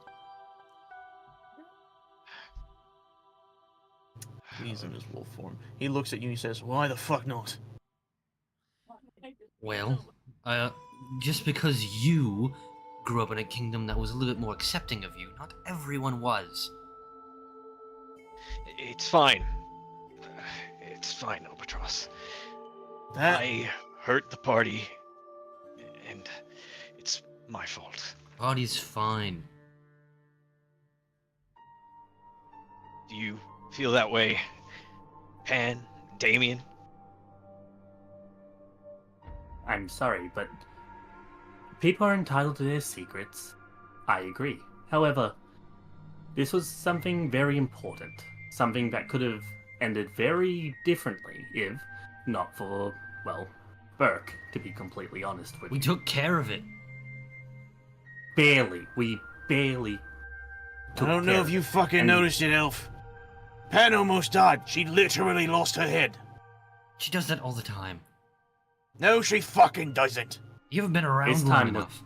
He's in his wolf form. He looks at you and he says, "Why the fuck not?" Well, just because you grew up in a kingdom that was a little bit more accepting of you, not everyone was. It's fine. It's fine, Albatross. That I hurt the party, and it's my fault. Body's fine. Do you feel that way, Pan, Damien? I'm sorry, but people are entitled to their secrets. I agree. However, this was something very important. Something that could have ended very differently if not for, well, Burke, to be completely honest with We you. took care of it. We barely I took don't care know of if you it. fucking And noticed it, Elf. Pan almost died. She literally lost her head. She does that all the time. No, she fucking doesn't. You haven't been around This long time enough.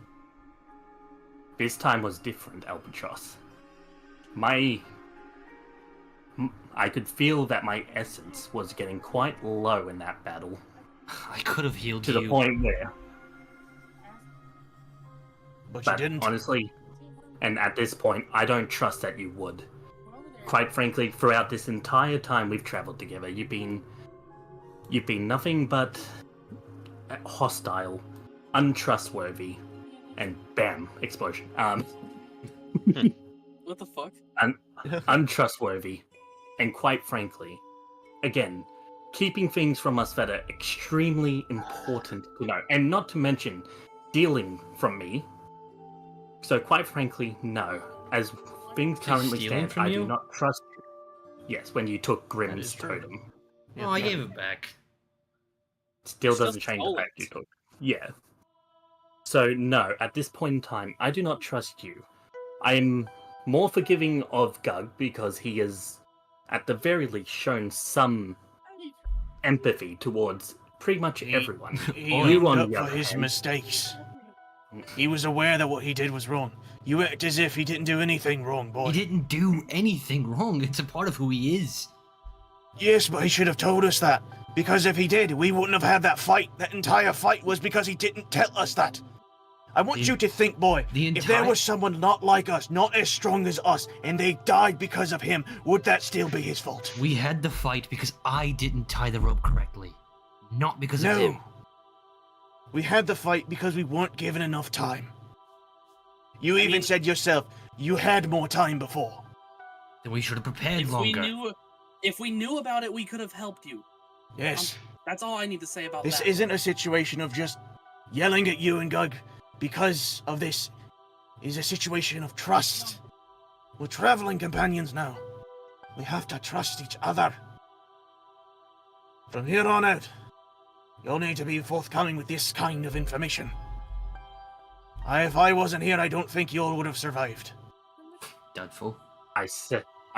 This time was different, Albatross. I could feel that my essence was getting quite low in that battle, I could have healed to you. the point where, But you but didn't. honestly, and at this point, I don't trust that you would. Quite frankly, throughout this entire time we've traveled together, you've been nothing but hostile, untrustworthy, and bam, explosion. What the fuck? Untrustworthy, and quite frankly, again, keeping things from us that are extremely important to know, and not to mention stealing from me. So quite frankly, no. As things currently stealing stand, from I you? do not trust you. Yes, when you took is Grimm's true. totem. Oh, I gave it back. Still Still doesn't change the stole fact it. you took. Yeah. So no, at this point in time, I do not trust you. I'm more forgiving of Gug because he has, at the very least, shown some empathy towards pretty much He- everyone. He You, owned on up the for other his hand- mistakes. He was aware that what he did was wrong. You act as if he didn't do anything wrong, boy. He didn't do anything wrong. It's a part of who he is. Yes, but he should have told us that. Because if he did, we wouldn't have had that fight. That entire fight was because he didn't tell us that. I want The- you to think, boy, the if there entire- was someone not like us, not as strong as us, and they died because of him, would that still be his fault? We had the fight because I didn't tie the rope correctly, not because of him. No. We had the fight because we weren't given enough time. You even mean- said yourself, you had more time before. Then we should have prepared If longer. we knew about it, we could have helped you. Yes. That's all I need to say about This that. isn't a situation of just yelling at you and Gug because of this. It's a situation of trust. We're traveling companions now. We have to trust each other. From here on out, you'll need to be forthcoming with this kind of information. If I wasn't here, I don't think you all would have survived. Doubtful. I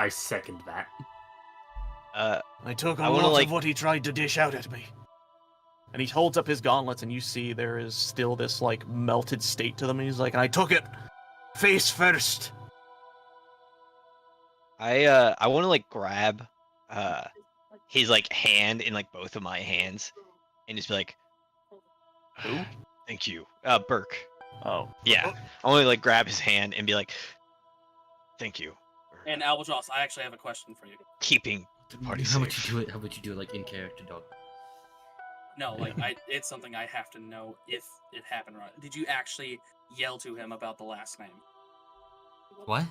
second that. Uh, I took a I wanna, lot like- of what he tried to dish out at me. And he holds up his gauntlets, and you see there is still this like melted state to them. And he's like, "I took it, face first." I want to like grab his like hand in like both of my hands and just be like, Who? "Thank you, Burke." Oh, Yeah, I want to like grab his hand and be like, "Thank you." for And Albatross, I actually have a question for you. keeping the party How would safe. you do it? How would you do it like in character, dog? No, like it's something I have to know if it happened right. Did you actually yell to him about the last name? What?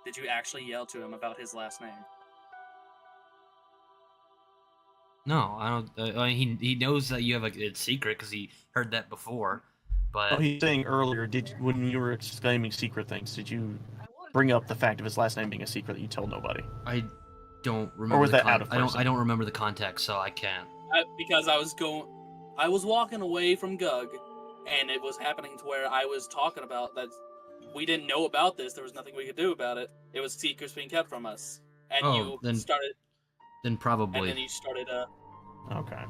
Did you actually yell to him about his last name? No, I don't. I mean, he knows that you have a secret because he heard that before. But oh, he's saying earlier, when you were exclaiming secret things, did you bring up the fact of his last name being a secret that you told nobody? I don't remember. was the that out of I don't. person? I don't remember the context, so I can't. Because I was walking away from Gug, and it was happening to where I was talking about that we didn't know about this. There was nothing we could do about it. It was secrets being kept from us, and Oh, you then started, Then and probably. then you started, Okay.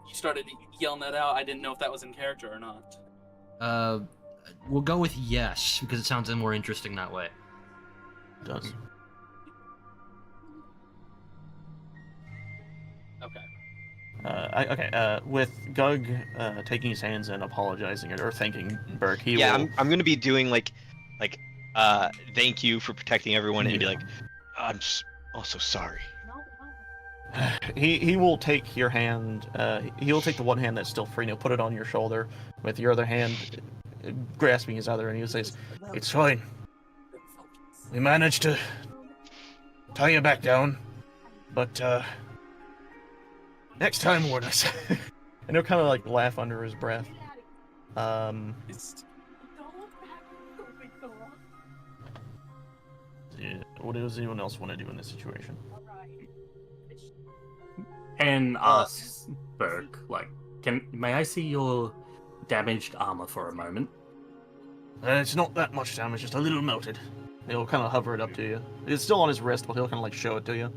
you started yelling that out. I didn't know if that was in character or not. We'll go with yes because it sounds more interesting that way. It does. Okay. With Gug taking his hands and apologizing or thanking Burke, he Yeah, will. I'm gonna be doing like thank you for protecting everyone and be Yeah. like, I'm also sorry. He will take your hand. He will take the one hand that's still free and he'll put it on your shoulder, with your other hand grasping his other, and he says, "It's fine. We managed to tie you back down, but next time, Warnus." And he'll kind of like laugh under his breath. It's Yeah, what does anyone else want to do in this situation? And asks Burke, like, may I see your damaged armor for a moment? It's not that much damage, just a little melted. He'll kind of hover it up to you. It's still on his wrist, but he'll kind of like show it to you.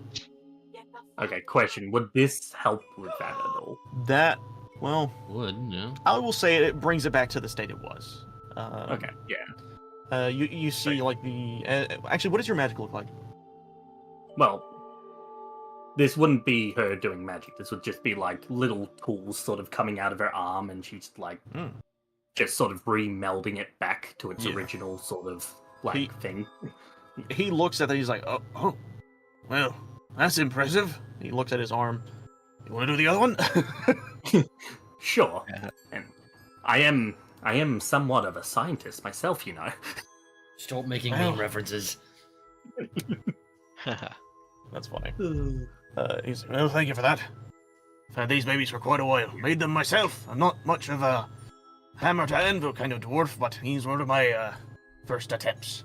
Okay, question. Would this help with that at all? That, well, Would yeah. I will say it brings it back to the state it was. Okay, yeah. You see like the actually, what does your magic look like? Well, this wouldn't be her doing magic. This would just be like little tools sort of coming out of her arm, and she's like just sort of remelding it back to its Yeah. original sort of like He- thing. He looks at that. He's like, oh, well, that's impressive. He looks at his arm. You want to do the other one? Sure. Yeah. And I am somewhat of a scientist myself, you know. Stop making Well. meme references. That's funny. He's well, thank you for that. I've had these babies for quite a while. Made them myself. I'm not much of a hammer to anvil kind of dwarf, but he's one of my first attempts.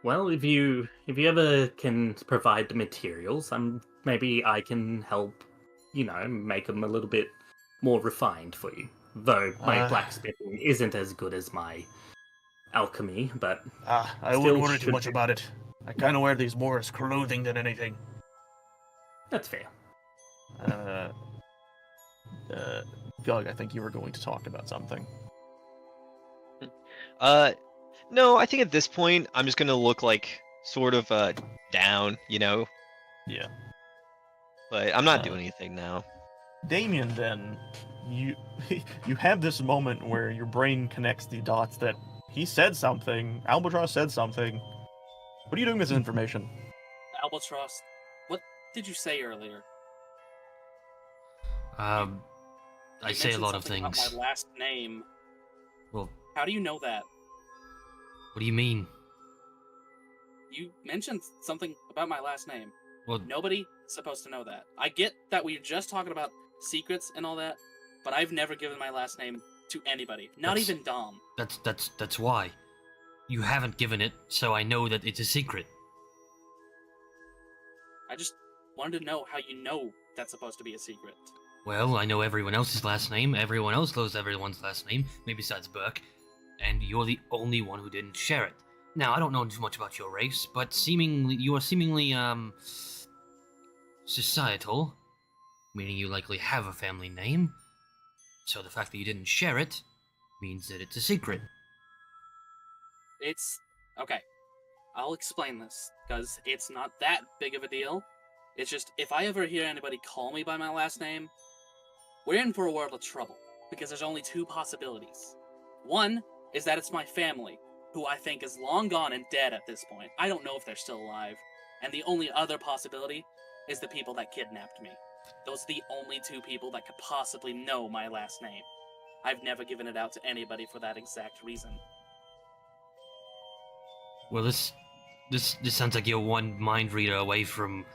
Well, if you ever can provide the materials, maybe I can help, you know, make them a little bit more refined for you. Though my blacksmithing isn't as good as my alchemy, but I Still wouldn't worry too should much be. about it. I kind of wear these more as clothing than anything. that's fair. Gug, I think you were going to talk about something. No, I think at this point I'm just gonna look like sort of down, you know. Yeah. But I'm not doing anything now. Damien, then, you have this moment where your brain connects the dots that he said something, Albatross said something. What are you doing with this information? Albatross. What did you say earlier? I You say a mentioned lot of something about things. My last name. Well, How do you know that? what do you mean? You mentioned something about my last name. Well, Nobody's supposed to know that. I get that we're just talking about secrets and all that, but I've never given my last name to anybody. Not That's- even Dom. that's why. You haven't given it, so I know that it's a secret. I just wanted to know how you know that's supposed to be a secret. Well, I know everyone else's last name. Everyone else knows everyone's last name, maybe besides Burke, and you're the only one who didn't share it. Now, I don't know too much about your race, but you are seemingly societal, meaning you likely have a family name. So the fact that you didn't share it means that it's a secret. It's okay. I'll explain this because it's not that big of a deal. It's just if I ever hear anybody call me by my last name, we're in for a world of trouble because there's only two possibilities. One is that it's my family, who I think is long gone and dead at this point. I don't know if they're still alive. And the only other possibility is the people that kidnapped me. Those are the only two people that could possibly know my last name. I've never given it out to anybody for that exact reason. Well, this sounds like you're one mind reader away from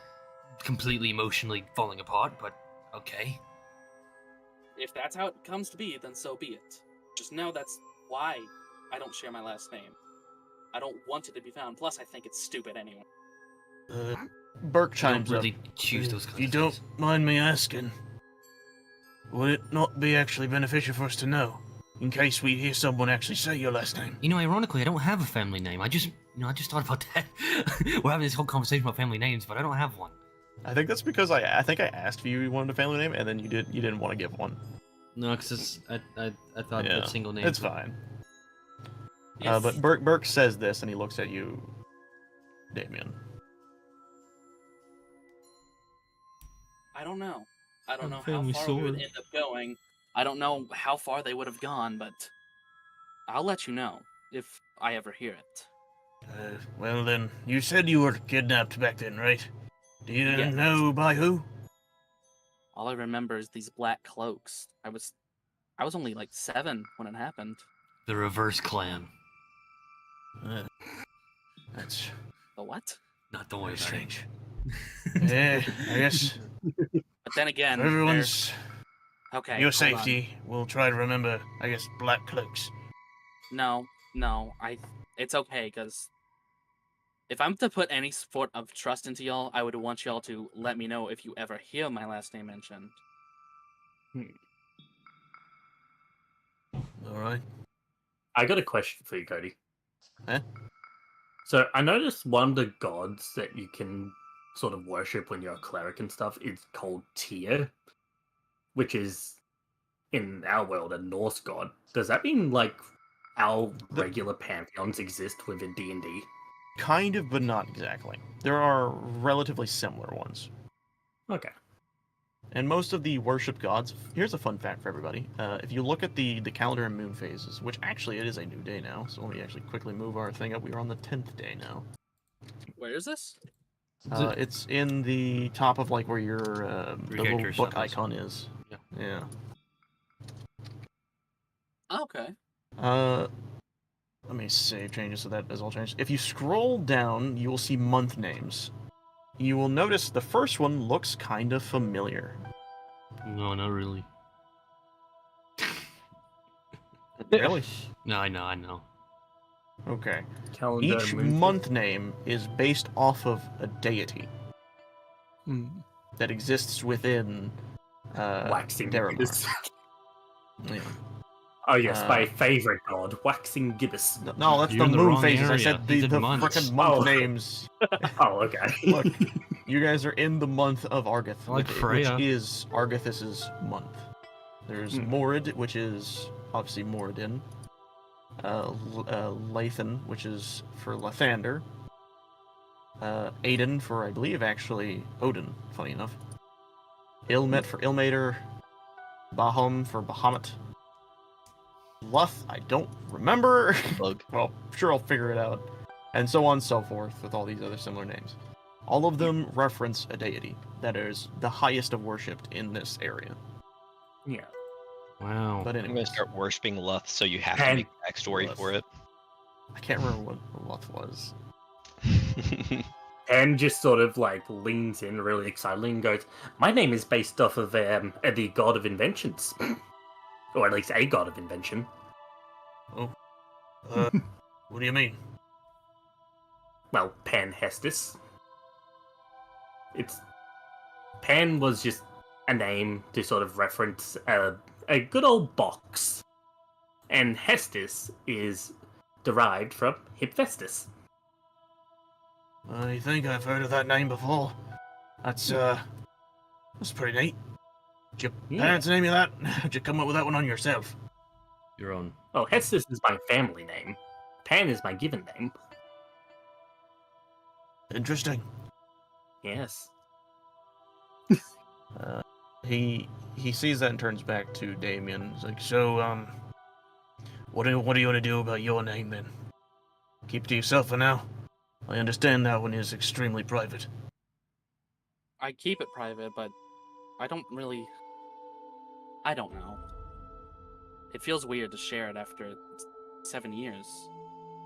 completely emotionally falling apart, but okay. If that's how it comes to be, then so be it. Just know that's why I don't share my last name. I don't want it to be found, plus I think it's stupid anyway. Burke You don't chimes really up. choose those kinds If you of don't things. mind me asking, would it not be actually beneficial for us to know, in case we hear someone actually say your last name? You know, ironically, I don't have a family name. I just thought about that. We're having this whole conversation about family names, but I don't have one. I think that's because I think I asked if you wanted a family name, and then you didn't want to give one. No, because I thought Yeah, that single name. it's fine. Yes. But Burke says this, and he looks at you, Damien. I don't know. I don't I'm know how feeling far we would sore. end up going. I don't know how far they would have gone, but I'll let you know if I ever hear it. Well then, you said you were kidnapped back then, right? Do you Yes. know by who? All I remember is these black cloaks. I was only like 7 when it happened. The Reverse Clan. Uh, that's The what? Not don't very worry about it. strange. Yeah, I guess But then again, for everyone's okay. your hold on. safety, we'll try to remember, I guess, black cloaks. No, it's okay, because if I'm to put any sort of trust into y'all, I would want y'all to let me know if you ever hear my last name mentioned. Alright. I got a question for you, Cody. Huh? So I noticed one of the gods that you can sort of worship when you're a cleric and stuff is called Tyr, which is in our world a Norse god. Does that mean like our regular pantheons exist within D&D? Kind of, but not exactly. There are relatively similar ones. Okay. And most of the worship gods, here's a fun fact for everybody. If you look at the calendar and moon phases, which actually it is a new day now, so let me actually quickly move our thing up. We are on the 10th day now. Where is this? It's in the top of like where your the little character book stuff is. icon is. Yeah. Yeah. Okay. Let me save changes so that is all changed. If you scroll down, you will see month names. You will notice the first one looks kind of familiar. No, not really. Really? No, I know. Okay. Calendar Each moon month name is based off of a deity phase? that exists within Waxing Daramar. gibbous. Yeah. Oh yes, my Uh, favorite god, Waxing gibbous. No, that's You're the in the moon wrong phases. I area. said the These are months. frickin' month Oh. names. Oh, okay. Look, you guys are in the month of Argath, Like which Freya. is Argathus's month. There's Morid, which is obviously Moradin. Lathan, which is for Lathander. Aiden for, I believe, actually Odin, funny enough. Ilmet for Ilmater. Bahum for Bahamut. Luth, I don't remember. Bug. Well, sure I'll figure it out. And so on and so forth with all these other similar names. All of them reference a deity that is the highest of worshipped in this area. Yeah. Wow. But I'm gonna anyways, start worshipping Luth, so you have to And- make a backstory Luth. for it. I can't remember what Luth was. And just sort of like leans in really excitedly and goes, "My name is based off of the god of inventions, or at least a god of invention." What do you mean? Well, Pan Hestus. Pan was just a name to sort of reference a good old box, and Hestus is derived from Hephaestus. I think I've heard of that name before. That's pretty neat. Did your Yeah. parents name you that? Did you come up with that one on yourself? Your own. Oh, Hestus is my family name. Pan is my given name. Interesting. Yes. He sees that and turns back to Damien. He's like, So, what do you want to do about your name then? Keep it to yourself for now. I understand that one is extremely private. I keep it private, but I don't really. I don't know. It feels weird to share it after 7 years.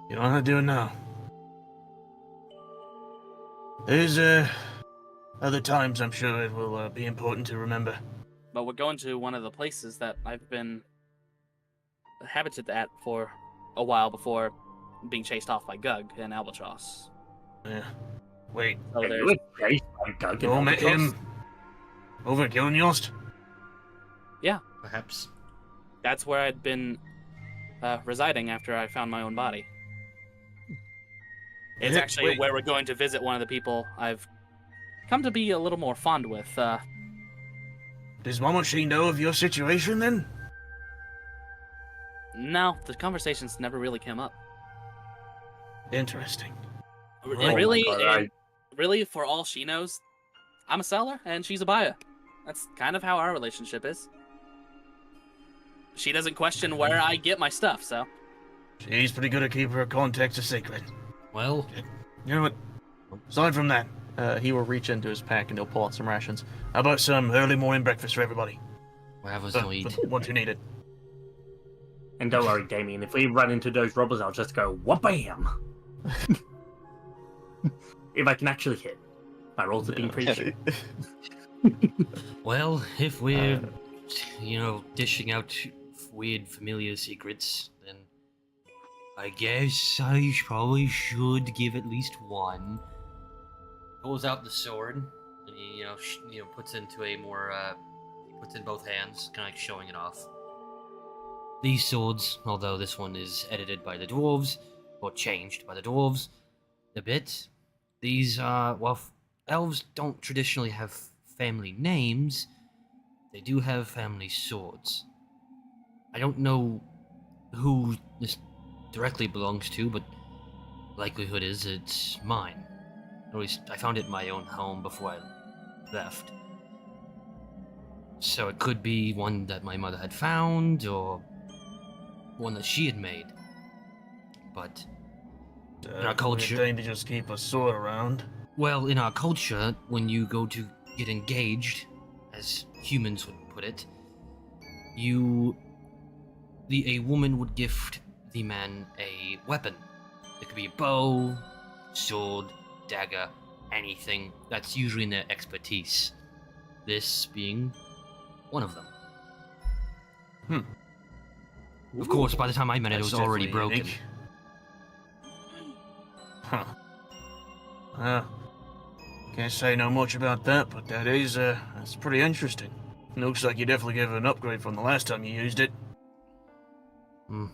You don't have to do it now. There's, other times I'm sure it will be important to remember. But we're going to one of the places that I've been habited at for a while before being chased off by Gug and Albatross. Yeah. Wait, So Hey, there's you were chased by Doug you and all met Albatross? him over at Gillenyost? Perhaps. that's where I'd been residing after I found my own body. It's actually Wait. where we're going to visit one of the people I've come to be a little more fond with. Does Mama she know of your situation then? No, the conversations never really came up. Interesting. It Right. really, Oh my God, and really, for all she knows, I'm a seller and she's a buyer. That's kind of how our relationship is. She doesn't question where I get my stuff, so She's pretty good at keeping her contacts a secret. Well, You know what? Aside from that, he will reach into his pack and he'll pull out some rations. how about some early morning breakfast for everybody? whatever's For no eat. the ones who need it. And don't worry, Damien, if we run into those robbers, I'll just go, wha-bam! If I can actually hit. My rolls have been pretty shit. Well, if we're, dishing out weird familiar secrets, then I guess I probably should give at least one. Pulls out the sword, and he, puts into a more, he puts in both hands, kind of like showing it off. These swords, although this one is edited by the dwarves, or changed by the dwarves a bit, these are, elves don't traditionally have family names, they do have family swords. I don't know who this directly belongs to, but likelihood is it's mine. At least I found it in my own home before I left. So it could be one that my mother had found, or one that she had made. But in our culture, Thing to just keep a sword around. well, in our culture, when you go to get engaged, as humans would put it, a woman would gift the man a weapon. It could be a bow, sword, dagger, anything. That's usually in their expertise. This being one of them. Of course, by the time I met it, it That's was already definitely broken. unique. Huh. Can't say no much about that, but that's pretty interesting. Looks like you definitely gave it an upgrade from the last time you used it. Well,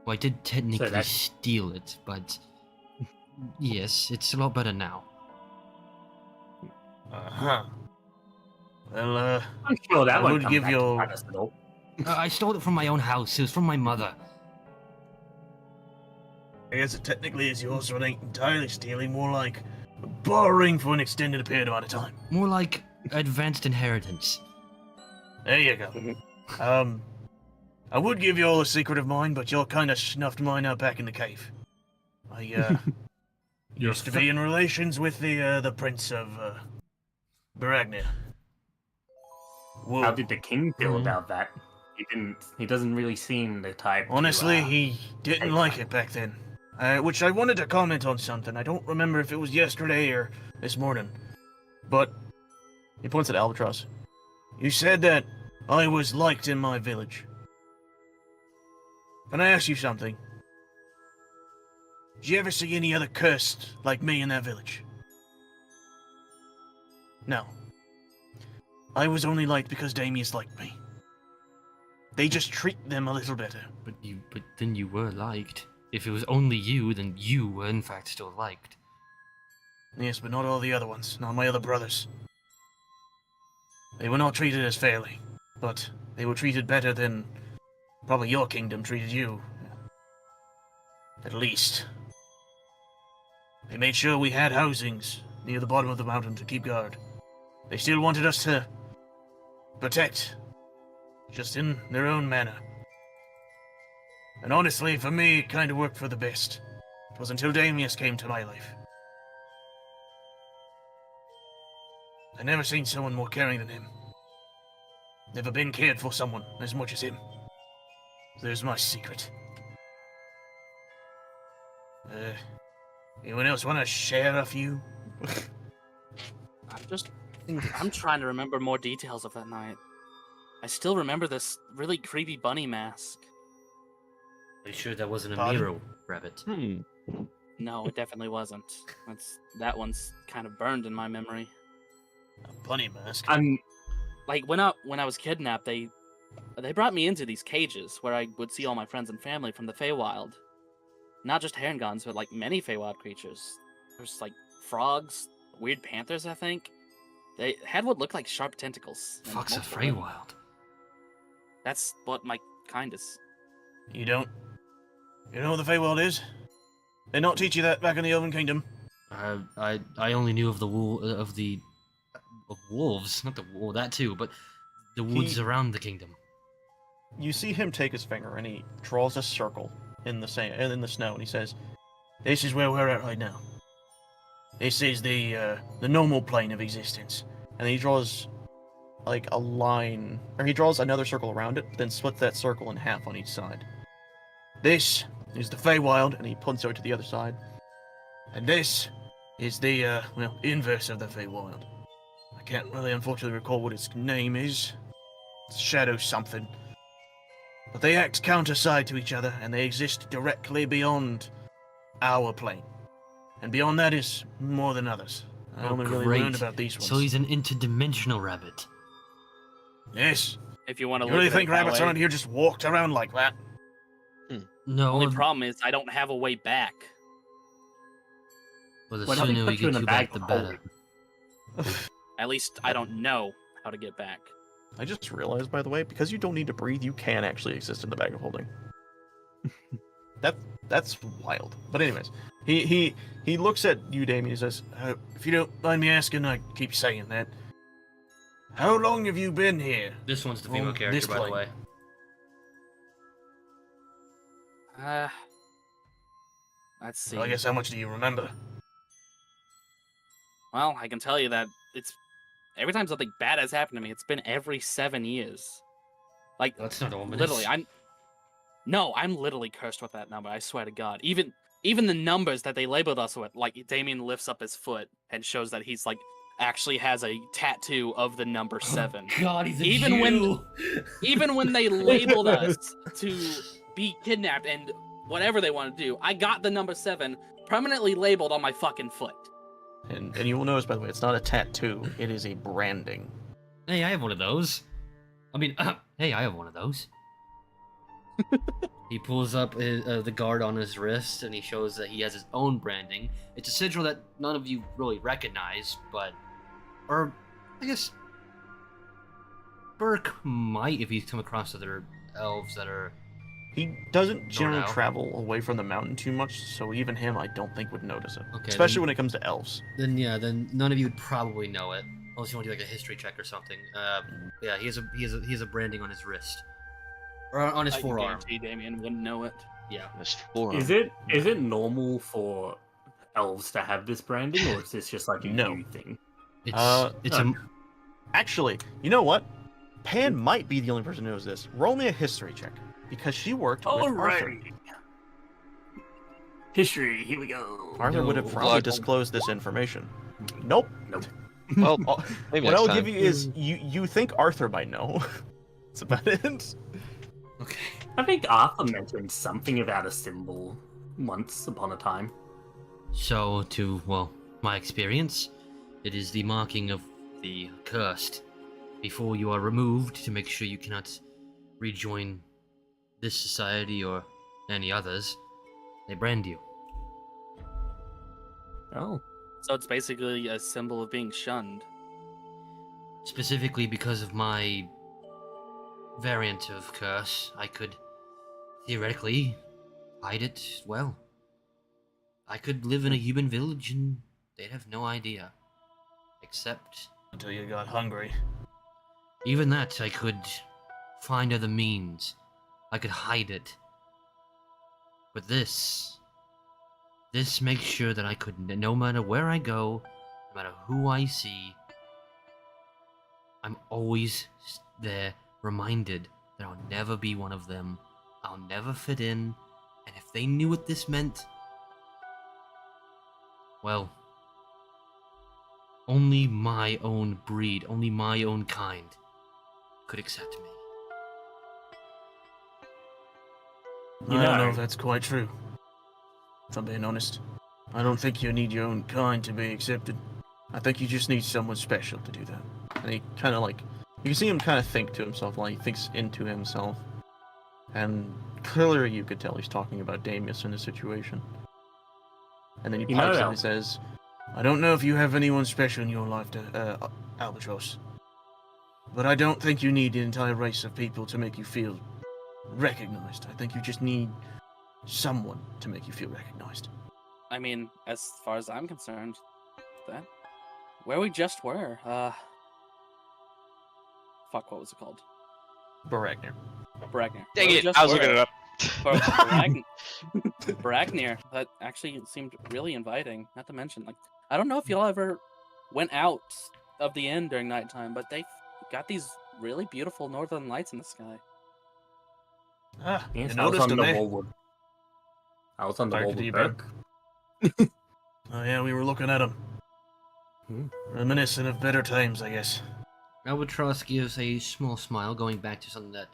I did technically that's- steal it, but yes, it's a lot better now. Uh-huh. Well, I'm sure that I won't would come give back you- to bite us at all. I stole it from my own house. It was from my mother. I guess it technically is yours, so it ain't entirely stealing, more like borrowing for an extended period amount of time. More like advanced inheritance. There you go. I would give you all a secret of mine, but you're kind of snuffed mine out back in the cave. I, used to be in relations with the Prince of, Baragnia. Whoa. How did the king feel Mhm. about that? He doesn't really seem the type Honestly, to, he didn't hey, like fine. it back then. Which I wanted to comment on something. I don't remember if it was yesterday or this morning. But He points at Albatross. you said that I was liked in my village. Can I ask you something? Did you ever see any other cursed like me in that village? No. I was only liked because Damius liked me. They just treat them a little better. But then you were liked. If it was only you, then you were in fact still liked. Yes, but not all the other ones. Not my other brothers. They were not treated as fairly, but they were treated better than probably your kingdom treated you. At least. They made sure we had housings near the bottom of the mountain to keep guard. They still wanted us to protect, just in their own manner. And honestly, for me, it kind of worked for the best. It was until Damius came to my life. I never seen someone more caring than him. Never been cared for someone as much as him. There's my secret. Anyone else want to share a few? I'm trying to remember more details of that night. I still remember this really creepy bunny mask. Are you sure that wasn't a Pardon? Miro rabbit? No, it definitely wasn't. That one's kind of burned in my memory. A bunny mask. I'm Like when I was kidnapped, they brought me into these cages where I would see all my friends and family from the Feywild. Not just Herringons, but like many Feywild creatures. There's like frogs, weird panthers, I think. They had what looked like sharp tentacles. and Fox of multiple limbs. Feywild. That's what my kind is. You don't? You know what the Feywild is? They not teach you that back in the Omen Kingdom? I only knew of the of wolves, not the wool, that too, but the woods around the kingdom. You see him take his finger and he draws a circle in the sand and in the snow, and he says, This is where we're at right now. This is the normal plane of existence. and he draws like a line, or he draws another circle around it, then splits that circle in half on each side. This is the Feywild, and he points out to the other side. And this is the, inverse of the Feywild. I can't really, unfortunately, recall what its name is. It's Shadow something. But they act counterside to each other, and they exist directly beyond our plane. And beyond that is more than others. I Oh, only really great. learned about these ones. So he's an interdimensional rabbit. Yes. If you want to You look really at think it that rabbits way. around here just walked around like that? No, Only problem is I don't have a way back. well, the Why don't we sooner we put you in get a you bag back, the of better. holding? At least I don't know how to get back. I just realized, by the way, because you don't need to breathe, you can actually exist in the bag of holding. That's wild. But anyways, he looks at you, Damien, and says, If you don't mind me asking, I keep saying that. How long have you been here? This one's the female Oh, character, this by the plane. way. Let's see. Well, I guess how much do you remember? Well, I can tell you that it's every time something bad has happened to me, it's been every 7 years. Like That's not ominous. literally, I'm literally cursed with that number. I swear to God. Even the numbers that they labeled us with, like Damien lifts up his foot and shows that he's like actually has a tattoo of the number 7. God, he's a Even when- Jew. Even when they labeled us to be kidnapped and whatever they want to do, I got the number 7 permanently labeled on my fucking foot. and you will notice, by the way, it's not a tattoo, it is a branding. Hey, I have one of those. I mean, hey, I have one of those. He pulls up the guard on his wrist, and he shows that he has his own branding. It's a sigil that none of you really recognize, or I guess Burke might if he's come across other elves that are. He doesn't generally out. travel away from the mountain too much, so even him, I don't think would notice it. Okay, Especially then- when it comes to elves. Then none of you would probably know it, unless you want to do like a history check or something. Yeah, he has a branding on his wrist, or on his I forearm. guarantee Damien wouldn't know it. Yeah. This forearm. Is it normal for elves to have this branding, or is this just like a No. new thing? It's no. Actually, you know what? Pan might be the only person who knows this. Roll me a history check, because she worked with Arthur. Alright. History. Here we go. Arthur would have No. probably Blood. disclosed this information. Nope. Nope. Well, Oh, maybe what next I'll time. give you is you think Arthur might know. That's about it. okay. I think Arthur mentioned something about a symbol once upon a time. So, my experience, it is the marking of the cursed. Before you are removed, to make sure you cannot rejoin this society or any others, they brand you. Oh. So it's basically a symbol of being shunned. specifically because of my variant of curse, I could theoretically hide it well. I could live in a human village and they'd have no idea. Except, Until you got hungry. even that, I could find other means. I could hide it. But this makes sure that I could, no matter where I go, no matter who I see, I'm always there, reminded that I'll never be one of them. I'll never fit in, and if they knew what this meant, well, only my own breed, only my own kind could accept me. I don't know if that's quite true. If I'm being honest. I don't think you need your own kind to be accepted. I think you just need someone special to do that. And he kind of like... You can see him kind of think to himself while he thinks into himself. And clearly you could tell he's talking about Damius in the situation. And then he pipes up and says, I don't know if you have anyone special in your life, Albatross. But I don't think you need an entire race of people to make you feel recognized. I think you just need someone to make you feel recognized. I mean, as far as I'm concerned, that where we just were, fuck, what was it called? Baragnir. Bragnir. Dang it, I was looking it up. Bragnir. That actually seemed really inviting. Not to mention, like, I don't know if y'all ever went out of the inn during nighttime, but they got these really beautiful northern lights in the sky. Ah, Yes, you I was noticed on them, the eh? Wallwood. I was on the Sorry, Wallwood continue, Berg. Oh yeah, we were looking at them. Reminiscent of better times, I guess. Albatross gives a small smile, going back to something that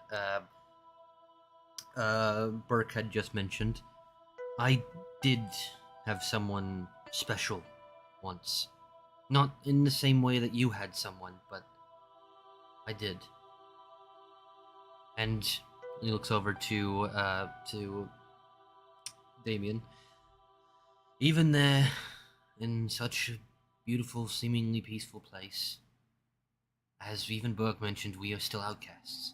Burke had just mentioned. I did have someone special once. Not in the same way that you had someone, but I did. And he looks over to Damien. Even there, in such a beautiful, seemingly peaceful place, as even Burke mentioned, we are still outcasts.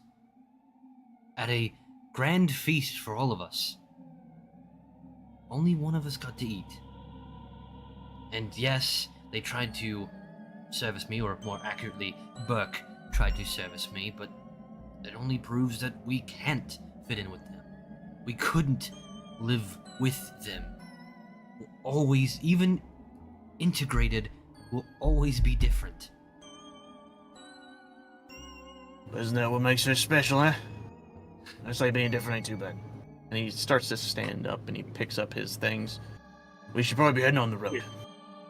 At a grand feast for all of us, only one of us got to eat. And yes, they tried to service me, or more accurately, Burke tried to service me, but it only proves that we can't fit in with them. We couldn't live with them. We'll always, even integrated, will always be different. Isn't that what makes us special, eh? I say being different ain't too bad. And he starts to stand up and he picks up his things. We should probably be heading on the road.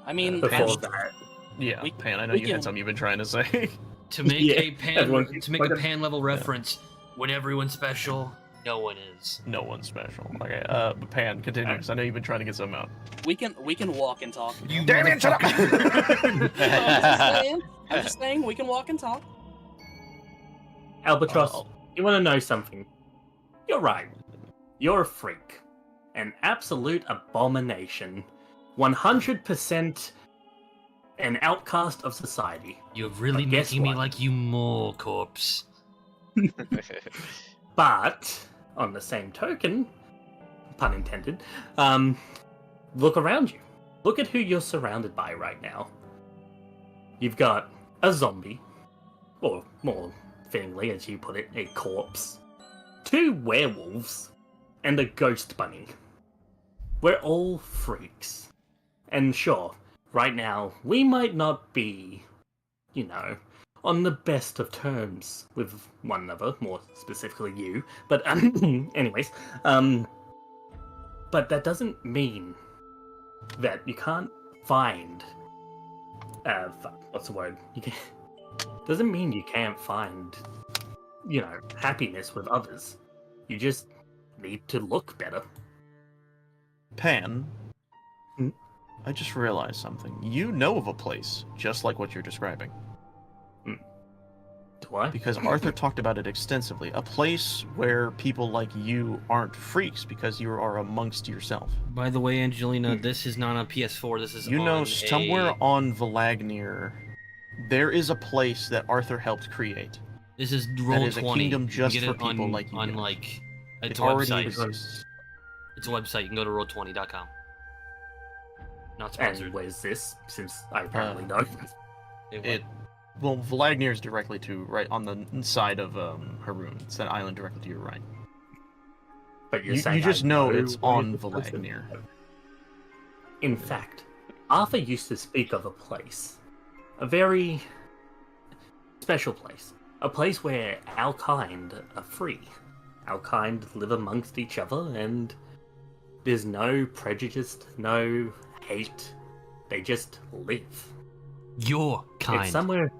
I mean, Before Pan- that, Yeah, We- Pan, I know we you can- had something you've been trying to say. To make Yeah, a everyone pan, keeps to make a pointing. pan level reference, when everyone's special, no one is. No one's special. Okay, but Pan, continue, because I know you've been trying to get something out. we can walk and talk. You Damn it, shut up! I'm just saying, we can walk and talk. Albatross, Oh. you want to know something? You're right. You're a freak. An absolute abomination. 100% an outcast of society. You're really But guess making me what? like you more, corpse. But, on the same token, pun intended, look around you. Look at who you're surrounded by right now. You've got a zombie, or more fittingly, as you put it, a corpse, 2 werewolves, and a ghost bunny. We're all freaks. And sure, right now, we might not be, on the best of terms with one another, more specifically you, but anyways, but that doesn't mean that you can't find, what's the word? Doesn't mean you can't find, happiness with others. You just need to look better. Pan, Hmm? I just realized something. You know of a place just like what you're describing. Do I? Because Arthur talked about it extensively. A place where people like you aren't freaks because you are amongst yourself. By the way, Angelina, this is not on PS4. This is You on know, somewhere a... on Valagnir, There is a place that Arthur helped create. This is That roll is a 20. kingdom You can just get for it people on, like you on guys. like It it's a already website. exists. It's a website. You can go to roll20.com. Not And sponsored. where's this? Since I apparently don't. Well, Vlagnir is directly to right on the side of Haroon. It's that island directly to your right. But you're You saying just I know it's where on this place is? Vlagnir. In fact, Arthur used to speak of a place. A very special place. A place where our kind are free. Our kind live amongst each other and there's no prejudice, no hate. They just live. Your kind. It's somewhere.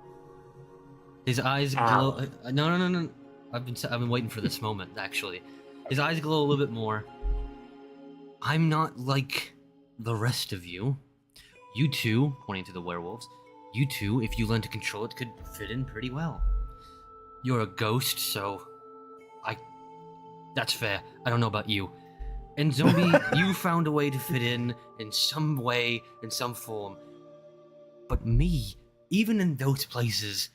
His eyes Ow. glow. No. I've been waiting for this moment. Actually, his eyes glow a little bit more. I'm not like the rest of you. You two, pointing to the werewolves. You two, if you learn to control it, could fit in pretty well. You're a ghost, so that's fair. I don't know about you. And Zombie, you found a way to fit in some way, in some form. But me, even in those places,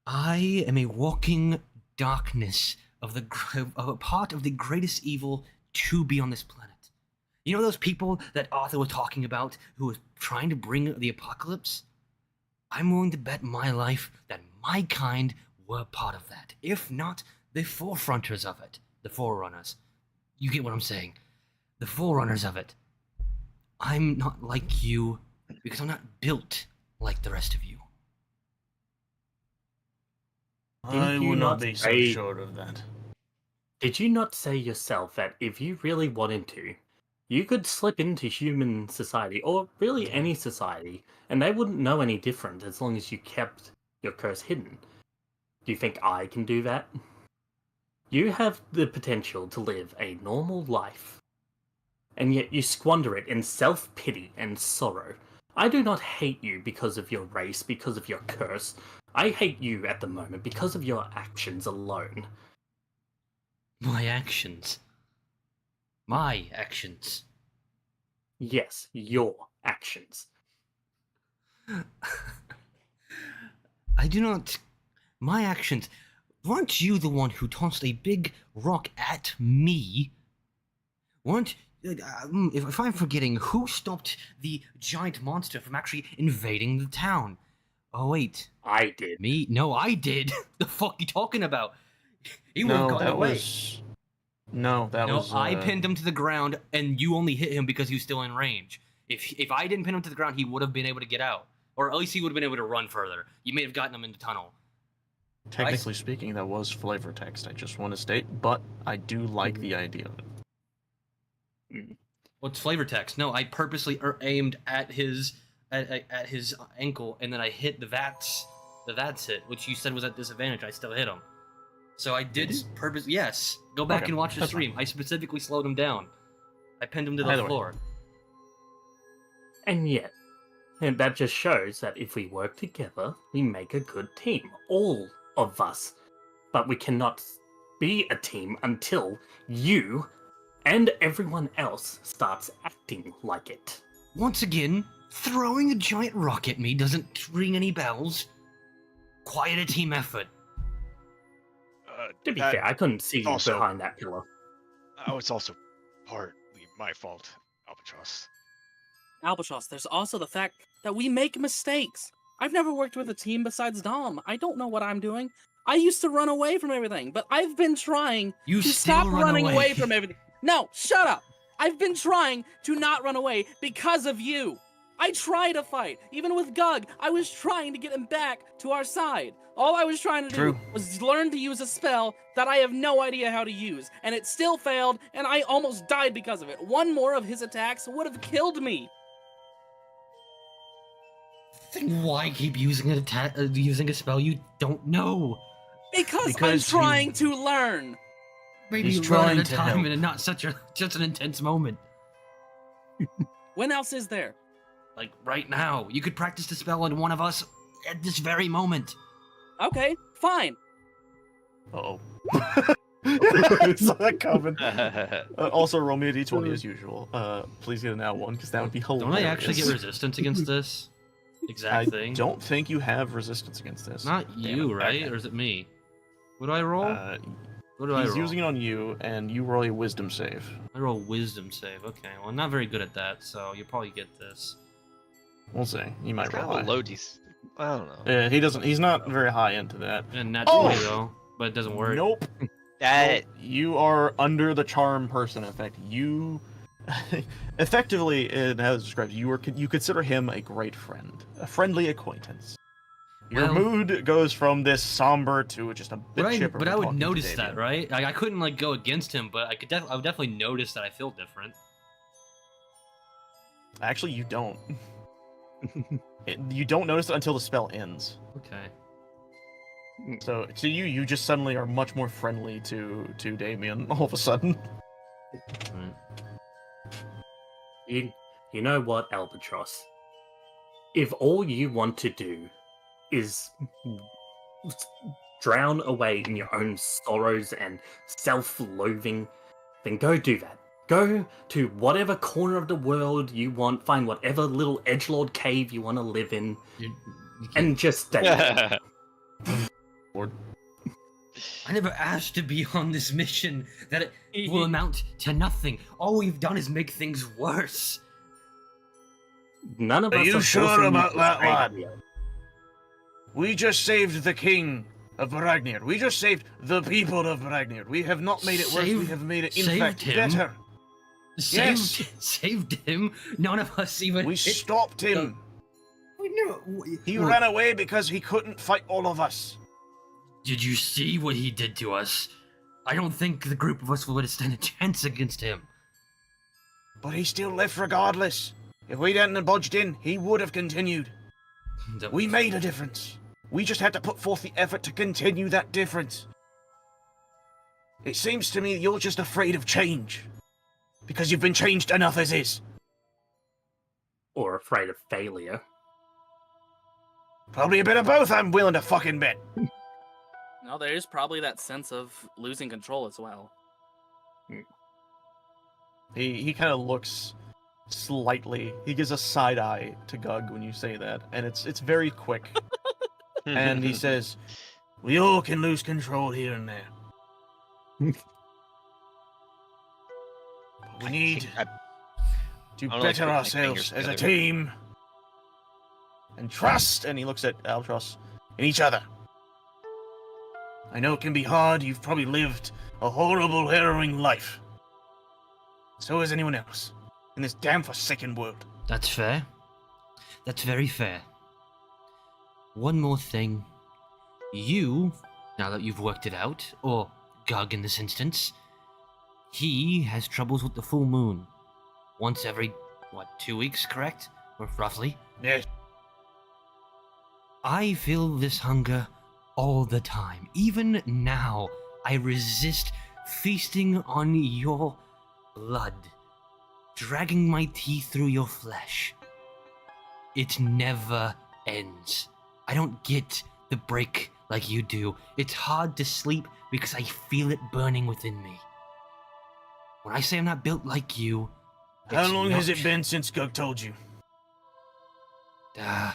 I am a walking darkness of a part of the greatest evil to be on this planet. You know those people that Arthur was talking about who was trying to bring the apocalypse? I'm willing to bet my life that my kind were part of that. If not, the forefronters of it. The forerunners. You get what I'm saying? The forerunners of it. I'm not like you because I'm not built like the rest of you. I you would not not be so say- sure of that. Did you not say yourself that if you really wanted to, you could slip into human society, or really any society, and they wouldn't know any different as long as you kept your curse hidden? Do you think I can do that? You have the potential to live a normal life, and yet you squander it in self-pity and sorrow. I do not hate you because of your race, because of your curse. I hate you at the moment because of your actions alone. My actions. My actions. Yes, your actions. I do not. My actions. Weren't you the one who tossed a big rock at me? Weren't. If I'm forgetting, who stopped the giant monster from actually invading the town? Oh, wait. I did. Me? No, I did. The fuck you talking about? He would have No, gotten that away. was. No, that No, was. I pinned him to the ground, and you only hit him because he was still in range. If I didn't pin him to the ground, he would have been able to get out, or at least he would have been able to run further. You may have gotten him in the tunnel. Technically speaking, that was flavor text. I just want to state, but I do like the idea of it. What's flavor text? No, I purposely aimed at his at his ankle, and then I hit the VATS hit, which you said was at disadvantage. I still hit him. So I did purpose. Yes, go back Okay, and watch the that's stream. I specifically slowed him down. I pinned him to the Either way. floor. And yet, and that just shows that if we work together, we make a good team. All of us. But we cannot be a team until you and everyone else starts acting like it. Once again, throwing a giant rock at me doesn't ring any bells. Quite a team effort. To be fair, I couldn't see you also- behind that pillar. Oh, it's also partly my fault, Albatross. Albatross, there's also the fact that we make mistakes. I've never worked with a team besides Dom. I don't know what I'm doing. I used to run away from everything, but I've been trying You to still stop run running away. away from everything. No, shut up. I've been trying to not run away because of you. I try to fight. Even with Gug, I was trying to get him back to our side. All I was trying to True. do was learn to use a spell that I have no idea how to use, and it still failed, and I almost died because of it. One more of his attacks would have killed me. Then why keep using using a spell you don't know? Because I'm Because trying to learn. Maybe He's you learn trying at a to time help. and not such an intense moment. When else is there? Like right now, you could practice the spell on one of us at this very moment. Okay, fine. Uh-oh. Saw that coming. Also, roll me a d20 as usual. Please get an L1, because that would be hilarious. Don't I actually get resistance against this? exact I thing. don't think you have resistance against this. Not Damn you, it. right? Okay. Or is it me? What do I roll? What do I He's roll? using it on you, and you roll a wisdom save. I roll wisdom save. Okay, well, I'm not very good at that, so you'll probably get this. We'll see. You might It's roll kind of a high. low DC. I don't know. He doesn't. He's not very high into that. And nat Oh! 20 though, but it doesn't work. Nope. That Nope. You are under the charm person effect. You, effectively, and as described, you consider him a great friend, a friendly acquaintance. Your Well- mood goes from this somber to just a bit chipper. But I when would talking to notice Damien. that, right? Like, I couldn't like go against him, but I would definitely notice that I feel different. Actually, you don't. You don't notice it until the spell ends. Okay. So to you, you just suddenly are much more friendly to Damien all of a sudden. Right. You know what, Albatross? If all you want to do is drown away in your own sorrows and self-loathing, then go do that. Go to whatever corner of the world you want, find whatever little edgelord cave you want to live in, You can't- and just stay there. I never asked to be on this mission that it will amount to nothing. All we've done is make things worse. None of Are us you are sure forcing you about to that, stay lad? here. We just saved the king of Bragnir. We just saved the people of Bragnir. We have not made it worse. We Saved- have made it, in saved fact, him? better. Saved him. None of us even. We stopped him. He Well, ran away because he couldn't fight all of us. Did you see what he did to us? I don't think the group of us would stand a chance against him. But he still left regardless. If we hadn't budged in, he would have continued. We made a difference. We just had to put forth the effort to continue that difference. It seems to me you're just afraid of change. Because you've been changed enough as is. Or afraid of failure. Probably a bit of both, I'm willing to fucking bet. No, there is probably that sense of losing control as well. He kind of looks slightly. He gives a side eye to Gug when you say that, and it's very quick. And he says, We all can lose control here and there. But we need I to don't like better putting my ourselves fingers as a together. team and trust. And he looks at Albatross in each other. I know it can be hard. You've probably lived a horrible, harrowing life. So has anyone else in this damn forsaken world. That's fair. That's very fair. One more thing. You, now that you've worked it out, or Gug in this instance, he has troubles with the full moon. Once every, 2 weeks, correct? Or roughly? Yes. I feel this hunger all the time. Even now, I resist feasting on your blood, dragging my teeth through your flesh. It never ends. I don't get the break like you do. It's hard to sleep because I feel it burning within me. When I say I'm not built like you, How it's long has not- it been since Gug told you? I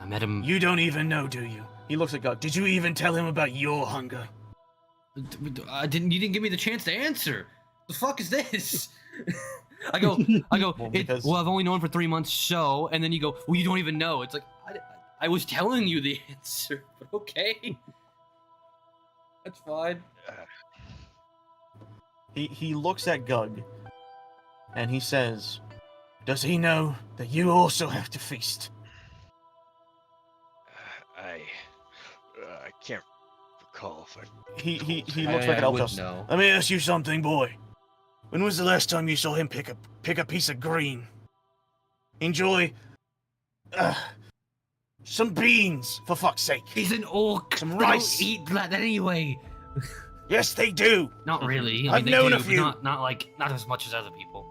met him. You don't even know, do you? He looks at Gug. Did you even tell him about your hunger? I didn't. You didn't give me the chance to answer. The fuck is this? I go. Well, because- Well, I've only known for 3 months, so. And then you go. Well, you don't even know. It's like I was telling you the answer, but okay. That's fine. He looks at Gug, and he says, Does he know that you also have to feast? I can't recall if I. he looks back at Albatross. Let me ask you something, boy. When was the last time you saw him pick a piece of green? Enjoy some beans, for fuck's sake. He's an orc. Some They rice. don't eat that anyway. Yes, they do. Not really. I I've mean, known they a do, but few. not as much as other people.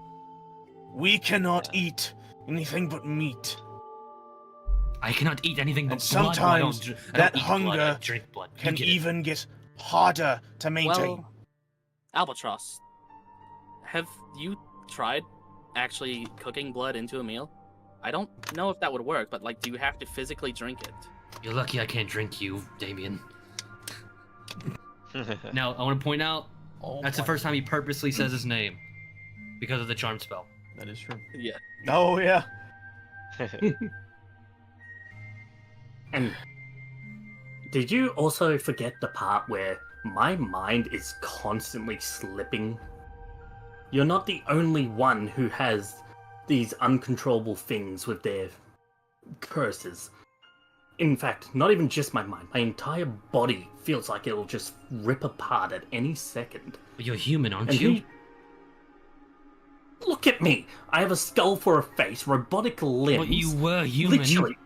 We cannot eat anything but meat. I cannot eat anything but And blood. sometimes I don't that eat blood, I hunger drink blood. You Can get it. even get harder to maintain. Well, Albatross, have you tried actually cooking blood into a meal? I don't know if that would work, but like, do you have to physically drink it? You're lucky I can't drink you, Damien. Now, I want to point out, that's the first time he purposely says his name. Because of the charm spell. That is true. Yeah. Oh, yeah. And did you also forget the part where my mind is constantly slipping? You're not the only one who has these uncontrollable things with their curses. In fact, not even just my mind, my entire body feels like it'll just rip apart at any second. But you're human, aren't And you? Look at me! I have a skull for a face, robotic limbs. But you were human. Literally.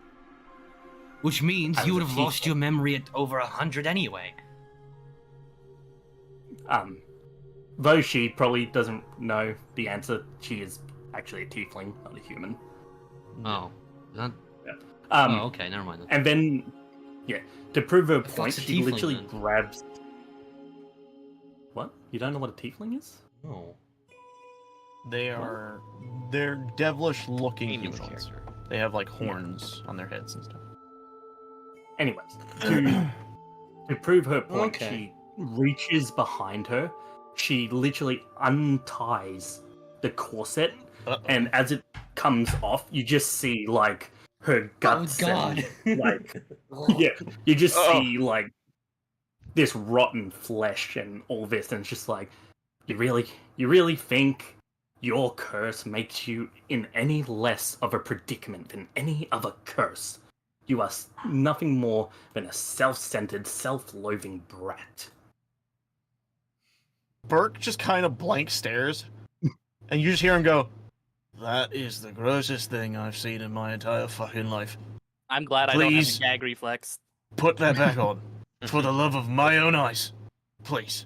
Which means I you was would a have lost tiefling. your memory at over 100 anyway. Though she probably doesn't know the answer, she is actually a tiefling, not a human. Oh. Is that... Um, oh, okay, never mind then. And then, yeah, to prove her fuck's point, a she tiefling, literally then? grabs. What? You don't know what a tiefling is? No. They're devilish-looking Ami's humanoids. character. They have like horns on their heads and stuff. Anyways, to prove her point, Okay. she reaches behind her. She literally unties the corset, and as it comes off, you just see like her guts. God. And, like, yeah, you just see like this rotten flesh and all this, and it's just like, you really think your curse makes you in any less of a predicament than any other curse? You are nothing more than a self-centered, self-loathing brat. Burke just kind of blank stares, and you just hear him go, "That is the grossest thing I've seen in my entire fucking life. I'm glad I don't have Please. a gag reflex. Put that back on. For the love of my own eyes. Please."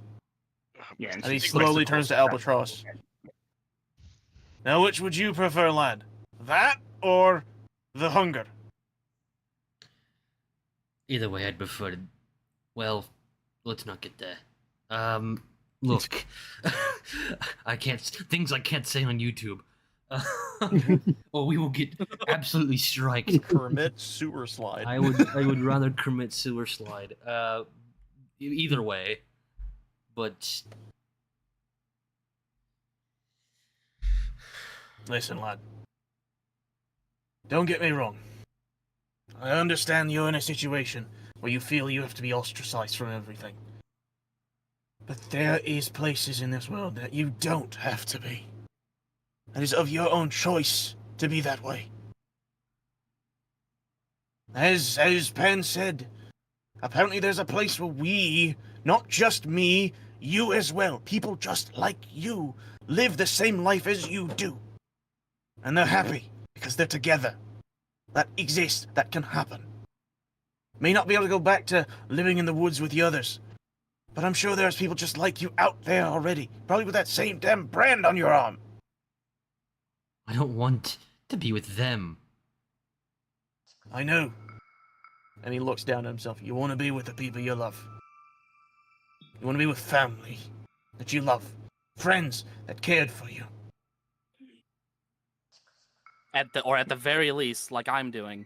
Yeah, And he she slowly flicks the turns to corset. Albatross. "Now, which would you prefer, lad? That or the hunger?" Either way, I'd prefer to... Well, let's not get there. Look. I can't... Things I can't say on YouTube. Or we will get absolutely striked. Permit sewer slide. I would rather commit sewer slide. Either way. But... Listen, lad. Don't get me wrong. I understand you're in a situation where you feel you have to be ostracized from everything. But there is places in this world that you don't have to be. It is of your own choice to be that way. As Penn said, apparently there's a place where we, not just me, you as well, people just like you, live the same life as you do. And they're happy because they're together. That exists, that can happen. May not be able to go back to living in the woods with the others, but I'm sure there's people just like you out there already, probably with that same damn brand on your arm. I don't want to be with them. I know. And he looks down at himself. You want to be with the people you love. You want to be with family that you love. Friends that cared for you. At the very least, like I'm doing,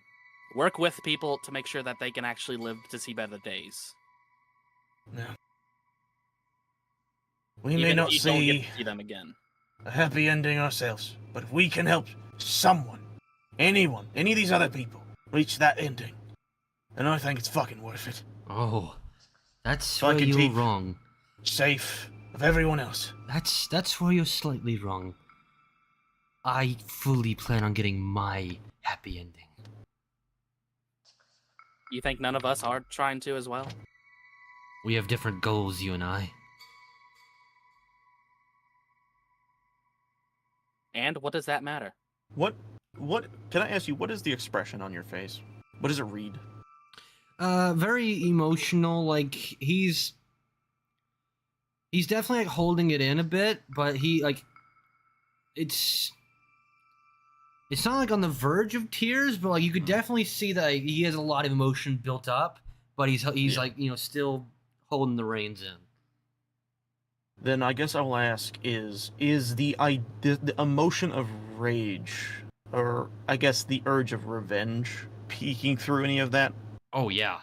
work with people to make sure that they can actually live to see better days. Yeah. We Even may if not you don't get see to see them again. a happy ending ourselves, but if we can help someone, anyone, any of these other people, reach that ending, then I think it's fucking worth it. Oh, that's So I where can you're keep- wrong. Safe of everyone else. That's where you're slightly wrong. I fully plan on getting my happy ending. You think none of us are trying to as well? We have different goals, you and I. And what does that matter? What, can I ask you, what is the expression on your face? What does it read? Very emotional, like, he's definitely, like, holding it in a bit, but he, like, it's not, like, on the verge of tears, but, like, you could definitely see that like, he has a lot of emotion built up, but he's like, you know, still holding the reins in. Then I guess I will ask, is the emotion of rage or I guess the urge of revenge peeking through any of that, Oh yeah.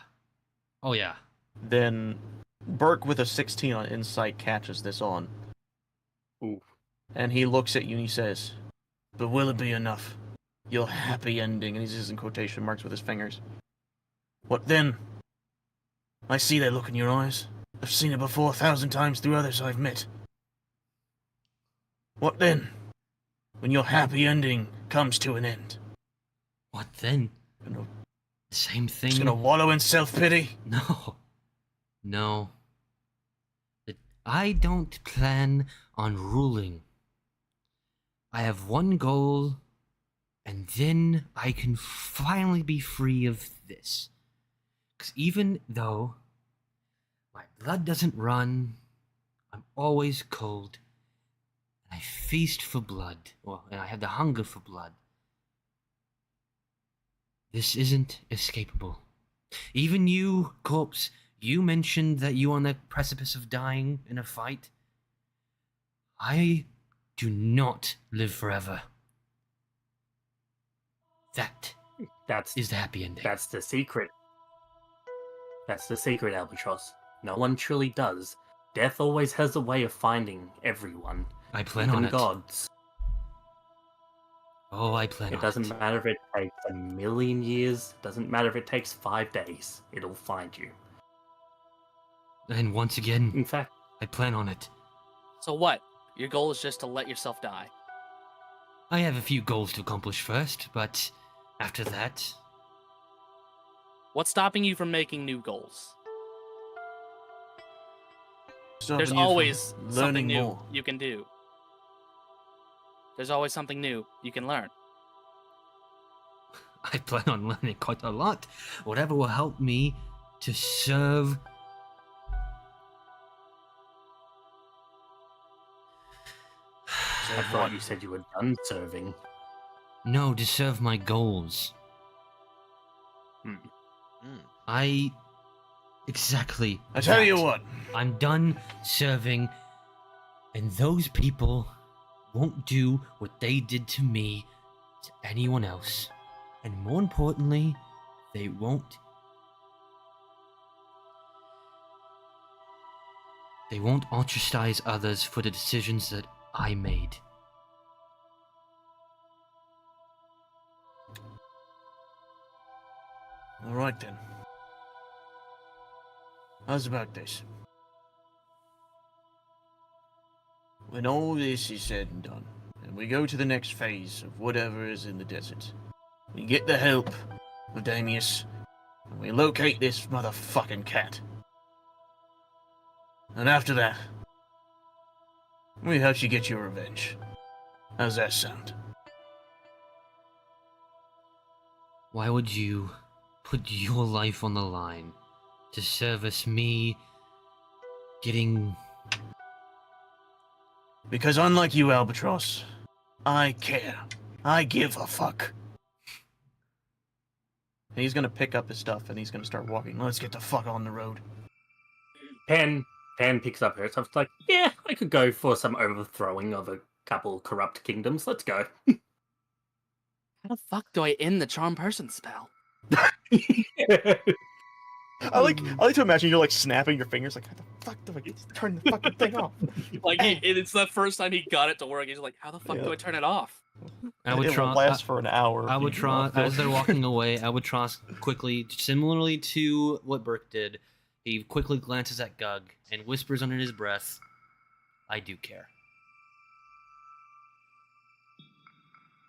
Oh yeah. then Burke with a 16 on insight catches this on. Ooh. And he looks at you and he says, "But will it be enough? Your happy ending," and he's using quotation marks with his fingers. "What then? I see that look in your eyes. I've seen it before 1,000 times through others I've met. What then? When your happy ending comes to an end? What then? Gonna, Same thing. just gonna wallow in self-pity? No. No. I don't plan on ruling. I have one goal, and then I can finally be free of this. Because even though my blood doesn't run, I'm always cold, and I feast for blood. Well, and I have the hunger for blood. This isn't escapable. Even you, corpse, you mentioned that you were on the precipice of dying in a fight. I do not live forever. That That's is the happy ending. That's the secret. That's the secret, Albatross. No one truly does. Death always has a way of finding everyone, I plan even on it. gods. Oh, I plan on It it. doesn't matter if it takes 1,000,000 years. Doesn't matter if it takes 5 days. It'll find you. And once again, In fact, I plan on it. So what? Your goal is just to let yourself die. I have a few goals to accomplish first, but after that, What's stopping you from making new goals? Stopping There's you from always something learning new more. you can do. There's always something new you can learn. I plan on learning quite a lot. Whatever will help me to serve. I thought you said you were done serving. No, to serve my goals. Hmm. I. Exactly. I tell you that. what, I'm done serving, and those people won't do what they did to me to anyone else. And more importantly, they won't. They won't ostracize others for the decisions that I made. all right then. How's about this? When all this is said and done, and we go to the next phase of whatever is in the desert, we get the help of Damius, and we locate this motherfucking cat. And after that, we help you get your revenge. How's that sound? Why would you put your life on the line to service me getting... Because unlike you, Albatross, I care. I give a fuck. And he's gonna pick up his stuff and he's gonna start walking. Let's get the fuck on the road. Pan picks up her stuff. It's like, yeah, I could go for some overthrowing of a couple corrupt kingdoms. Let's go. How the fuck do I end the charm person spell? I like to imagine you're like snapping your fingers, like how the fuck do I turn the fucking thing off? Like, it's the first time he got it to work. He's like, how the fuck do I turn it off? It will last for an hour. Albatross, as they're walking away, Albatross quickly, similarly to what Burke did, he quickly glances at Gug and whispers under his breath, "I do care."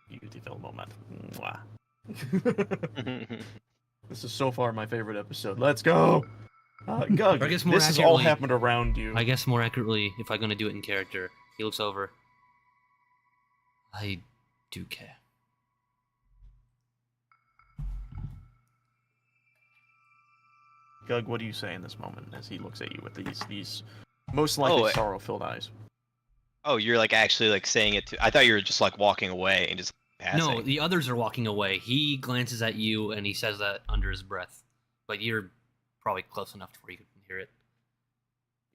Beautiful moment. Mwah. This is so far my favorite episode. Let's go! Gug, I guess more this has all accurately- happened around you. I guess more accurately, if I'm going to do it in character, he looks over. I do care. Gug, what do you say in this moment as he looks at you with these most likely sorrow-filled eyes? Oh, you're like actually like saying it to. I thought you were just like walking away and just passing. No, the others are walking away. He glances at you and he says that under his breath. But you're probably close enough to where you can hear it.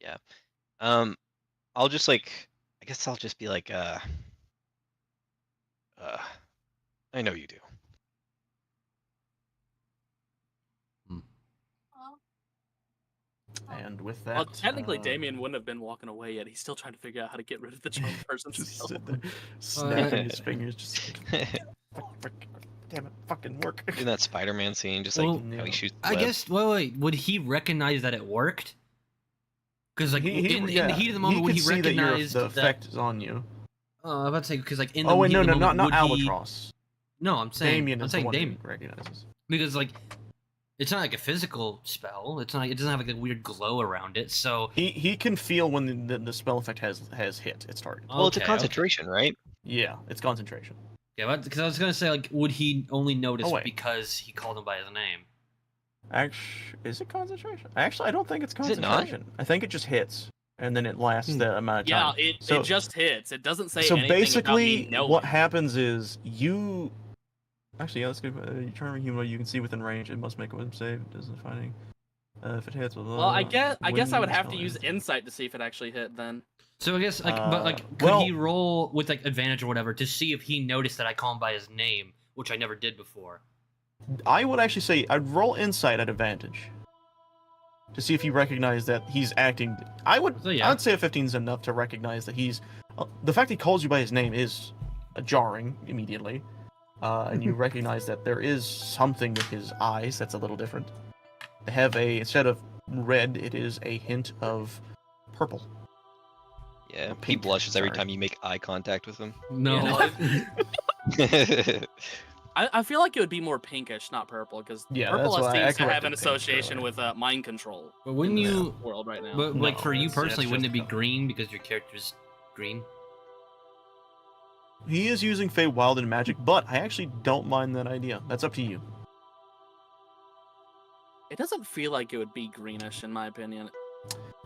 Yeah. I'll just like. I guess I'll just be like. I know you do. And with that, Well, technically, Damien wouldn't have been walking away yet. He's still trying to figure out how to get rid of the charm person just skill. sit there, snapping his fingers, just damn it, fucking work. Doing that Spider-Man scene, just Well, like how he yeah. shoots. The I web. guess. Wait. Would he recognize that it worked? Because like in the heat of the moment, would could he see that recognize the effect is on you. I'm about to say because like in the Oh wait, heat no, of the no, moment, not would he- Albatross. No, I'm saying Damien I'm is the saying one Damien who recognizes. because like it's not like a physical spell. It's not. It doesn't have like a weird glow around it. So He can feel when the spell effect has hit its target. Well, it's a okay, concentration, right? Yeah, it's concentration. Yeah, because I was gonna say like, would he only notice Oh, wait. because he called him by his name? Actually, is it concentration? Actually, I don't think it's Is it not? concentration. I think it just hits, and then it lasts the amount of Yeah, time. it So- just hits. It doesn't say So anything about basically, me knowing. what happens is you. Actually, yeah, that's good. You turn a human you can see within range. It must make a wisdom save. It doesn't fighting. If it hits, Well, I guess I would have to spell use ends. insight to see if it actually hit. Then So I guess like, but like, could well- he roll with like advantage or whatever to see if he noticed that I call him by his name, which I never did before? I would actually say I'd roll insight at advantage to see if you recognize that he's acting. I would. So, yeah. I would say a 15 is enough to recognize that he's. The fact he calls you by his name is jarring immediately, and you recognize that there is something with his eyes that's a little different. They have a instead of red, it is a hint of purple. Yeah. He Pink, blushes every sorry. time you make eye contact with him. No. I feel like it would be more pinkish, not purple, because Yeah, purple that's why I seems to have corrected an pink association earlier. with mind control. But wouldn't in this you? world right now? But like No, for you it's personally, wouldn't just it be color. green because your character's green? He is using Feywild and magic, but I actually don't mind that idea. That's up to you. It doesn't feel like it would be greenish, in my opinion.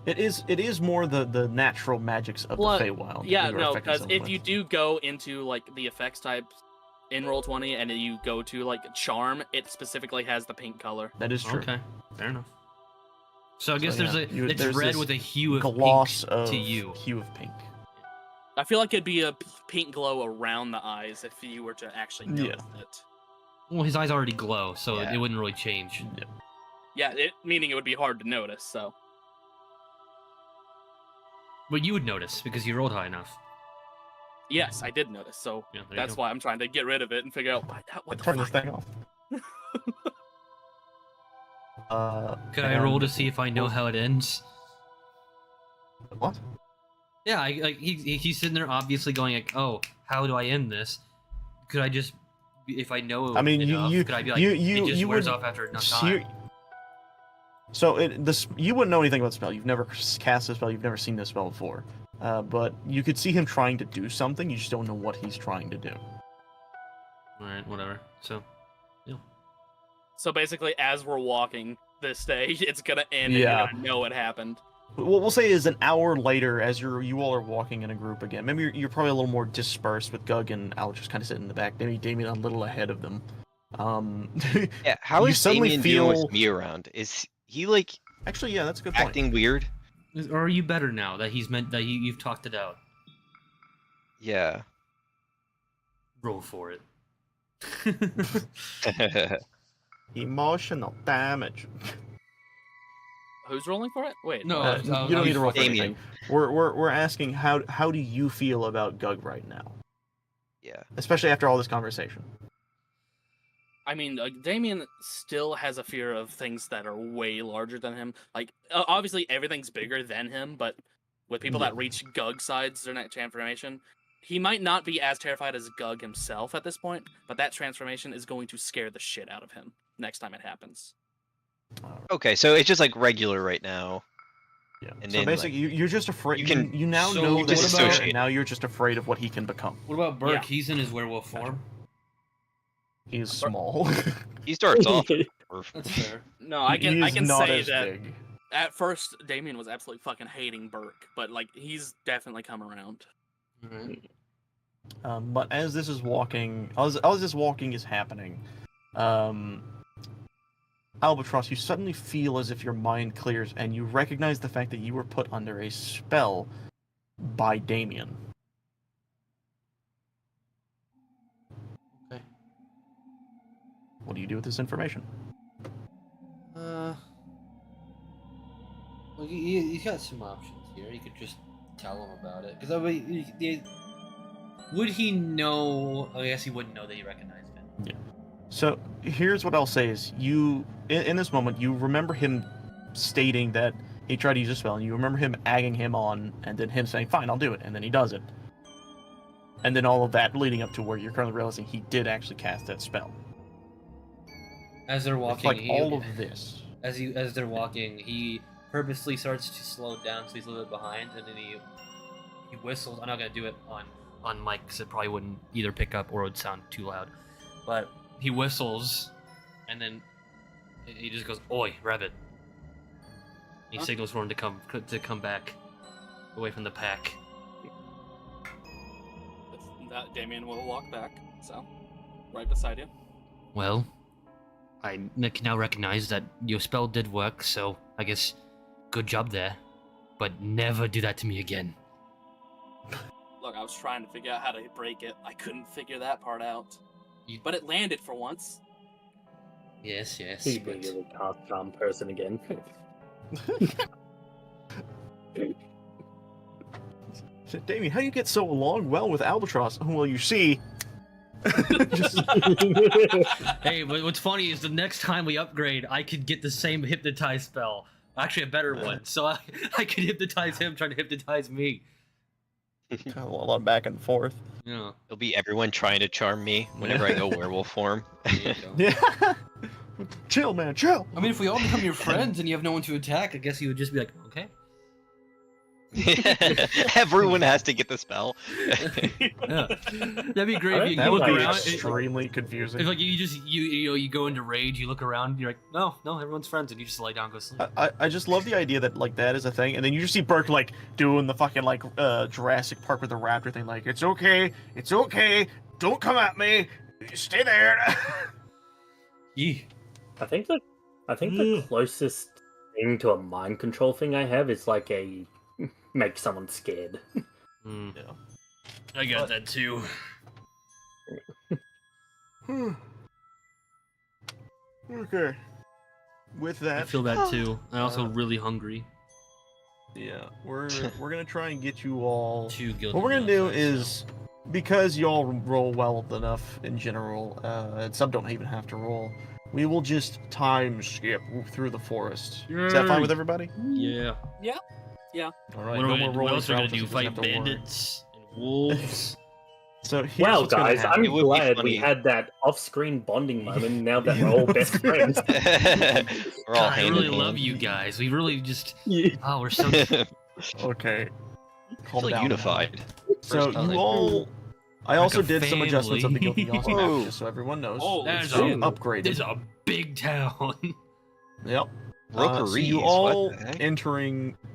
It is more the natural magics of Well, the Feywild. Yeah, that you're no, affecting because someone if you with. do go into like the effects types in Roll20 and you go to like charm, it specifically has the pink color. That is true. Okay, fair enough. So I guess So, there's yeah, it's there's red this with a hue of Gloss pink of to you. hue of pink. I feel like it'd be a pink glow around the eyes if you were to actually Yeah. notice it. Well, his eyes already glow, so Yeah. it wouldn't really change. Yeah, meaning it would be hard to notice. So But you would notice because you rolled high enough. yes, I did notice. So Yeah, there you that's go. why I'm trying to get rid of it and figure out what the Turn this fuck. thing off. Could I roll to see if I know how it ends? What? Yeah, like he's sitting there obviously going like, "Oh, how do I end this?" Could I just, if I know I mean, enough, you could I be like, you it just you wears would- off after enough so time? you- So you wouldn't know anything about the spell. You've never cast this spell. You've never seen this spell before. But you could see him trying to do something. You just don't know what he's trying to do. All right, whatever. So, So basically, as we're walking this stage, it's gonna end, Yeah. and you're gonna know what happened. What we'll say is an hour later, as you all are walking in a group again. Maybe you're probably a little more dispersed with Gug and Al just kind of sitting in the back. Maybe Damien a little ahead of them. Yeah. How You is suddenly Damien dealing feel- with me around? Is he like Actually, yeah, that's a good point. acting weird? or are you better now that he's meant that you've talked it out? Yeah. Roll for it. Emotional damage. Who's rolling for it? Wait, No, You don't need to roll for Damien. anything. We're asking how do you feel about Gug right now, Yeah. especially after all this conversation. I mean, Damien still has a fear of things that are way larger than him. Like, obviously, everything's bigger than him, but with people that reach Gug sides during that transformation, he might not be as terrified as Gug himself at this point, but that transformation is going to scare the shit out of him next time it happens. Okay, so it's just like regular right now. Yeah. And So then, basically, you're just afraid. you can- you now So know what that he's about- there, and now you're just afraid of what he can become. What about Burke? Yeah. He's in his werewolf form. He's small. He starts off. That's fair. No, I He can is not say as that big. at first Damien was absolutely fucking hating Burke, but like he's definitely come around. Alright. But as this is walking, as this walking is happening, Albatross, you suddenly feel as if your mind clears, and you recognize the fact that you were put under a spell by Damien. Okay. What do you do with this information? Well, he's got some options here. He could just tell him about it. Because would he know? I guess he wouldn't know that he recognized him. Yeah. So here's what I'll say: is you in this moment you remember him stating that he tried to use a spell, and you remember him egging him on, and then him saying, "Fine, I'll do it," and then he does it. And then all of that leading up to where you're currently realizing he did actually cast that spell. As they're walking, It's like all of this. As they're walking, he purposely starts to slow down, so he's a little bit behind, and then he whistles. I'm not gonna do it on mic because it probably wouldn't either pick up or it would sound too loud. But he whistles, and then he just goes, "Oi, rabbit!" He signals for him to come back away from the pack. That Damien will walk back, so right beside you. Well, I can now recognize that your spell did work, so I guess good job there. But never do that to me again. Look, I was trying to figure out how to break it. I couldn't figure that part out. But it landed for once. Yes. He being a cast charm person again. Damien, how do you get so along well with Albatross? Well, you see. Hey, but what's funny is the next time we upgrade, I could get the same hypnotize spell. Actually, a better one. So I could hypnotize him trying to hypnotize me. A lot of back and forth. Yeah. It'll be everyone trying to charm me whenever I go werewolf form. Yeah. Chill, man, chill. I mean, if we all become your friends and you have no one to attack, I guess you would just be like, okay. Everyone has to get the spell. Yeah. That'd be great. If you That look would be around. extremely confusing. It's like you go into rage, you look around, you're like, no, everyone's friends, and you just lie down, and go sleep. I just love the idea that like that is a thing, and then you just see Burke like doing the fucking like Jurassic Park with the raptor thing, like it's okay, don't come at me, stay there. Yeah. I think the closest thing to a mind control thing I have is like a make someone scared. Yeah. I got that too. Okay. With that, I feel that too. I'm also really hungry. Yeah, we're gonna try and get you all. Too guilty. What we're gonna do is, because y'all roll well enough in general, and some don't even have to roll, we will just time skip through the forest. Is that fine with everybody? Yeah. All right. What, No more what rolling else are we gonna for Alphys, do? so we don't Fight have to worry. bandits and wolves? So here's Well, what's gonna guys, happen. I'm It would be glad we funny. had that off-screen bonding moment. Now that we're all best friends. We're all God, I hand really in hand. love you guys. We really just. Yeah. Oh, we're so. Okay. Calm Feel down now. unified. So First time. you all. I also a did some adjustments of the family. Guilty Awesome Whoa. map, just so everyone knows. Oh, There's So a- upgraded. There's a big town. Yep. Rookeries, So you what all the heck?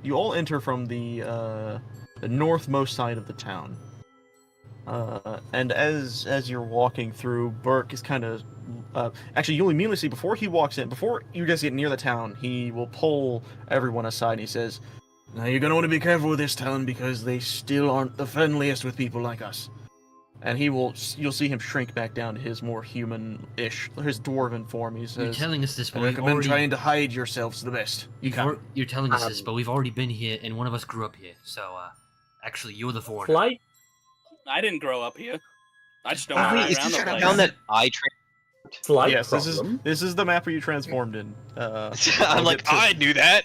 you all enter from the northmost side of the town. And as you're walking through, Burke is kind of actually you'll immediately see before he walks in, before you guys get near the town, he will pull everyone aside and he says, "Now you're gonna want to be careful with this town because they still aren't the friendliest with people like us." And you'll see him shrink back down to his more human-ish, his dwarven form. He You're says, telling us this, "I but we've recommend already. trying to hide yourselves the best you can." You're telling us this, but we've already been here, and one of us grew up here. So, actually, you're the foreigner. Slight, I didn't grow up here. I just know Ah, my way Wait, is around this the the place. town that I trained? slight Yes, problem. this is the map where you transformed in. I'm I'll like, get to- I knew that.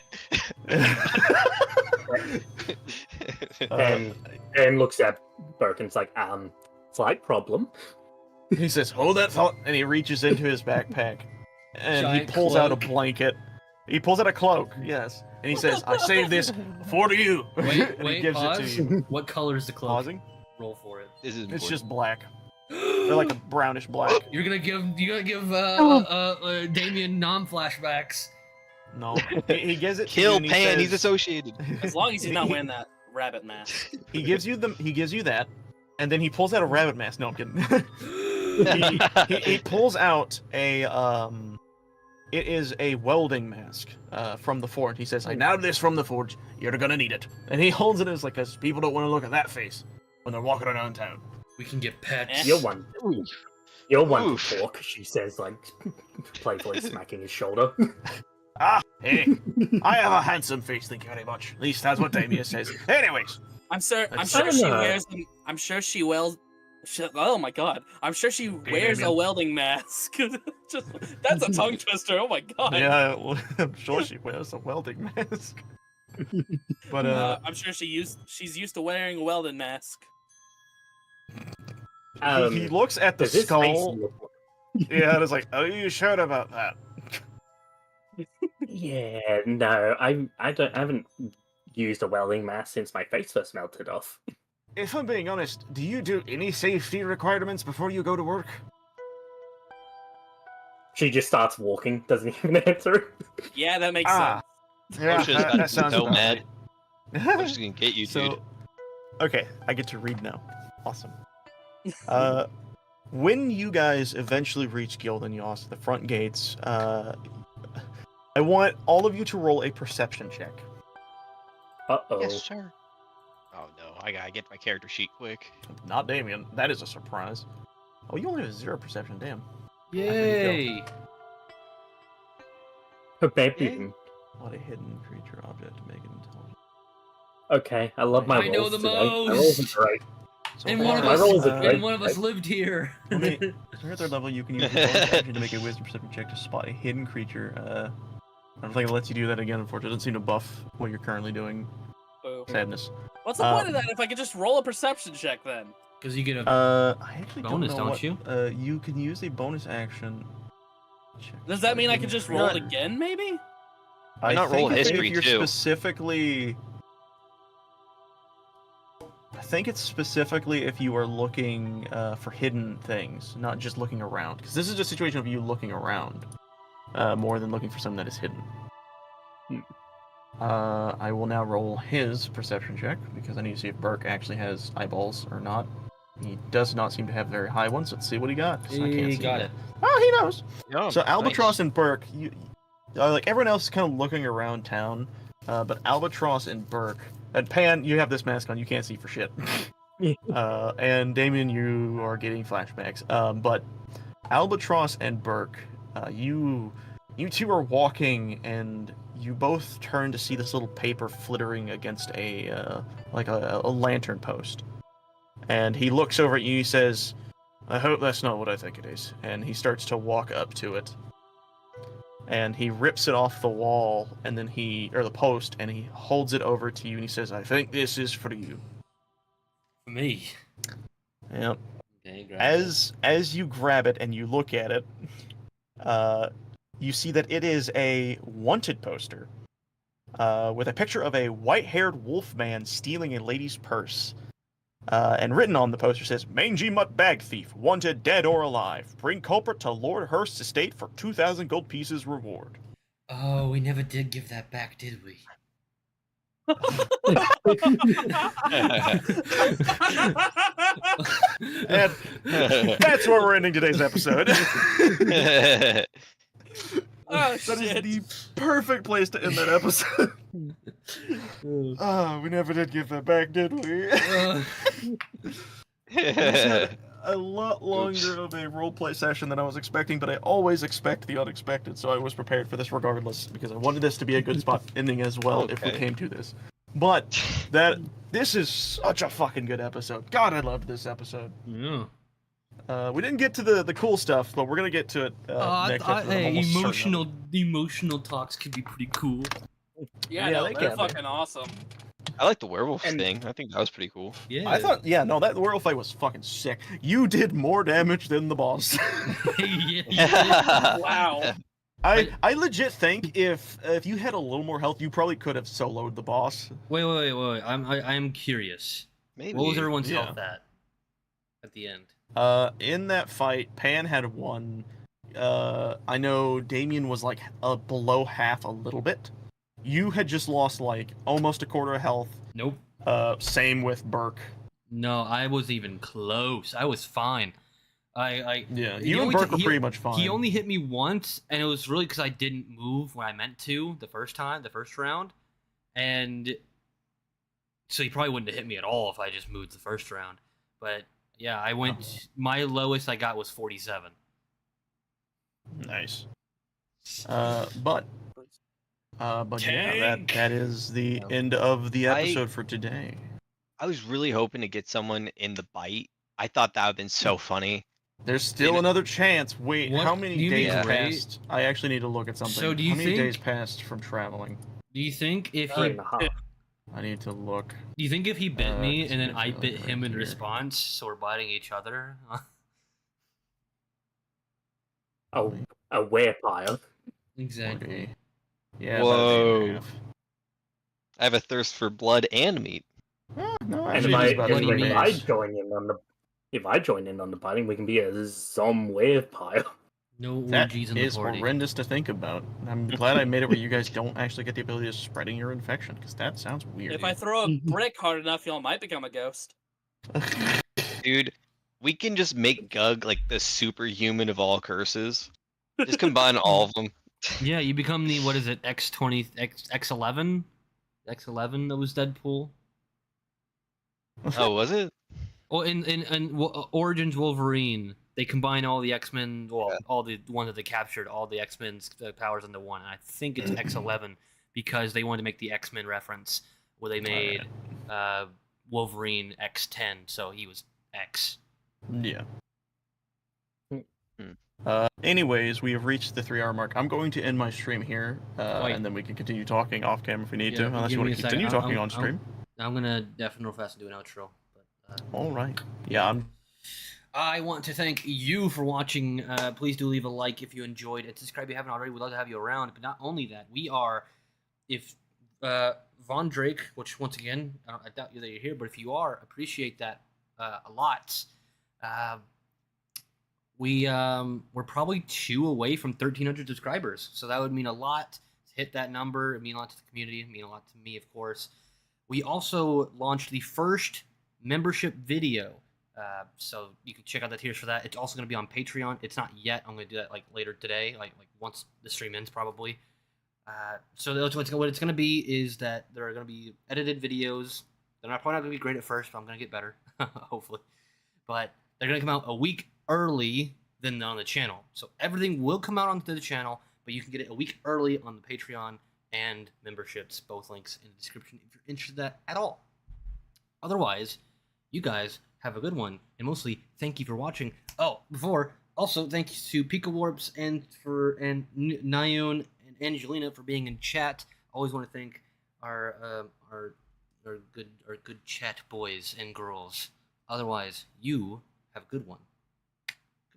And looks at Burke and it's like, slight problem. He says, "Hold that thought," and he reaches into his backpack, and he Giant pulls out a cloak. blanket. He pulls out a cloak, yes, and he says, "I saved this for you." Wait, And he wait, gives pause. it to you. What color is the cloak? Pausing. Roll for it. This is It's important. just black. They're like a brownish black. You're gonna give Damien non-flashbacks. No, he gives it. to you Kill and he Pan. He's says- associated. As long as he's not wearing that rabbit mask. He gives you that, and then he pulls out a rabbit mask. No, I'm kidding. he pulls out a it is a welding mask from the forge. He says, "I know this from the forge. You're gonna need it." And he holds it as like, "Cause people don't want to look at that face when they're walking around town." We can get pets. Eh. You're one. You're one to Oof. talk, she says, like, playfully smacking his shoulder. Ah, hey, I have a handsome face, thank you very much. At least that's what Damien says. Anyways, I'm sure That's she so nice. wears them. I'm sure she wears. Oh my god! I'm sure she wears a Damien. welding mask. Just that's a tongue twister. Oh my god! Yeah, well, I'm sure she wears a welding mask. But I'm sure she's used to wearing a welding mask. he looks at the Does his face skull. look Yeah, and it's like, are you sure about that? Yeah, no, I haven't used a welding mask since my face first melted off. If I'm being honest, do you do any safety requirements before you go to work? She just starts walking, doesn't even answer. Yeah, that makes Ah, sense. yeah, Osha's that, got that sounds so about mad. right. Osha's gonna get you, dude. So, okay, I get to read now. Awesome. When you guys eventually reach Gildan Yos, the front gates, I want all of you to roll a perception check. Uh-oh. Yes, sir. Oh no, I gotta get my character sheet quick. Not Damien. That is a surprise. Oh, you only have 0 perception. Damn. Yay! Her baby. What a hidden creature object to make it intelligent. Okay, I love my I know rolls the today. My rolls most! are great. So And far, one of My us, rolls are great. and one of us lived here. Let me, so you're at 3rd level, you can use your bonus action to make a wisdom perception check to spot a hidden creature. I don't think it lets you do that again, unfortunately. It doesn't seem to buff what you're currently doing. Boo. Sadness. What's the point of that if I could just roll a perception check then? Because you get a. I actually Bonus, don't know don't you? You can use a bonus action. Check Does that mean I could just roll Not- it again, maybe? Why not roll think history, if you're too? specifically. I think it's specifically if you are looking for hidden things, not just looking around. Because this is a situation of you looking around more than looking for something that is hidden. I will now roll his perception check because I need to see if Burke actually has eyeballs or not. He does not seem to have very high ones. Let's see what he got. 'cause I can't He see got that. it. Oh, he knows. Oh, So Albatross nice. and Burke, you like everyone else is kind of looking around town, but Albatross and Burke and Pan, you have this mask on, you can't see for shit. And Damien, you are getting flashbacks. But Albatross and Burke, you two are walking, and you both turn to see this little paper flittering against a lantern post. And he looks over at you. He says, "I hope that's not what I think it is." And he starts to walk up to it. And he rips it off the wall, and then the post, and he holds it over to you, and he says, "I think this is for you." For me. Yep. Okay, grab it. As you grab it and you look at it, you see that it is a wanted poster with a picture of a white-haired wolf man stealing a lady's purse. And written on the poster says, "Mangy mutt bag thief, wanted dead or alive. Bring culprit to Lord Hurst's estate for 2,000 gold pieces reward." Oh, we never did give that back, did we? And that's where we're ending today's episode. Oh, That is shit. the perfect place to end that episode. Oh, we never did give that back, did we? This had a lot longer of a roleplay session than I was expecting, but I always expect the unexpected, so I was prepared for this regardless, because I wanted this to be a good spot ending as well if we Okay. came to this. But this is such a fucking good episode. God, I loved this episode. Yeah. We didn't get to the cool stuff, but we're gonna get to it next episode. I'm Hey, almost certain of it. emotional talks could be pretty cool. Yeah, Yeah, no, they they're can be. fucking awesome. I like the werewolf And- thing. I think that was pretty cool. Yeah. I thought, that werewolf fight was fucking sick. You did more damage than the boss. yeah. Wow. I legit think if you had a little more health, you probably could have soloed the boss. Wait. I'm curious. Maybe. What was everyone's Yeah. health at the end? In that fight, Pan had one. I know Damien was like below half a little bit. You had just lost like almost a quarter of health. Nope. Same with Burke. No, I wasn't even close. I was fine. Yeah, he you and only Burke t- were he- pretty much fine. He only hit me once, and it was really because I didn't move when I meant to the first round, and so he probably wouldn't have hit me at all if I just moved the first round. But Yeah, I went. My lowest I got was 47. Nice. But yeah, that is the No. end of the I- episode for today. I was really hoping to get someone in the bite. I thought that would have been so funny. There's still another chance. Wait, What- how do many you days mean great? passed? I actually need to look at something. So do you how many days think- passed from traveling? Do you think if he 3.5. I need to look. do you think if he bit me it's and then I actually bit right him in here. response, so we're biting each other? A werepire. Exactly. 40. Yeah, Whoa. about a day and a half. I have a thirst for blood and meat. No, And actually, if it is about bloody 3 meat. I days. join in on the biting, we can be a zom werepire. No That orgies in the is party. horrendous to think about. I'm glad I made it where you guys don't actually get the ability of spreading your infection, because that sounds weird. If I throw a brick hard enough, y'all might become a ghost. Dude, we can just make Gug like the superhuman of all curses. Just combine all of them. Yeah, you become the what is it? X20 X11? X11 that was Deadpool. Oh, was it? Well, in Origins Wolverine, they combine all the X-Men, well, Yeah. all the ones that they captured, all the X-Men's powers into one. And I think it's X11 because they wanted to make the X-Men reference where they made Wolverine X10, so he was X. Yeah. Hmm. Anyways, we have reached the 3-hour mark. I'm going to end my stream here, Wait. and then we can continue talking off camera if we need to, Yeah, unless give you want me to a second. continue talking I'm- on stream. I'm gonna definitely real fast and do an outro. But, All right. Yeah, I want to thank you for watching. Please do leave a like if you enjoyed it. Subscribe if you haven't already. We'd love to have you around. But not only that, we are, if Von Drake, which once again, I doubt that you're here, but if you are, appreciate that a lot. We're probably 2 away from 1,300 subscribers, so that would mean a lot to hit that number. It mean a lot to the community. It mean a lot to me, of course. We also launched the first membership video. So you can check out the tiers for that. It's also going to be on Patreon. It's not yet. I'm going to do that like later today, like once the stream ends probably. So what it's going to be is that there are going to be edited videos. They're probably not going to be great at first, but I'm going to get better, hopefully. But they're going to come out a week early than on the channel. So everything will come out onto the channel, but you can get it a week early on the Patreon and memberships. Both links in the description if you're interested in that at all. Otherwise, you guys have a good one, and mostly thank you for watching. Oh, also thanks to Pika Warps and Nyun and Angelina for being in chat. Always want to thank our good chat boys and girls. Otherwise, you have a good one.